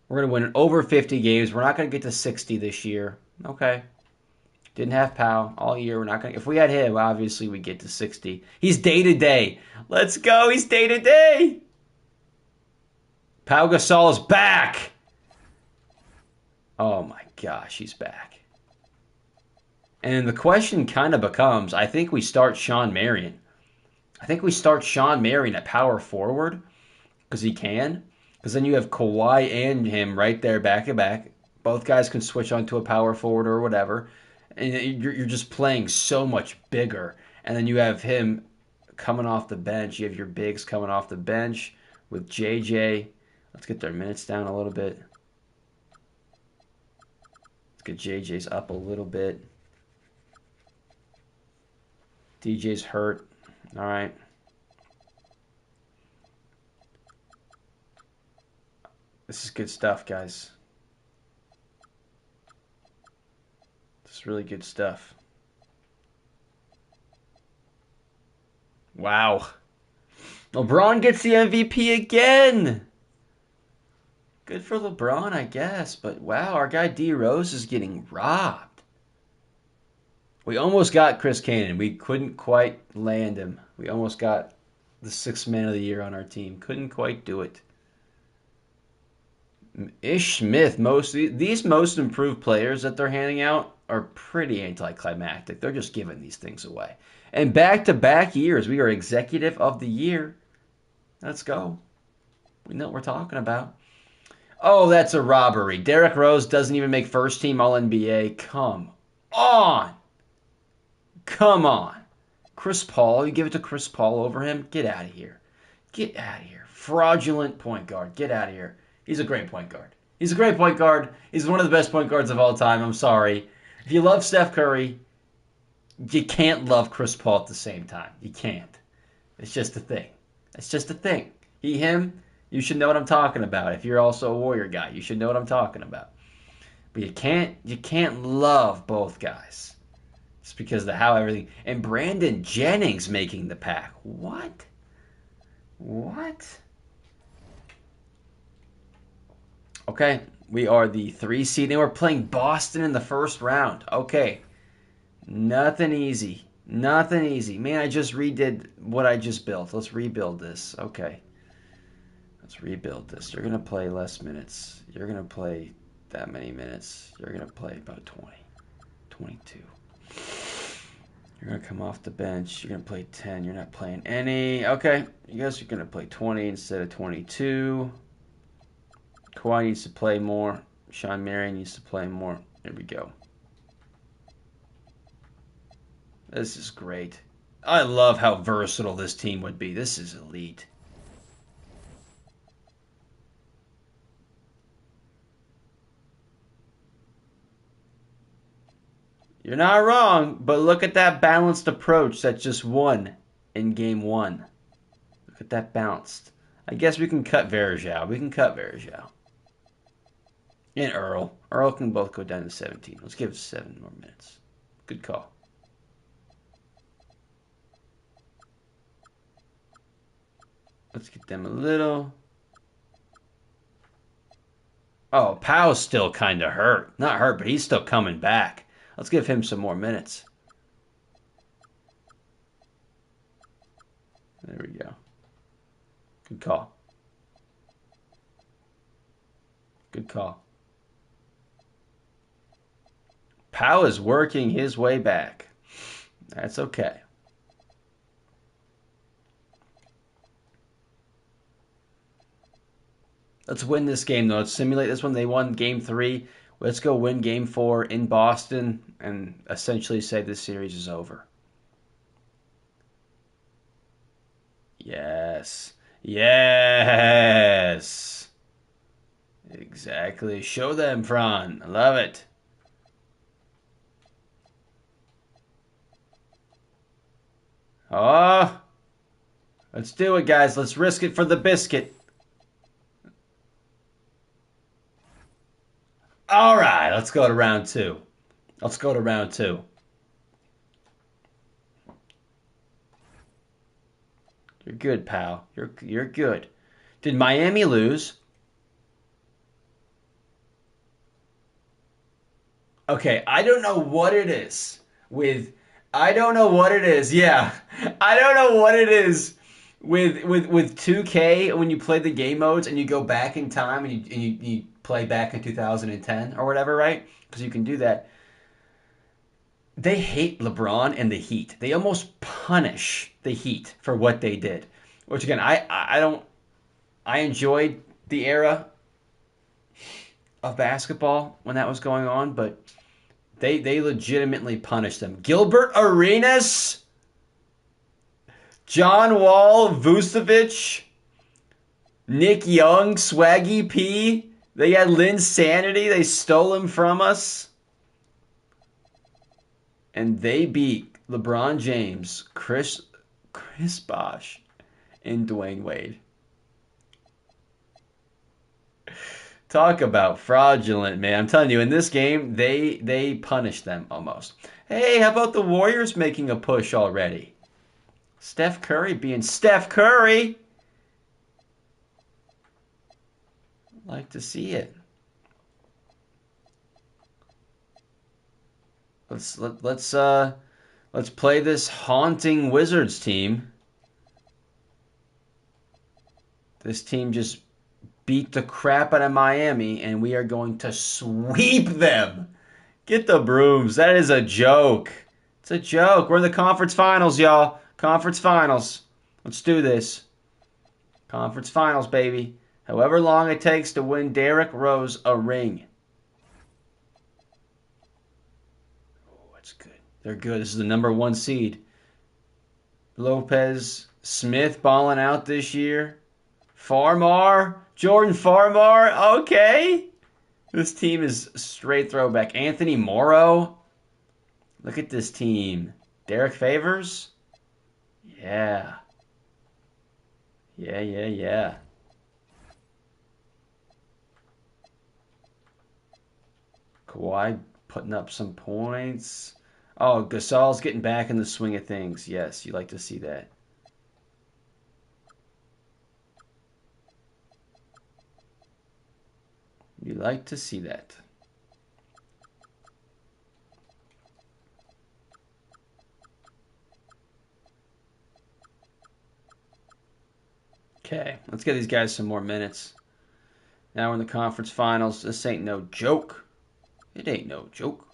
We're going to win over 50 games. We're not going to get to 60 this year. Okay. Didn't have Pau all year. We're not going to. If we had him, obviously we get to 60. He's day to day. Let's go. He's day to day. Pau Gasol is back. Oh my gosh, he's back. And the question kind of becomes, I think we start Sean Marion. I think we start Sean Marion at power forward because he can. Because then you have Kawhi and him right there back to back. Both guys can switch onto a power forward or whatever. And you're just playing so much bigger. And then you have him coming off the bench. You have your bigs coming off the bench with JJ. Let's get their minutes down a little bit. Let's get JJ's up a little bit. DJ's hurt. All right. This is good stuff, guys. This is really good stuff. Wow. LeBron gets the MVP again. Good for LeBron, I guess. But wow, our guy DRose is getting robbed. We almost got Chris Cannon. We couldn't quite land him. We almost got the 6th man of the year on our team. Couldn't quite do it. Ish Smith, these most improved players that they're handing out are pretty anticlimactic. They're just giving these things away. And back-to-back years, we are executive of the year. Let's go. We know what we're talking about. Oh, that's a robbery. Derrick Rose doesn't even make first team All-NBA. Come on. Come on. Chris Paul, you give it to Chris Paul over him? Get out of here. Get out of here. Fraudulent point guard. Get out of here. He's a great point guard. He's a great point guard. He's one of the best point guards of all time. I'm sorry. If you love Steph Curry, you can't love Chris Paul at the same time. You can't. It's just a thing. It's just a thing. Him, you should know what I'm talking about. If you're also a Warrior guy, you should know what I'm talking about. But you can't love both guys. Just because of how everything. And Brandon Jennings making the pack. What? What? Okay, we are the 3 seed, and we're playing Boston in the first round. Okay, nothing easy. Nothing easy. Man, I just redid what I just built. Let's rebuild this. Okay. Let's rebuild this. You're going to play less minutes. You're going to play that many minutes. You're going to play about 20, 22. You're going to come off the bench. You're going to play 10. You're not playing any. Okay, you guys are going to play 20 instead of 22. Kawhi needs to play more. Sean Marion needs to play more. There we go. This is great. I love how versatile this team would be. This is elite. You're not wrong, but look at that balanced approach that just won in game 1. Look at that balanced. I guess we can cut Varejao. We can cut Varejao. And Earl. Earl can both go down to 17. Let's give it 7 more minutes. Good call. Let's get them a little. Oh, Pau's still kind of hurt. Not hurt, but he's still coming back. Let's give him some more minutes. There we go. Good call. Good call. Pau is working his way back. That's okay. Let's win this game, though. Let's simulate this one. They won game 3. Let's go win Game 4 in Boston and essentially say this series is over. Yes. Yes. Exactly. Show them, Fran. I love it. Oh, let's do it, guys. Let's risk it for the biscuit. All right, let's go to round 2. Let's go to round 2. You're good, pal. You're good. Did Miami lose? Okay, I don't know what it is with I don't know what it is. Yeah. I don't know what it is with 2K when you play the game modes and you go back in time and you play back in 2010 or whatever, right? Because you can do that. They hate LeBron and the Heat. They almost punish the Heat for what they did. Which again, I don't I enjoyed the era of basketball when that was going on, but they legitimately punished them. Gilbert Arenas, John Wall, Vucevic, Nick Young, Swaggy P. They had Lynn Sanity. They stole him from us. And they beat LeBron James, Chris Bosh, and Dwayne Wade. Talk about fraudulent, man. I'm telling you, in this game, they punished them almost. Hey, how about the Warriors making a push already? Steph Curry being Steph Curry. Like to see it. Let's play this haunting Wizards team. This team just beat the crap out of Miami, and we are going to sweep them. Get the brooms. That is a joke. It's a joke. We're in the conference finals, y'all. Conference finals. Let's do this. Conference finals, baby. However long it takes to win Derrick Rose a ring. Oh, that's good. They're good. This is the number 1 seed. Lopez Smith balling out this year. Jordan Farmar. Okay. This team is straight throwback. Anthony Morrow. Look at this team. Derek Favors. Yeah. Yeah. Kawhi putting up some points. Oh, Gasol's getting back in the swing of things. Yes, you like to see that. You like to see that. Okay, let's get these guys some more minutes. Now we're in the conference finals. This ain't no joke. It ain't no joke.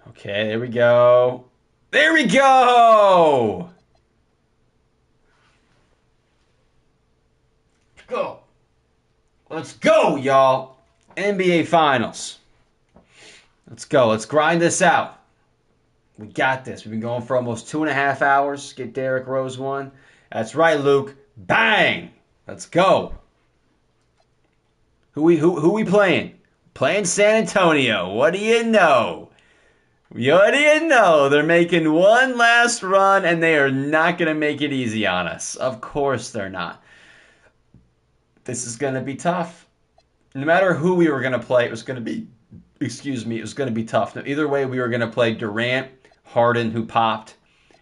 Okay, there we go. There we go! Go. Let's go, y'all. NBA Finals. Let's go. Let's grind this out. We got this. We've been going for almost 2.5 hours. Get Derrick Rose one. That's right, Luke. Bang! Let's go. Who we playing? Playing San Antonio. What do you know? What do you know? They're making one last run, and they are not going to make it easy on us. Of course they're not. This is going to be tough. No matter who we were going to play, it was going to be, it was going to be tough. Now, either way, we were going to play Durant, Harden, who popped,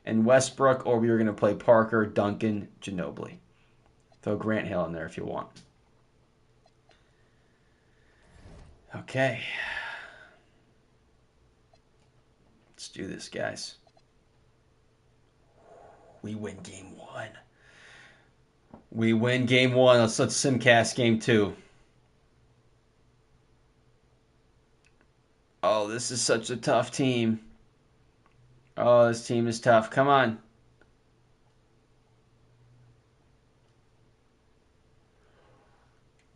and Westbrook, or we were going to play Parker, Duncan, Ginobili. Throw Grant Hill in there if you want. Okay. Let's do this, guys. We win game 1. We win game 1. Let's simcast game 2. Oh, this is such a tough team. Oh, this team is tough. Come on.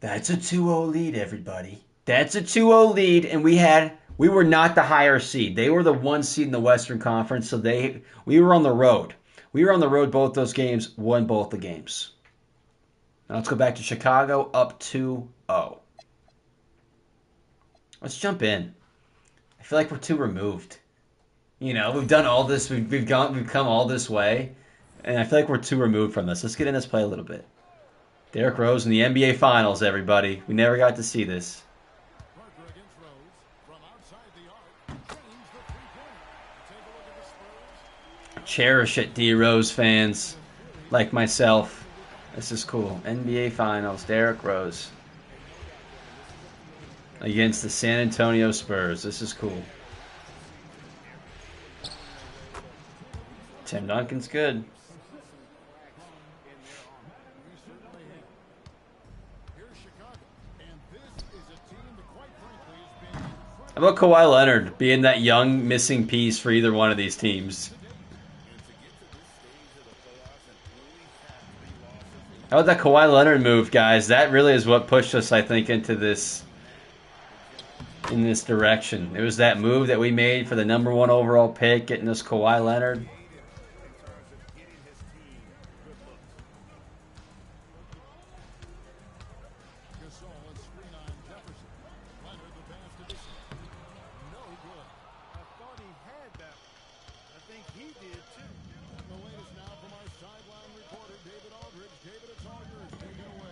That's a 2-0 lead, everybody. That's a 2-0 lead, and we were not the higher seed. They were the 1 seed in the Western Conference, so we were on the road. We were on the road both those games, won both the games. Now let's go back to Chicago, up 2-0. Let's jump in. I feel like we're too removed. You know, we've done all this, we've come all this way, and I feel like we're too removed from this. Let's get in this play a little bit. Derrick Rose in the NBA Finals, everybody. We never got to see this. Parker against Rose from outside the arc. James the three-pointer. Take a look at the Spurs. Cherish it, DRose fans, like myself. This is cool. NBA Finals, Derrick Rose against the San Antonio Spurs. This is cool. Tim Duncan's good. Here's Chicago. And this is a team that, quite frankly, has been incredible. How about Kawhi Leonard being that young missing piece for either one of these teams? How about that Kawhi Leonard move, guys? That really is what pushed us, I think, into this in this direction. It was that move that we made for the #1 overall pick, getting us Kawhi Leonard. Gasol and screen on Jefferson. Leonard the pass to Bishop. No good. I thought he had that one. I think he did too. The latest now from our sideline reporter, David Aldridge. David, it's all yours. Take it away.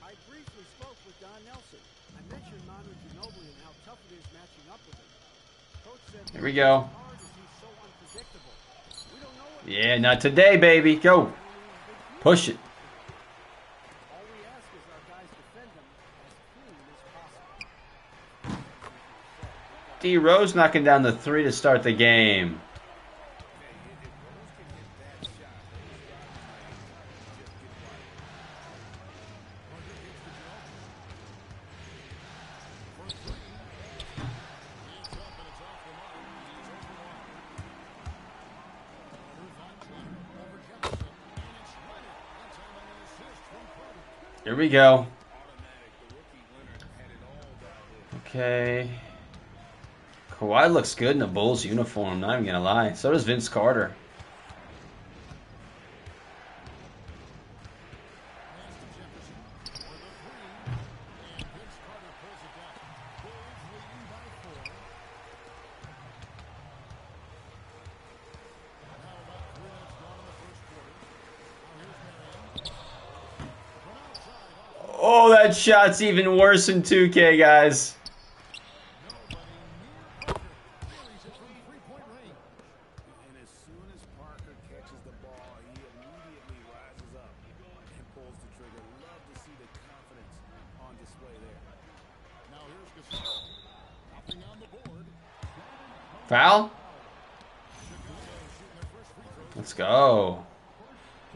I briefly spoke with Don Nelson. I mentioned Manu Ginobili and how tough it is matching up with him. Coach said Here we go. hard as he's so unpredictable. We don't know what Yeah, not today, baby. Go. Push it. all we ask is our guys defend him as clean as possible. DRose knocking down the 3 to start the game. Here we go. Okay. Kawhi looks good in the Bulls uniform, not even gonna lie. So does Vince Carter. Oh, that shot's even worse in 2K, guys. And as soon as Parker catches the ball, he immediately rises up and pulls the trigger. Love to see the confidence on display there. Now here's Gasol. Nothing on the board. Foul? Let's go.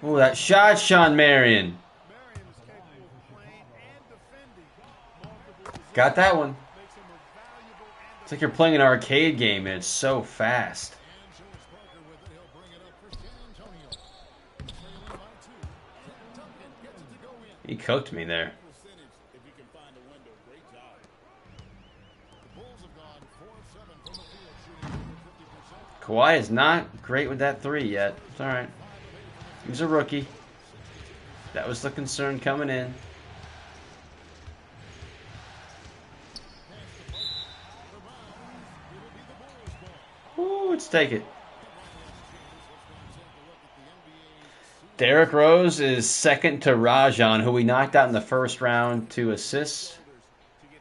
Oh, that shot, Sean Marion. Marion is capable of playing and defending multiple Got that one. makes him a valuable and It's like you're playing an arcade game and it's so fast. And so is Parker with it. He'll bring it up for San Antonio. Trailing by 2. Duncan gets it to go in. He cooked me there. percentage if you can find a window. Great job. The Bulls have gone 4 of 7 from the field, shooting over 50%. Kawhi is not great with that 3 yet. It's alright. He's a rookie. That was the concern coming in. Ooh, let's take it. Derrick Rose is second to Rajon, who we knocked out in the first round, to assists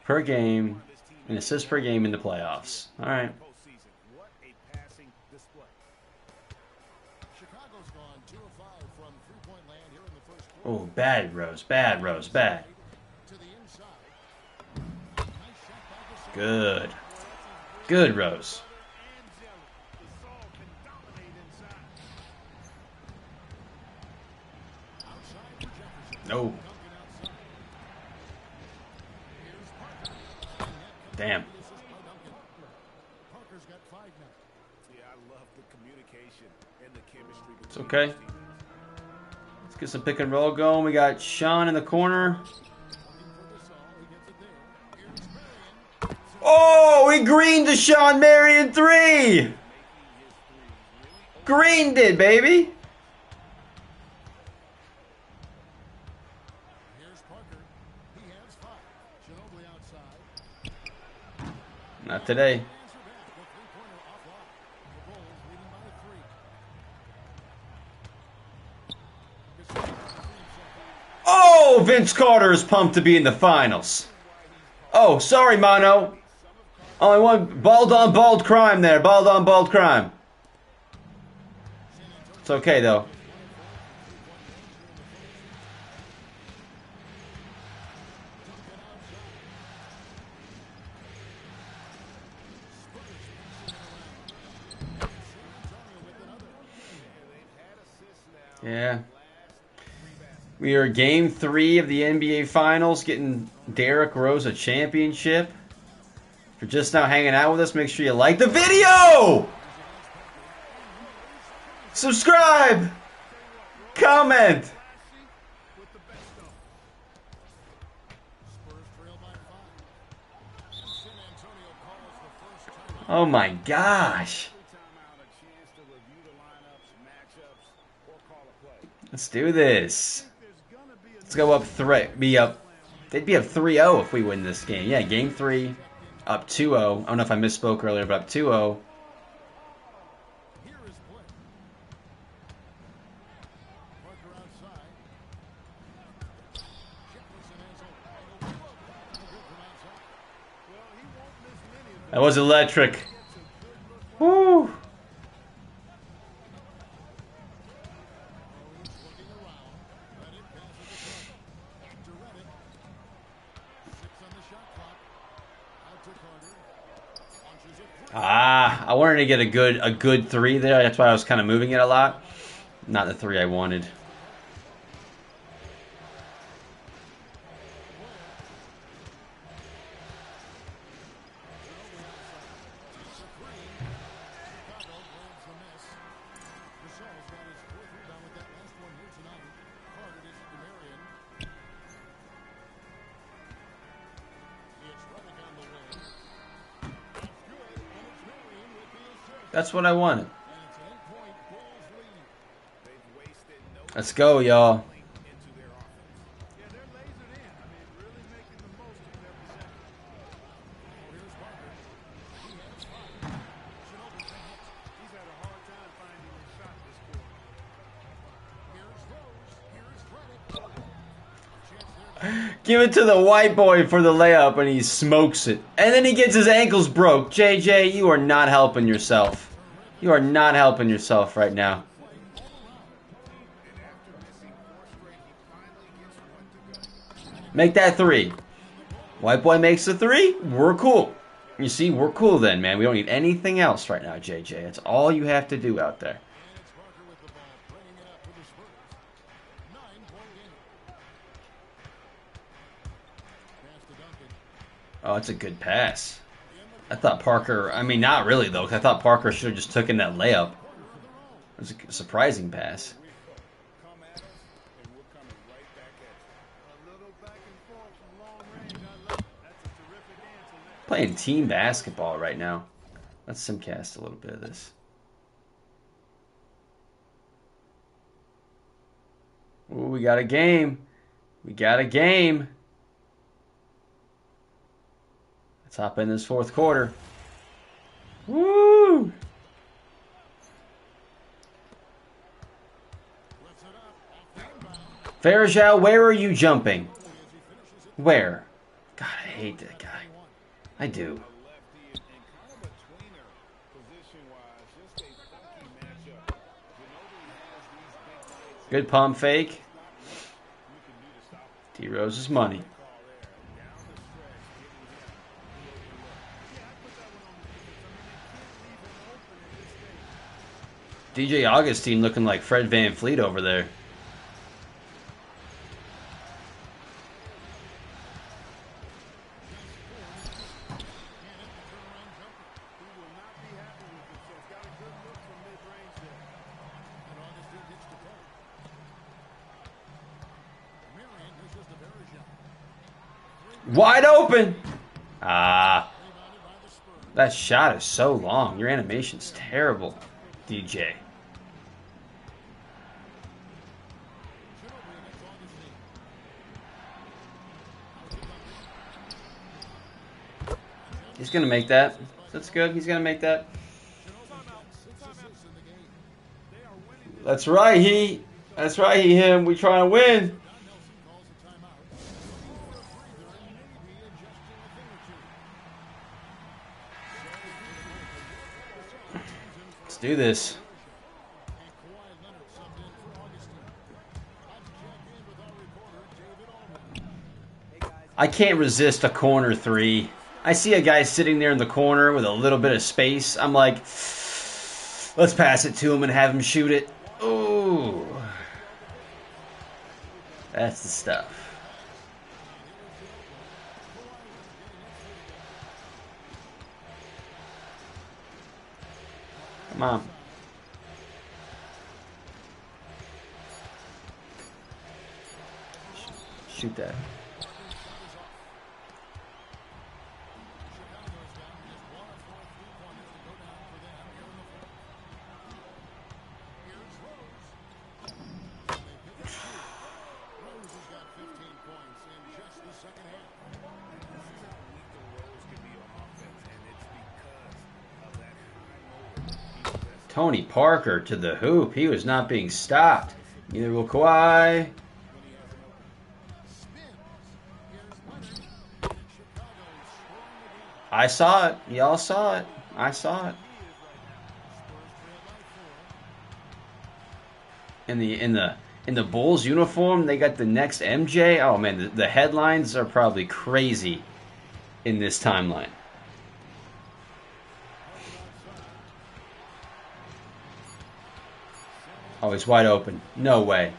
per game, and assists per game in the playoffs. All right. Postseason. What a passing display. Chicago's gone 2 of 5 from three-point land here in the first quarter. Oh, bad Rose, bad Rose, bad. To the inside. Nice shot by Gasol. Good. Good Rose. And Zealot. Gasol can dominate inside. Outside for Jefferson. No. Duncan outside. Here's Parker. Damn. Assist by Duncan. Parker's got 5 now. Yeah, I love the communication and the chemistry. It's okay. Let's get some pick and roll going. We got Sean in the corner. Oh, he greened to Sean Marion 3. Greened it, baby. Here's Parker. He has 5. Ginobili outside. Not today. Answer back. The three-pointer offline. The Bulls leading by 3. Oh, Vince Carter is pumped to be in the finals. Oh, sorry, Mono. Only one bald on bald crime there. Bald on bald crime. It's okay, though. Yeah. We are game 3 of the NBA Finals, getting Derrick Rose a championship. If you're just now hanging out with us, make sure you like the video! Subscribe! Comment! Spurs trail by 5. San Antonio calls the first timeout. Oh my gosh. Timeout, a chance to review the lineups, matchups, or call a play. Let's do this. Let's go up 3. They'd be up 3-0 if we win this game. Yeah, game 3, up 2-0. I don't know if I misspoke earlier, but up 2-0. Here is play. Parker outside. Jefferson has a good from outside. Well, he won't miss many of That was electric. Woo! Rose looking around. Reddick passes to Carter. Back to Reddick. 6 on the shot clock. Out to Carter. Launches it. I wanted to get a good 3 there. That's why I was kind of moving it a lot. Not the 3 I wanted. Chicago grabs the miss. Gasol's got his 4th rebound with that last one here tonight. Carter is to Marion. It's Reddick on the wing. That's good, and it's Marion with the assist. That's what I wanted. And it's an 8-point Bulls lead. they've wasted no Let's go, y'all. link into their offense. Yeah, they're lasered in. I mean, really making the most of every second. Here's Parker. He has 5. Ginobili can hit. He's had a hard time finding his shot this quarter. Here's Rose. Here's Reddick. Chance there. Give it to the white boy for the layup, and he smokes it. And then he gets his ankles broke. JJ, you are not helping yourself. You are not helping yourself right now. Make that 3. White boy makes the 3. We're cool. You see, we're cool then, man. We don't need anything else right now, JJ. That's all you have to do out there. And it's Parker with the ball, bringing it up for the Spurs. 9-point game. Pass to Duncan. Oh, it's a good pass. I thought Parker, I mean, not really, though, 'cause I thought Parker should have just taken that layup. It was a surprising pass. Come at us, and we're coming right back at you. A little back and forth from long range. I love it. That's a terrific answer there. Playing team basketball right now. Let's simcast a little bit of this. Ooh, we got a game. We got a game. Let's hop in this 4th quarter. Woo! Lifts it up. Off the inbound. Farajao, where are you jumping? Where? God, I hate that guy. I do. Lefty and kind of a tweener position-wise. Just a funky matchup. Ginobili has these big nights. Good pump fake. You can do to stop it. DRose money. Call there. Down the stretch, giving him Yeah, I put that one on the defense. I mean, they can't leave him open at this stage. DJ Augustine looking like Fred VanVleet over there. He will not be happy with himself. Got a good look from mid-range there. And Augustine gets the ball. Marion pushes the Barry shot. Wide open. Ah. Rebounded That shot is so long. Your animation's terrible, DJ. He's gonna make that. That's good. He's gonna make that. That's right, he. That's right, him. We trying to win. Let's do this. I can't resist a corner three. I see a guy sitting there in the corner with a little bit of space. I'm like, let's pass it to him and have him shoot it. Ooh. That's the stuff. Come on. Shoot that. Tony Parker to the hoop. He was not being stopped. Neither will Kawhi. I saw it. Y'all saw it. I saw it. In the Bulls uniform, they got the next MJ. Oh man, the headlines are probably crazy in this timeline. Oh, he's wide open. No way.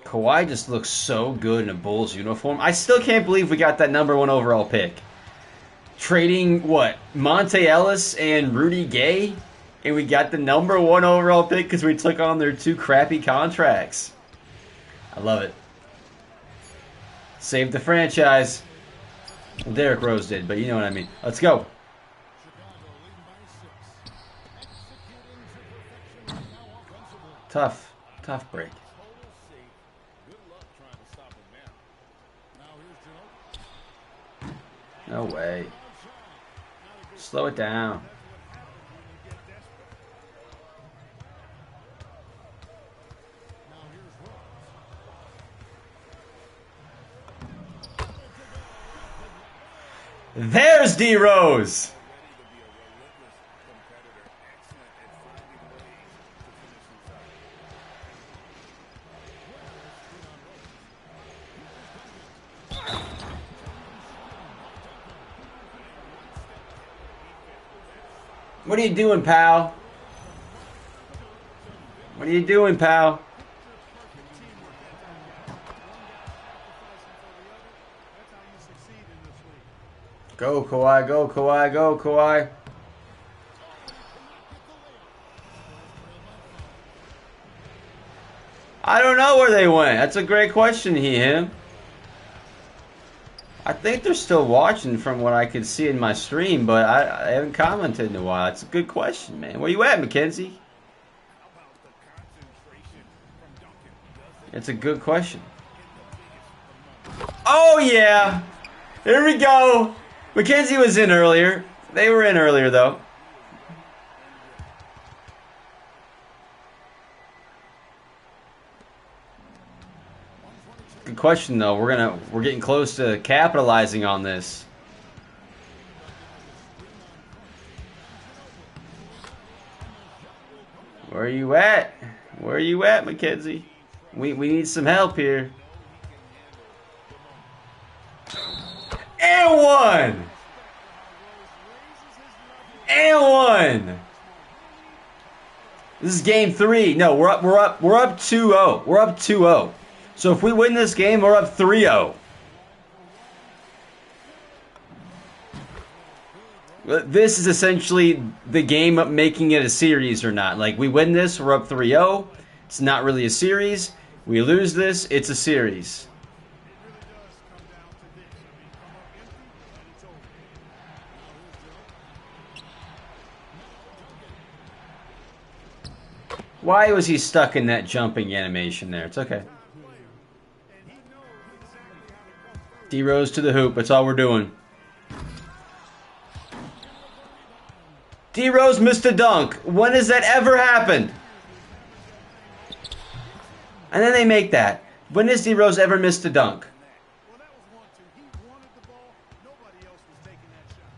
Kawhi just looks so good in a Bulls uniform. I still can't believe we got that #1 overall pick. Trading, what, Monte Ellis and Rudy Gay? And we got the #1 overall pick because we took on their 2 crappy contracts. I love it. Saved the franchise. Well, Derrick Rose did, but you know what I mean. Let's go. Tough break. No way. Slow it down. There's DRose. What are you doing, pal? What are you doing, pal? Go, Kawhi, go, Kawhi, go, Kawhi. I don't know where they went. That's a great question, him. I think they're still watching from what I could see in my stream, but I haven't commented in a while. It's a good question, man. Where you at, Mackenzie? It's a good question. Oh, yeah. Here we go. Mackenzie was in earlier. They were in earlier, though. Good question, though. We're getting close to capitalizing on this. Where are you at? Where are you at, Mackenzie? We need some help here. And one! And one! This is game 3. No, we're up 2-0. We're up 2-0. So if we win this game, we're up 3-0. This is essentially the game of making it a series or not. Like, we win this, we're up 3-0. It's not really a series. We lose this, it's a series. Why was he stuck in that jumping animation there? It's okay. DRose to the hoop. That's all we're doing. DRose missed a dunk. When has that ever happened? And then they make that. When has DRose ever missed a dunk? Well, that was 1-2. He wanted the ball. Nobody else was taking that shot.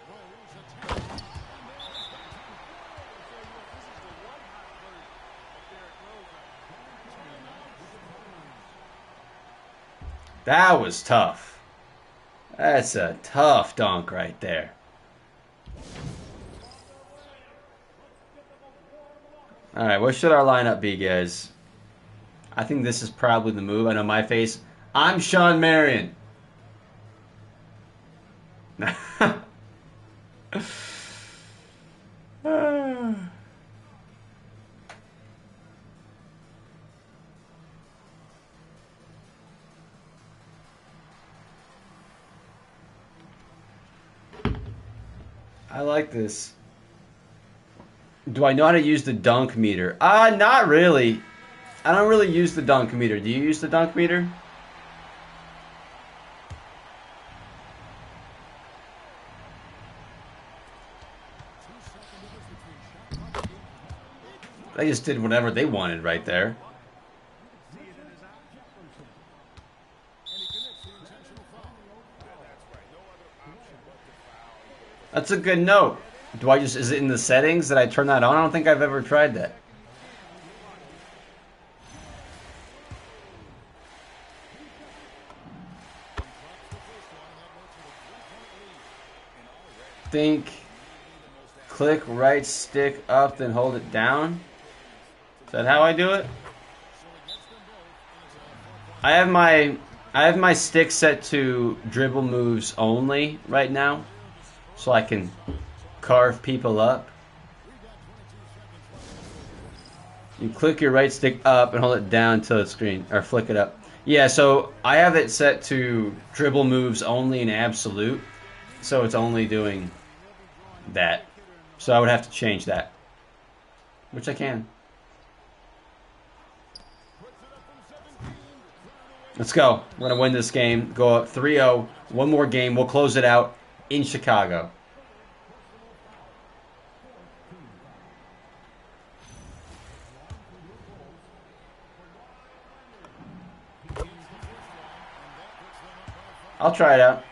Rose attacks. That was tough. That's a tough dunk right there. All right, what should our lineup be, guys? I think this is probably the move. I know my face. I'm Sean Marion. I like this. Do I know how to use the dunk meter? Not really. I don't really use the dunk meter. Do you use the dunk meter? They just did whatever they wanted right there. That's a good note. Is it in the settings that I turn that on? I don't think I've ever tried that. Click right stick up, then hold it down. Is that how I do it? I have my stick set to dribble moves only right now, so I can carve people up. You click your right stick up and hold it down until it's green, or flick it up. Yeah, so I have it set to dribble moves only in absolute, so it's only doing that. So I would have to change that, which I can. Let's go. We're going to win this game. Go up 3-0. One more game. We'll close it out in Chicago. I'll try it out.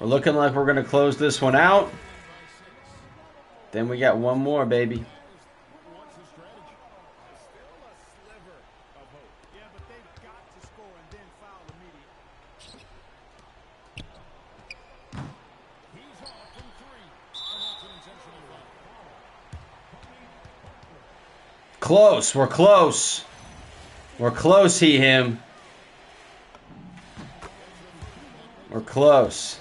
We're looking like we're going to close this one out. Then we got one more, baby. Close. We're close. We're close, him. We're close.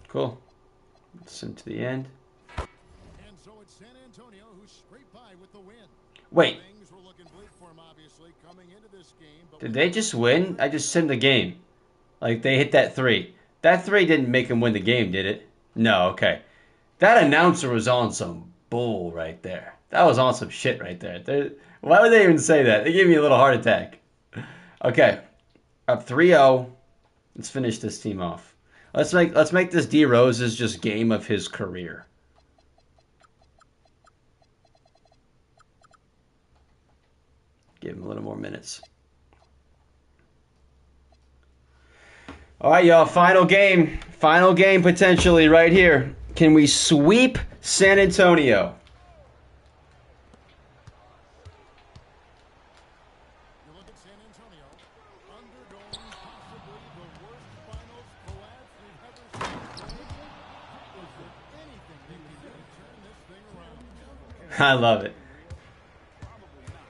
Cool. Listen to the end. And so it's San Antonio who scraped by with the win. Wait. Things were looking bleak for him, obviously, coming into this game. But Did they just win? I just simmed the game. Like, they hit that three. That three didn't make them win the game, did it? No, okay. That announcer was on some bull right there. That was on some shit right there. Why would they even say that? They gave me a little heart attack. Okay. Up 3-0. Let's finish this team off. Let's make this DRose's just game of his career. Give him a little more minutes. All right, y'all. Final game. Final game potentially right here. Can we sweep San Antonio? You look at San Antonio, undergoing possibly the worst finals collapse we've ever seen. Is there anything they can do to turn this thing around? I love it. Probably not.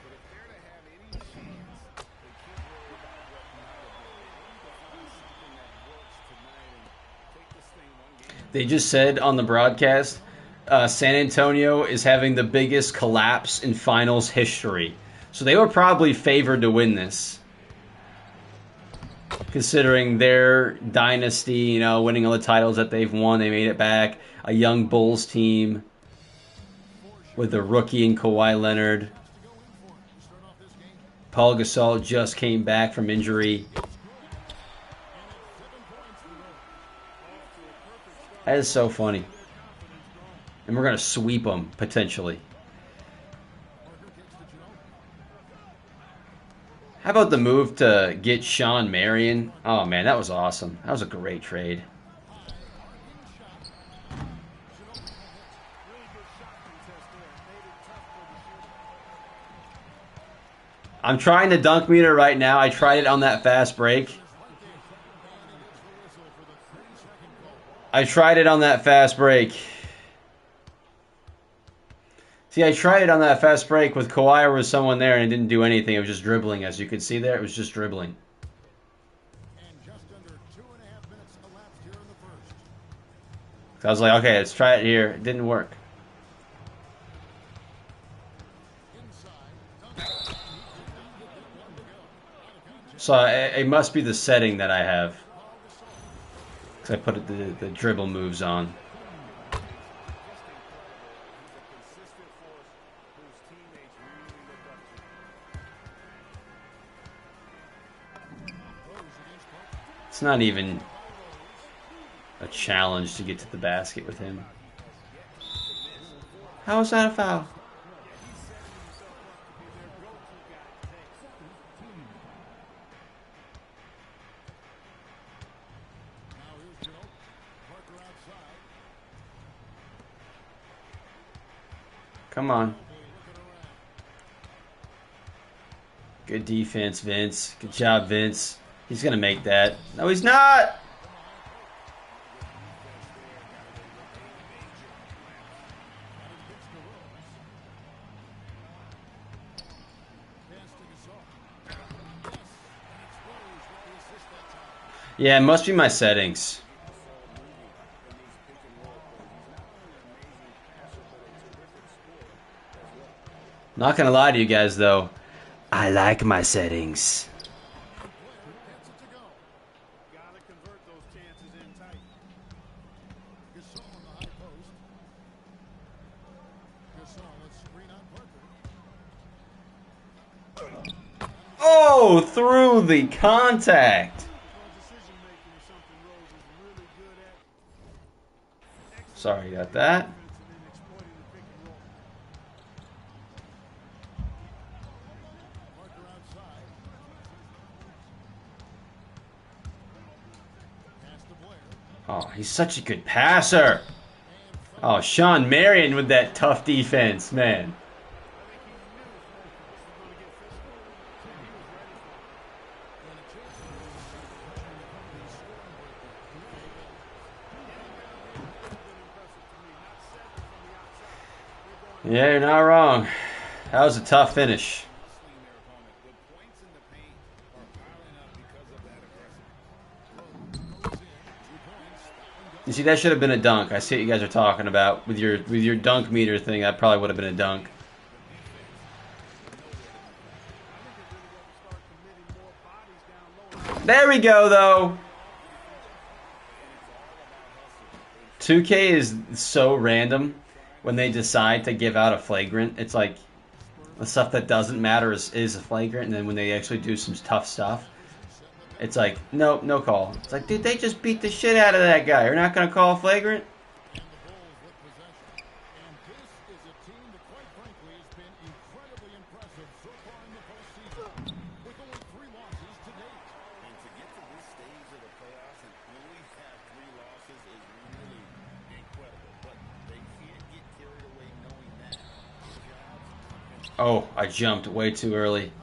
But if they're to have any chance, they can't worry about what might have been. They need to find something that works tonight and take this thing one game. They just said on the broadcast, San Antonio is having the biggest collapse in finals history. So they were probably favored to win this, considering their dynasty, you know, winning all the titles that they've won. They made it back. A young Bulls team with a rookie in Kawhi Leonard. Paul Gasol just came back from injury. That is so funny. And we're going to sweep them, potentially. How about the move to get Sean Marion? Oh, man, that was awesome. That was a great trade. I'm trying the dunk meter right now. I tried it on that fast break. I tried it on that fast break. See, I tried it on that fast break with Kawhi or with someone there, and it didn't do anything. It was just dribbling, as you could see there. It was just dribbling. And just under 2.5 minutes elapsed here in the first. So I was like, okay, let's try it here. It didn't work. So it must be the setting that I have. Because I put the dribble moves on. It's not even a challenge to get to the basket with him. How is that a foul? Come on. Good defense, Vince. Good job, Vince. He's going to make that. No, he's not. Yeah, it must be my settings. Not gonna lie to you guys, though. I like my settings. Gotta convert those chances in tight. Gasol on the high post. Gasol, let's screen on Parker. Oh, through the contact. Decision making is something Rose is really good at. Sorry about that. And then exploiting the pick and roll. Parker outside. Pass to Blair. Oh, he's such a good passer. Oh, Sean Marion with that tough defense, man. Yeah, you're not wrong. That was a tough finish. Hustling their opponent. The points in the paint are piling up because of that aggressive. You see, that should have been a dunk. I see what you guys are talking about with your dunk meter thing. That probably would have been a dunk. There we go, though. 2K is so random when they decide to give out a flagrant. It's like the stuff that doesn't matter is a flagrant, and then when they actually do some tough stuff, it's like, nope, no call. It's like, dude, they just beat the shit out of that guy. You're not going to call a flagrant? And the Bulls with possession. And this is a team that, quite frankly, has been incredibly impressive so far in the postseason, with only 3 losses to date. And to get to this stage of the playoffs and only have 3 losses is really Oh, I jumped way too early.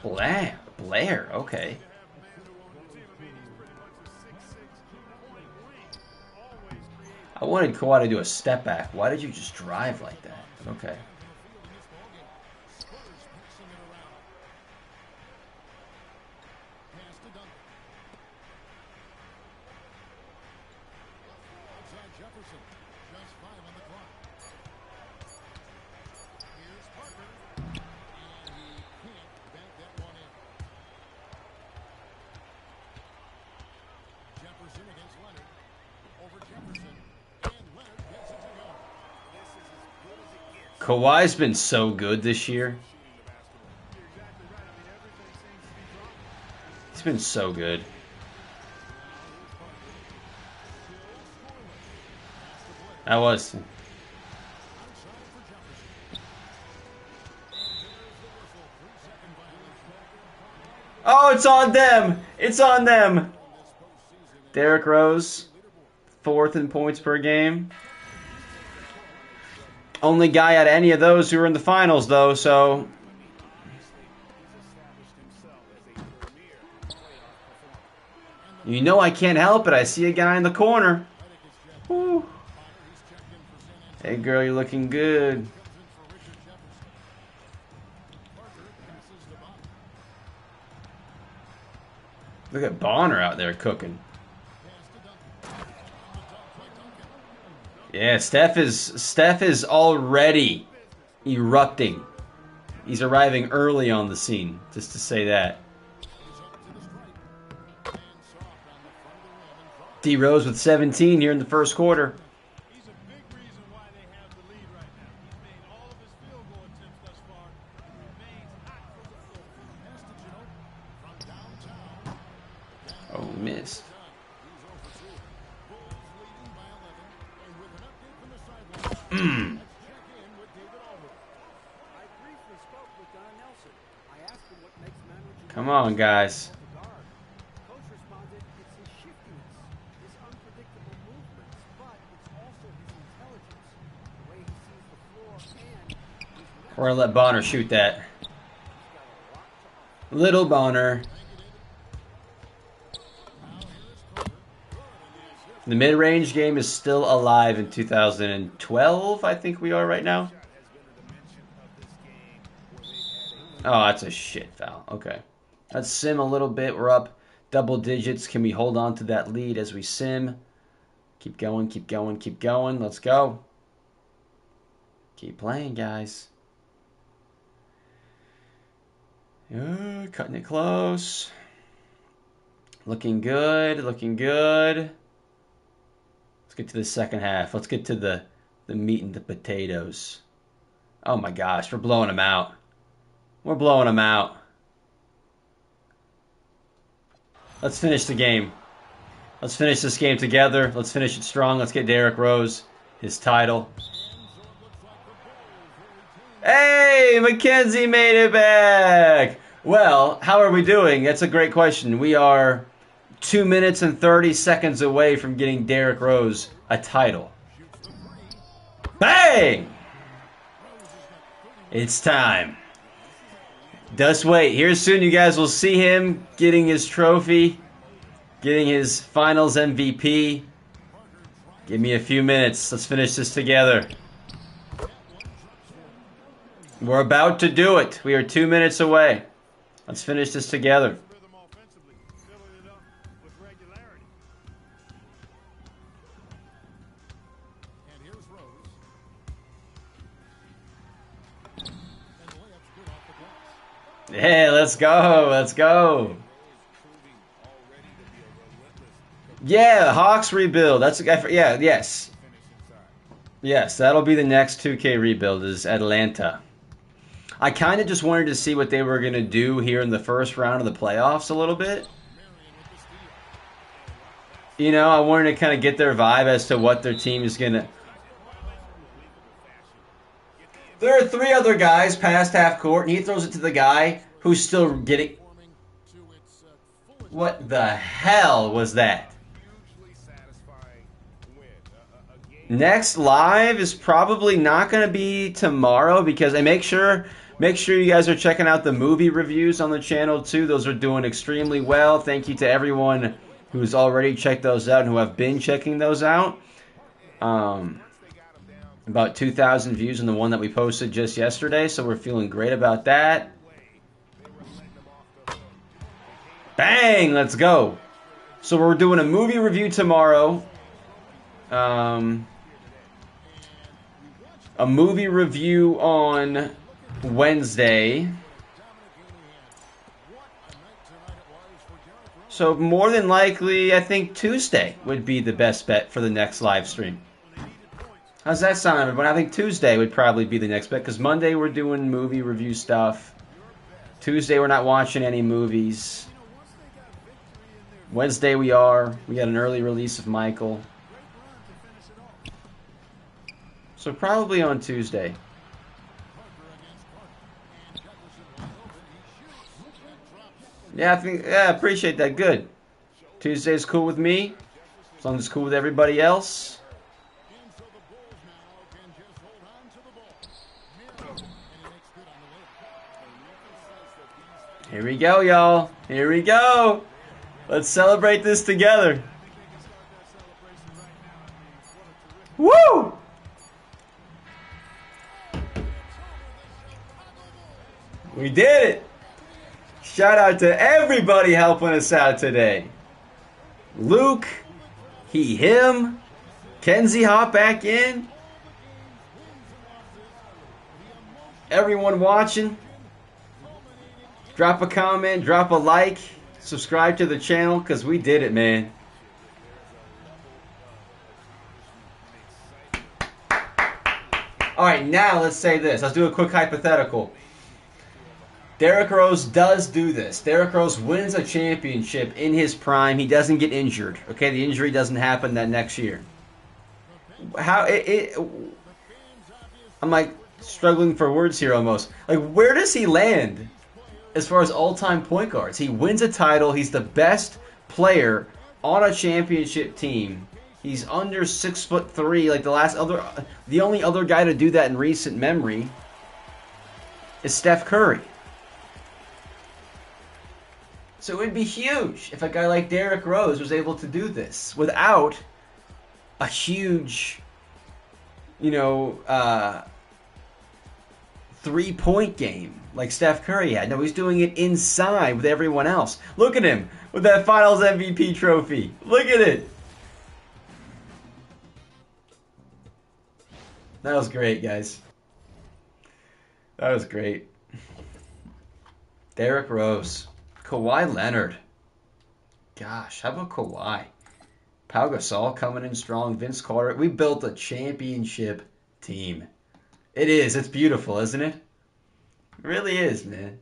Blair, okay. I wanted Kawhi to do a step back. Why did you just drive like that? Okay. Kawhi's been so good this year. He's been so good. That was. Oh, it's on them. It's on them. Derrick Rose, 4th in points per game. Only guy out of any of those who were in the finals, though, so. You know I can't help it. I see a guy in the corner. Woo. Hey, girl, you're looking good. Look at Bonner out there cooking. Yeah, Steph is already erupting. He's arriving early on the scene, just to say that. DRose with 17 here in the first quarter. He's a big reason why they have the lead right now. He's made all of his field goal attempts thus far. He remains hot from the floor. Oh, missed. Come on, guys. Coach responded, it's his shiftiness, his unpredictable movements, but it's also his intelligence, the way he sees the floor, and his We're going to let Bonner shoot that. Little Bonner. The mid-range game is still alive in 2012, I think we are right now. Oh, that's a shit foul. Okay. Let's sim a little bit. We're up double digits. Can we hold on to that lead as we sim? Keep going, keep going, keep going. Let's go. Keep playing, guys. Cutting it close. Looking good, looking good. Let's get to the second half. Let's get to the meat and the potatoes. Oh my gosh, we're blowing them out. We're blowing them out. Let's finish the game. Let's finish this game together. Let's finish it strong. Let's get Derrick Rose his title. Hey, Mackenzie made it back. Well, how are we doing? That's a great question. We are 2 minutes and 30 seconds away from getting Derrick Rose a title. Bang! It's time. Just wait. Here soon you guys will see him getting his trophy, getting his finals MVP. Give me a few minutes. Let's finish this together. We're about to do it. We are 2 minutes away. Let's finish this together. Rhythm offensively, filling it up with regularity. And here's Rose. And the layup's good off the glass. Yeah, let's go. Let's go. Yeah, Hawks rebuild. That's a guy for, yeah, yes. Yes, that'll be the next 2K rebuild is Atlanta. I kind of just wanted to see what they were going to do here in the first round of the playoffs a little bit. You know, I wanted to kind of get their vibe as to what their team is going to... There are 3 other guys past half court, and he throws it to the guy who's still getting... What the hell was that? Next live is probably not going to be tomorrow because I make sure you guys are checking out the movie reviews on the channel too. Those are doing extremely well. Thank you to everyone who's already checked those out and who have been checking those out. About 2,000 views on the one that we posted just yesterday, so we're feeling great about that. Bang! Let's go. So we're doing a movie review tomorrow. A movie review on Wednesday. So more than likely, I think Tuesday would be the best bet for the next live stream. How's that sound, everyone? I think Tuesday would probably be the next bet because Monday we're doing movie review stuff. Tuesday we're not watching any movies. Wednesday we are. We got an early release of Michael. So probably on Tuesday. Yeah, I appreciate that. Good. Tuesday's cool with me. As long as it's cool with everybody else. Here we go, y'all. Here we go. Let's celebrate this together. Woo! We did it. Shout out to everybody helping us out today. Luke, he, him, Kenzie hop back in. Everyone watching. Drop a comment, drop a like, subscribe to the channel because we did it, man. All right, now let's say this. Let's do a quick hypothetical. Derrick Rose does do this. Derrick Rose wins a championship in his prime. He doesn't get injured. Okay, the injury doesn't happen that next year. I'm like struggling for words here almost. Like, where does he land as far as all-time point guards? He wins a title. He's the best player on a championship team. He's under 6'3". Like the only other guy to do that in recent memory is Steph Curry. So it would be huge if a guy like Derrick Rose was able to do this without a huge, three-point game like Steph Curry had. No, he's doing it inside with everyone else. Look at him with that Finals MVP trophy. Look at it. That was great, guys. That was great. Derrick Rose. Kawhi Leonard. Gosh, how about Kawhi? Pau Gasol coming in strong. Vince Carter. We built a championship team. It is. It's beautiful, isn't it? It really is, man.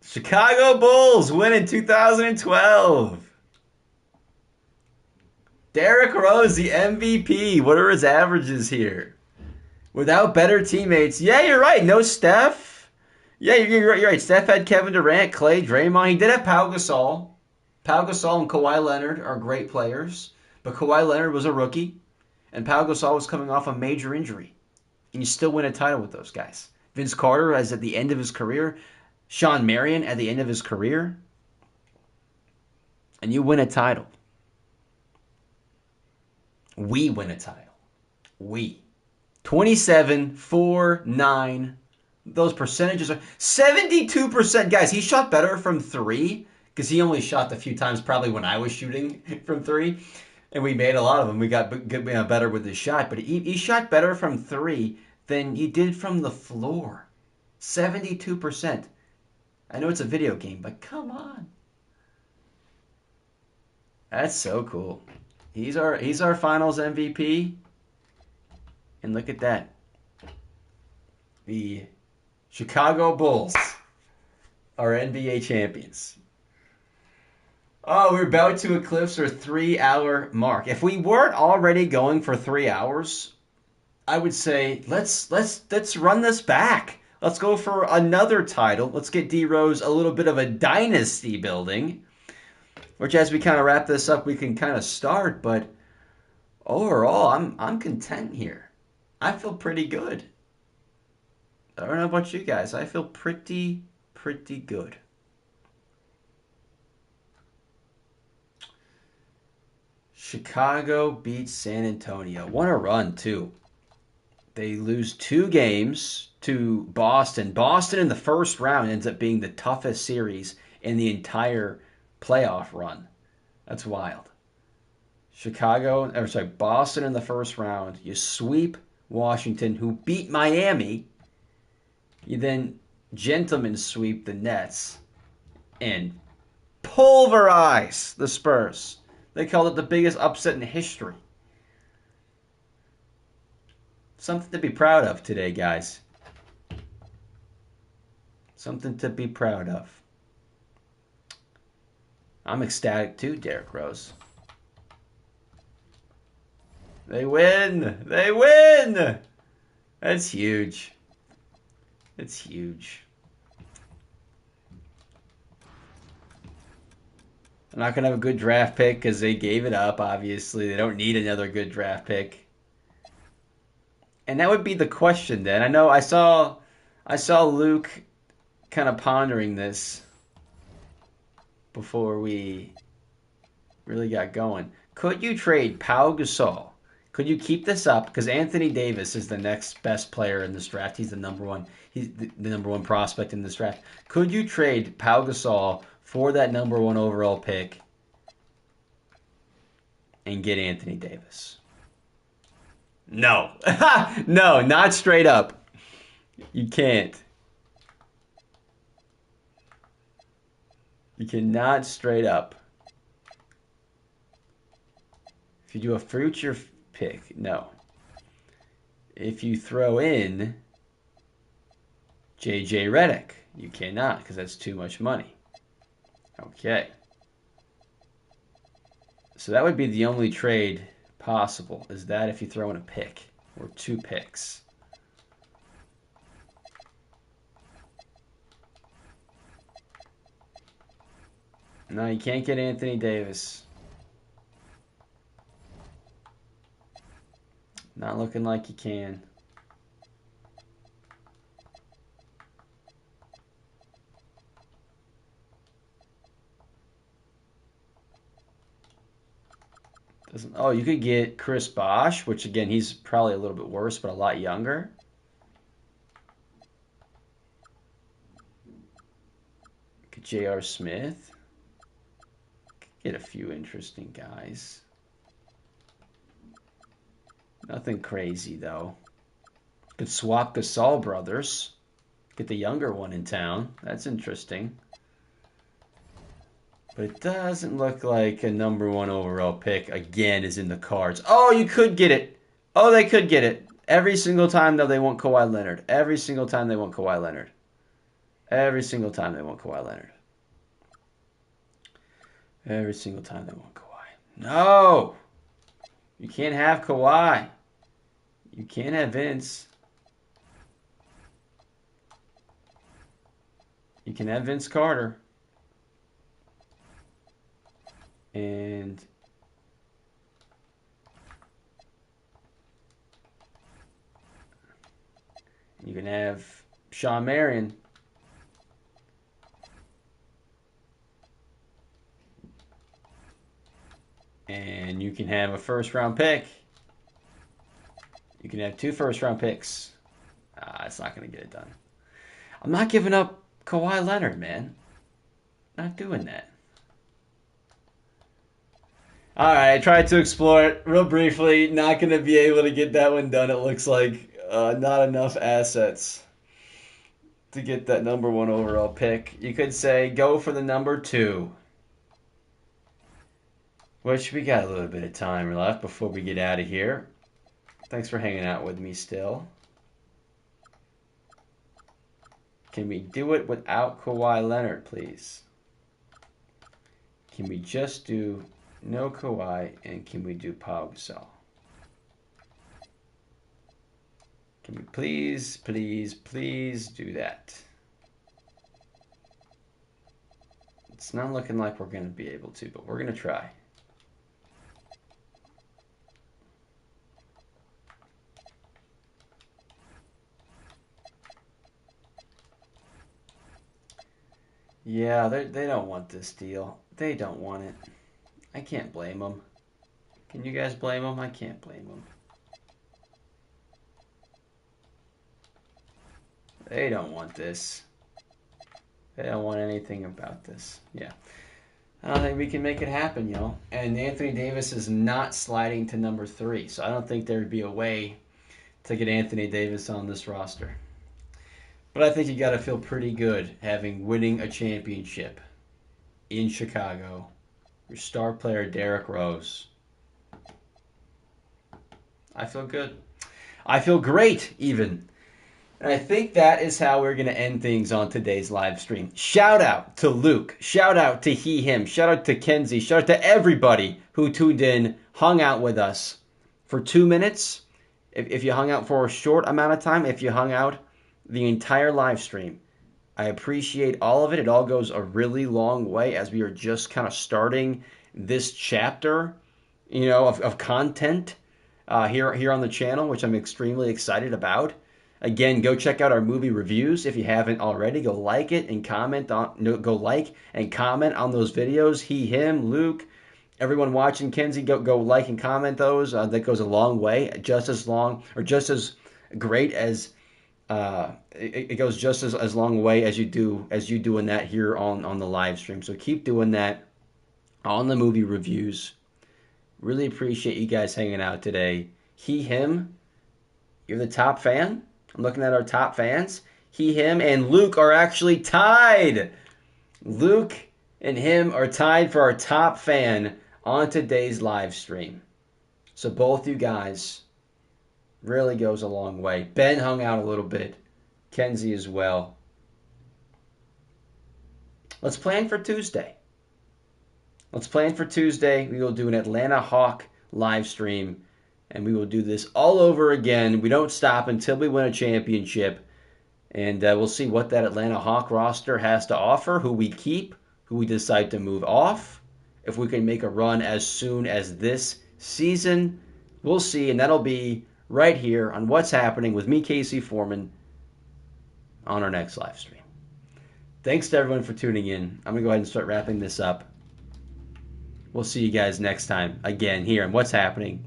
Chicago Bulls win in 2012. Derrick Rose, the MVP. What are his averages here? Without better teammates. Yeah, you're right. No Steph. Yeah, you're right. Steph had Kevin Durant, Clay, Draymond. He did have Pau Gasol. Pau Gasol and Kawhi Leonard are great players. But Kawhi Leonard was a rookie. And Pau Gasol was coming off a major injury. And you still win a title with those guys. Vince Carter is at the end of his career. Sean Marion at the end of his career. And you win a title. We win a title. We. 27, 4, 9. Those percentages are 72%. Guys, he shot better from three because he only shot a few times probably when I was shooting from three. And we made a lot of them. We got better with his shot. But he shot better from three than he did from the floor. 72%. I know it's a video game, but come on. That's so cool. He's our Finals MVP. And look at that. The Chicago Bulls are NBA champions. Oh, we're about to eclipse our 3-hour mark. If we weren't already going for 3 hours, I would say let's run this back. Let's go for another title. Let's get DRose a little bit of a dynasty building. Which, as we kind of wrap this up, we can kind of start. But overall, I'm content here. I feel pretty good. I don't know about you guys. I feel pretty good. Chicago beats San Antonio. What a run, too. They lose 2 games to Boston. Boston in the first round ends up being the toughest series in the entire playoff run. That's wild. Boston in the first round. You sweep Washington, who beat Miami. You then gentlemen sweep the Nets and pulverize the Spurs. They called it the biggest upset in history. Something to be proud of today, guys. Something to be proud of. I'm ecstatic too, Derrick Rose. They win! They win! That's huge. It's huge. They're not going to have a good draft pick because they gave it up, obviously. They don't need another good draft pick. And that would be the question then. I know I saw Luke kind of pondering this before we really got going. Could you trade Pau Gasol? Could you keep this up? Because Anthony Davis is the next best player in this draft. He's the number one. He's the number one prospect in this draft. Could you trade Pau Gasol for that number 1 overall pick and get Anthony Davis? No. No, not straight up. You can't. You cannot straight up. If you do a future pick, no. If you throw in JJ Redick, you cannot because that's too much money. Okay. So that would be the only trade possible, is that if you throw in a pick or 2 picks. No, you can't get Anthony Davis. Not looking like you can. Oh, you could get Chris Bosh, which again, he's probably a little bit worse, but a lot younger. Get J.R. Smith. Get a few interesting guys. Nothing crazy, though. Could swap Gasol brothers. Get the younger one in town. That's interesting. But it doesn't look like a number 1 overall pick, again, is in the cards. Oh, you could get it. Oh, they could get it. Every single time, though, they want Kawhi Leonard. Every single time they want Kawhi Leonard. Every single time they want Kawhi Leonard. Every single time they want Kawhi. No! You can't have Kawhi. You can't have Vince. You can have Vince Carter. And you can have Shawn Marion. And you can have a first-round pick. You can have 2 first-round picks. It's not going to get it done. I'm not giving up Kawhi Leonard, man. Not doing that. All right, I tried to explore it real briefly. Not going to be able to get that one done. It looks like not enough assets to get that number 1 overall pick. You could say go for the number 2. Which we got a little bit of time left before we get out of here. Thanks for hanging out with me still. Can we do it without Kawhi Leonard, please? Can we just do no Kawhi, and can we do Pau Gasol? Can we please do that? It's not looking like we're going to be able to, but we're going to try. Yeah, they don't want this deal. They don't want it. I can't blame them. Can you guys blame them? I can't blame them. They don't want this. They don't want anything about this. Yeah. I don't think we can make it happen, y'all. And Anthony Davis is not sliding to number 3, so I don't think there would be a way to get Anthony Davis on this roster. But I think you got to feel pretty good having winning a championship in Chicago. Your star player, Derrick Rose. I feel good. I feel great, even. And I think that is how we're going to end things on today's live stream. Shout out to Luke. Shout out to he, him. Shout out to Kenzie. Shout out to everybody who tuned in, hung out with us for 2 minutes. If you hung out for a short amount of time, if you hung out the entire live stream, I appreciate all of it. It all goes a really long way as we are just kind of starting this chapter, of content here on the channel, which I'm extremely excited about. Again, go check out our movie reviews if you haven't already. Go like it and comment on. Go like and comment on those videos. He, him, Luke, everyone watching. Kenzie, go like and comment those. That goes a long way. Just as long or just as great as it goes just as long way as you doing that here on the live stream. So keep doing that on the movie reviews. Really appreciate you guys hanging out today. He, him, you're the top fan. I'm looking at our top fans. He, him, and Luke are actually tied. Luke and him are tied for our top fan on today's live stream. So both you guys really goes a long way. Ben hung out a little bit. Kenzie as well. Let's plan for Tuesday. We will do an Atlanta Hawk live stream. And we will do this all over again. We don't stop until we win a championship. And we'll see what that Atlanta Hawk roster has to offer, who we keep, who we decide to move off. If we can make a run as soon as this season, we'll see. And that'll be right here on What's Happening with me, Casey Foreman, on our next live stream. Thanks to everyone for tuning in. I'm going to go ahead and start wrapping this up. We'll see you guys next time, again, here on What's Happening